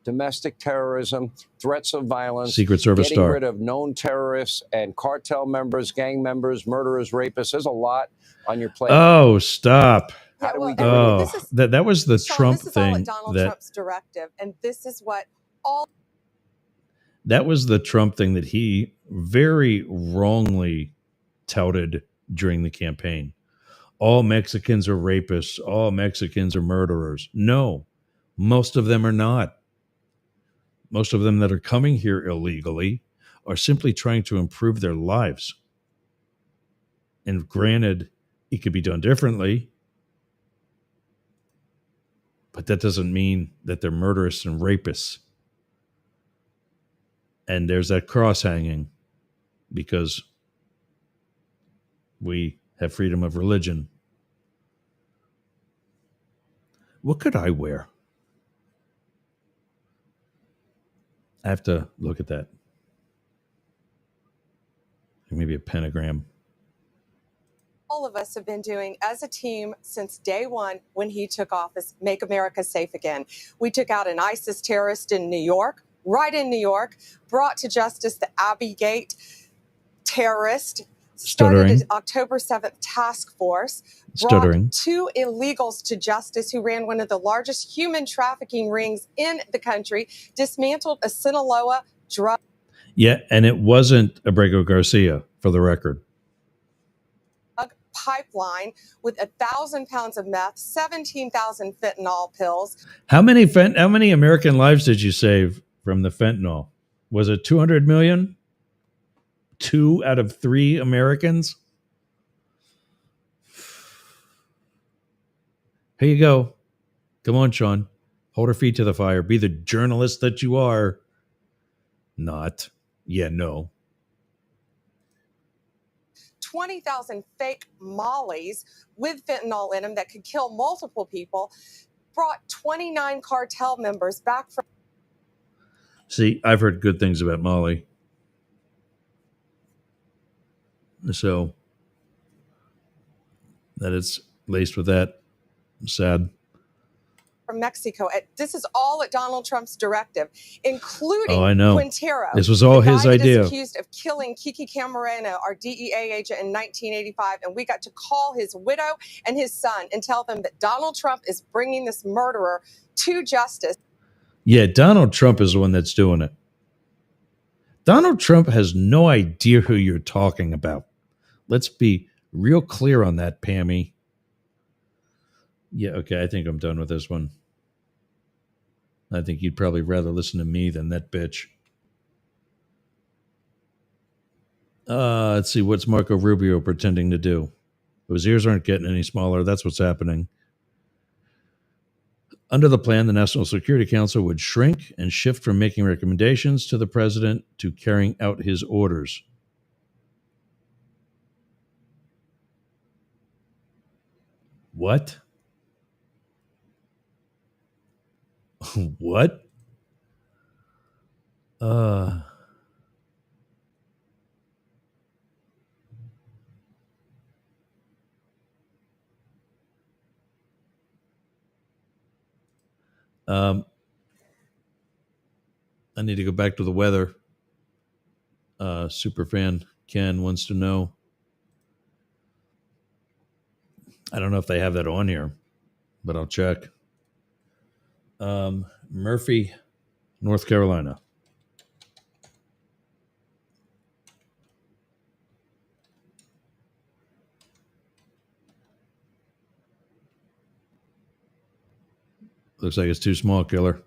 S4: Domestic terrorism, threats of violence,
S1: Secret Service
S4: getting
S1: star.
S4: rid of known terrorists and cartel members, gang members, murderers, rapists. There's a lot on your plate.
S1: Oh, stop.
S4: How do we get rid of this?
S1: That was the
S18: Sean,
S1: Trump
S18: this is
S1: thing.
S18: all at Donald Trump's directive, and this is what all.
S1: That was the Trump thing that he very wrongly touted during the campaign. All Mexicans are rapists. All Mexicans are murderers. No, most of them are not. Most of them that are coming here illegally are simply trying to improve their lives. And granted, it could be done differently, but that doesn't mean that they're murderers and rapists. And there's that cross hanging because we have freedom of religion. What could I wear? I have to look at that. Maybe a pentagram.
S18: All of us have been doing as a team since day one when he took office, make America safe again. We took out an ISIS terrorist in New York, right in New York, brought to justice the Abbey Gate terrorist, started an October 7th task force, brought 2 illegals to justice who ran one of the largest human trafficking rings in the country, dismantled a Sinaloa drug.
S1: Yeah, and it wasn't Abrego Garcia, for the record.
S18: Pipeline with 1,000 pounds of meth, 17,000 fentanyl pills.
S1: How many American lives did you save from the fentanyl? Was it 200 million? 2 out of 3 Americans? Here you go. Come on, Sean. Hold her feet to the fire. Be the journalist that you are. Not. Yeah, no.
S18: 20,000 fake mollies with fentanyl in them that could kill multiple people. Brought 29 cartel members back from.
S1: See, I've heard good things about Molly. So that it's laced with that. Sad.
S18: From Mexico. This is all at Donald Trump's directive, including
S1: I know.
S18: Quintero.
S1: This was all
S18: the
S1: his
S18: guy that
S1: idea.
S18: is accused of killing Kiki Camarena, our DEA agent, in 1985. And we got to call his widow and his son and tell them that Donald Trump is bringing this murderer to justice.
S1: Yeah, Donald Trump is the one that's doing it. Donald Trump has no idea who you're talking about. Let's be real clear on that, Pammy. Yeah, okay, I think I'm done with this one. I think you'd probably rather listen to me than that bitch. Let's see, what's Marco Rubio pretending to do? His ears aren't getting any smaller. That's what's happening. Under the plan, the National Security Council would shrink and shift from making recommendations to the president to carrying out his orders. What? What? I need to go back to the weather. Superfan Ken wants to know. I don't know if they have that on here, but I'll check. Murphy, North Carolina. Looks like it's too small, killer.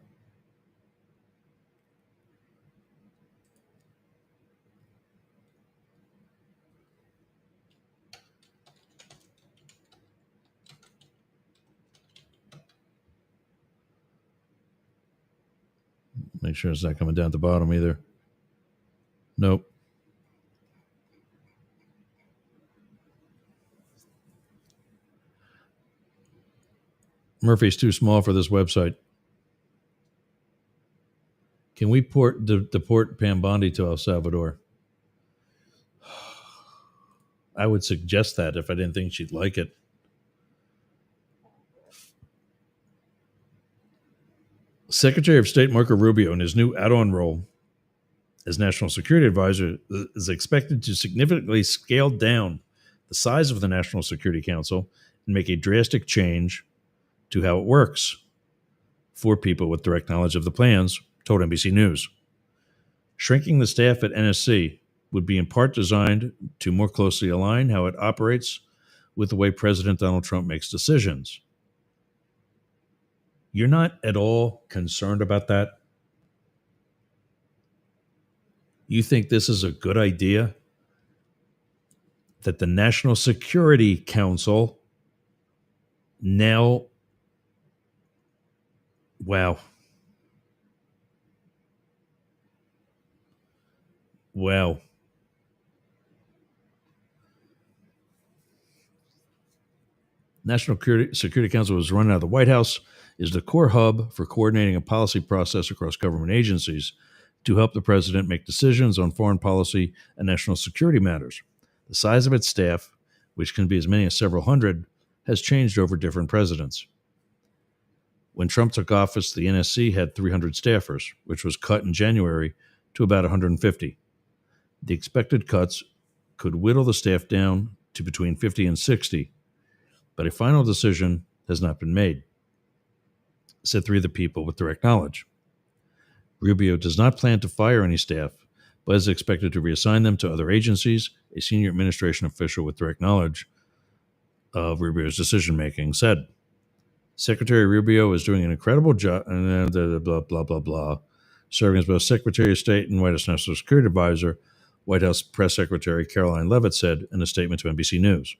S1: Make sure it's not coming down at the bottom either. Nope. Murphy's too small for this website. Can we deport Pam Bondi to El Salvador? I would suggest that if I didn't think she'd like it. Secretary of State Marco Rubio, in his new add-on role as National Security Advisor, is expected to significantly scale down the size of the National Security Council and make a drastic change to how it works for people with direct knowledge of the plans, told NBC News. Shrinking the staff at NSC would be in part designed to more closely align how it operates with the way President Donald Trump makes decisions. You're not at all concerned about that? You think this is a good idea? That the National Security Council now... Wow. Wow. National Security Council was run out of the White House, is the core hub for coordinating a policy process across government agencies to help the president make decisions on foreign policy and national security matters. The size of its staff, which can be as many as several hundred, has changed over different presidents. When Trump took office, the NSC had 300 staffers, which was cut in January to about 150. The expected cuts could whittle the staff down to between 50 and 60, but a final decision has not been made, said three of the people with direct knowledge. Rubio does not plan to fire any staff, but is expected to reassign them to other agencies. A senior administration official with direct knowledge of Rubio's decision-making said, Secretary Rubio is doing an incredible job, blah, blah, blah, blah, serving as both Secretary of State and White House National Security Advisor. White House Press Secretary Caroline Leavitt said in a statement to NBC News.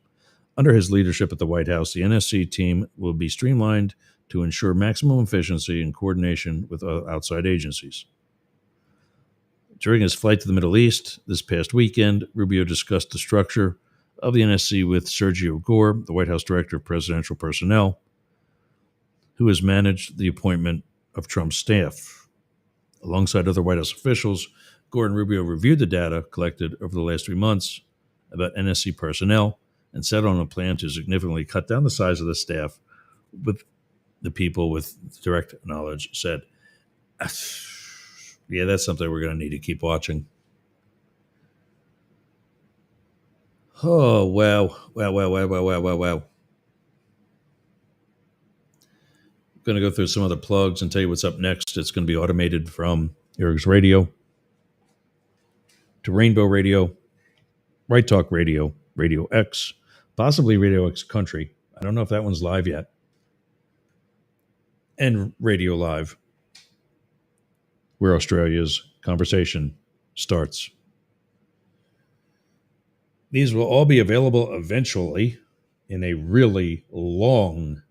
S1: Under his leadership at the White House, the NSC team will be streamlined to ensure maximum efficiency and coordination with outside agencies. During his flight to the Middle East this past weekend, Rubio discussed the structure of the NSC with Sergio Gore, the White House Director of Presidential Personnel, who has managed the appointment of Trump's staff. Alongside other White House officials, Gore and Rubio reviewed the data collected over the last 3 months about NSC personnel and set on a plan to significantly cut down the size of the staff, with the people with direct knowledge said, yeah, that's something we're going to need to keep watching. Oh, wow. Wow. I'm going to go through some other plugs and tell you what's up next. It's going to be automated from Eric's Radio to Rainbow Radio, Right Talk Radio, Radio X, possibly Radio X Country. I don't know if that one's live yet. And Radio Live, where Australia's conversation starts. These will all be available eventually in a really long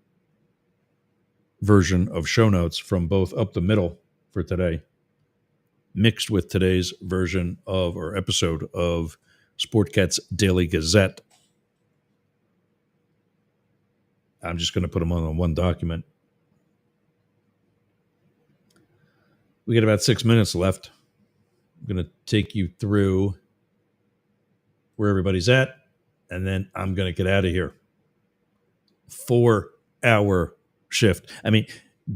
S1: version of show notes from both up the middle for today, mixed with today's version of or episode of Sportcat's Daily Gazette. I'm just going to put them on one document. We got about 6 minutes left. I'm going to take you through where everybody's at, and then I'm going to get out of here. 4-hour shift. I mean,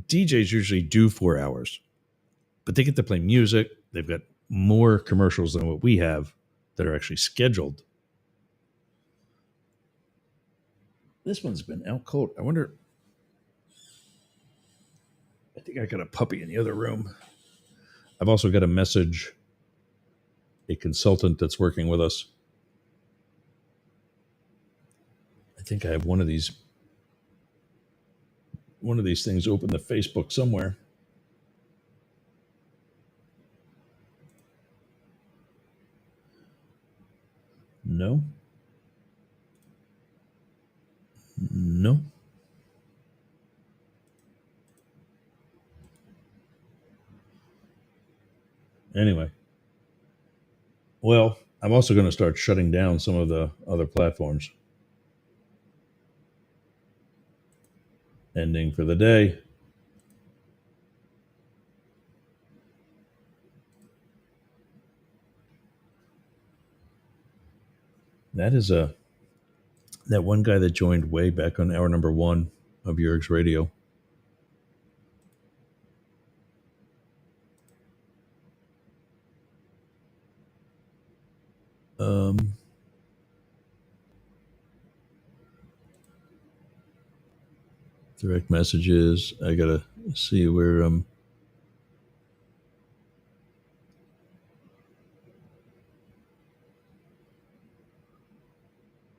S1: DJs usually do 4 hours, but they get to play music. They've got more commercials than what we have that are actually scheduled. This one's been out cold. I wonder. I think I got a puppy in the other room. I've also got a message, a consultant that's working with us. I think I have one of these things open to Facebook somewhere. No. Anyway. Well, I'm also going to start shutting down some of the other platforms. Ending for the day. That is that one guy that joined way back on hour number 1 of Eric's Radio. Direct messages. I gotta see where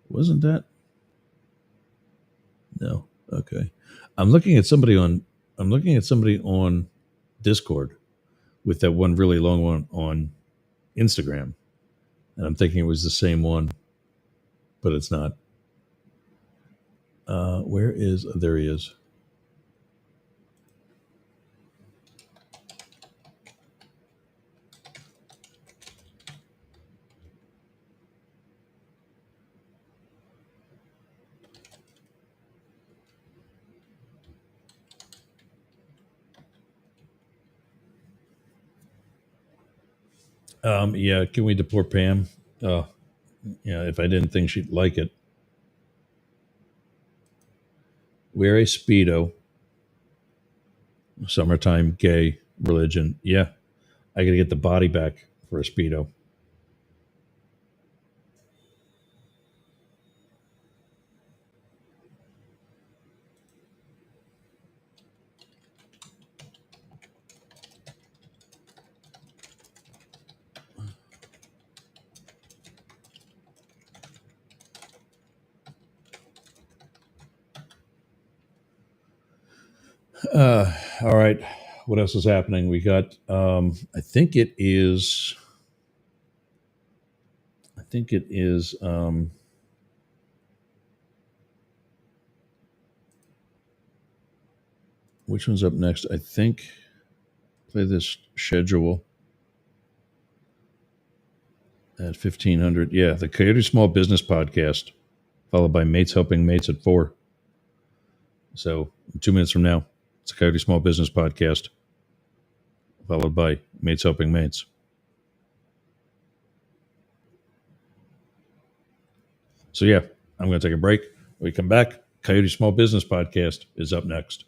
S1: wasn't that? No. Okay. I'm looking at somebody on Discord with that one really long one on Instagram. And I'm thinking it was the same one, but it's not. There he is. Yeah, can we deport Pam? Yeah, if I didn't think she'd like it. Wear a Speedo. Summertime, gay, religion. Yeah, I got to get the body back for a Speedo. All right. What else is happening? We got, I think it is, which one's up next? I think, play this schedule at 1500. Yeah, the Coyote Small Business Podcast, followed by Mates Helping Mates at 4. So 2 minutes from now, it's a Coyote Small Business Podcast, followed by Mates Helping Mates. So yeah, I'm going to take a break. When we come back, Coyote Small Business Podcast is up next.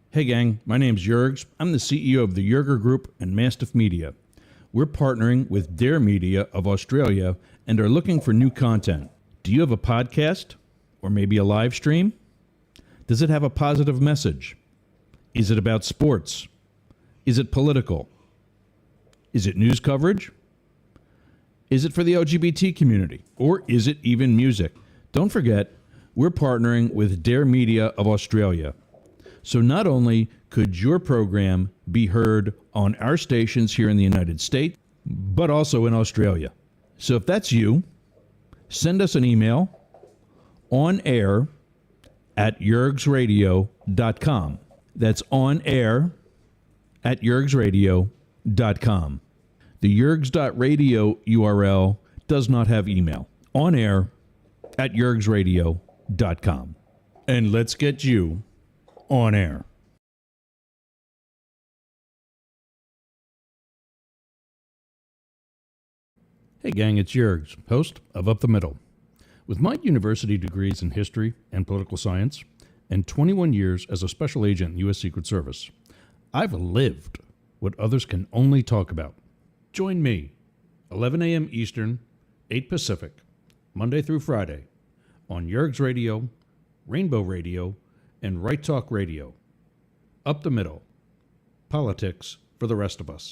S1: Hey gang, my name's Jurgs. I'm the CEO of the Jurger Group and Mastiff Media. We're partnering with Dare Media of Australia and are looking for new content. Do you have a podcast? Or maybe a live stream? Does it have a positive message? Is it about sports? Is it political? Is it news coverage? Is it for the LGBT community? Or is it even music? Don't forget, we're partnering with Dare Media of Australia. So not only could your program be heard on our stations here in the United States, but also in Australia. So if that's you, send us an email on air at jurgsradio.com. That's on air at jurgsradio.com. The jurgs.radio URL does not have email. On air at jurgsradio.com. And let's get you on air. Hey gang, it's Jurgs, host of Up the Middle. With my university degrees in history and political science and 21 years as a special agent in the U.S. Secret Service, I've lived what others can only talk about. Join me, 11 a.m. Eastern, 8 Pacific, Monday through Friday, on Jurgs Radio, Rainbow Radio, and Right Talk Radio. Up the Middle. Politics for the rest of us.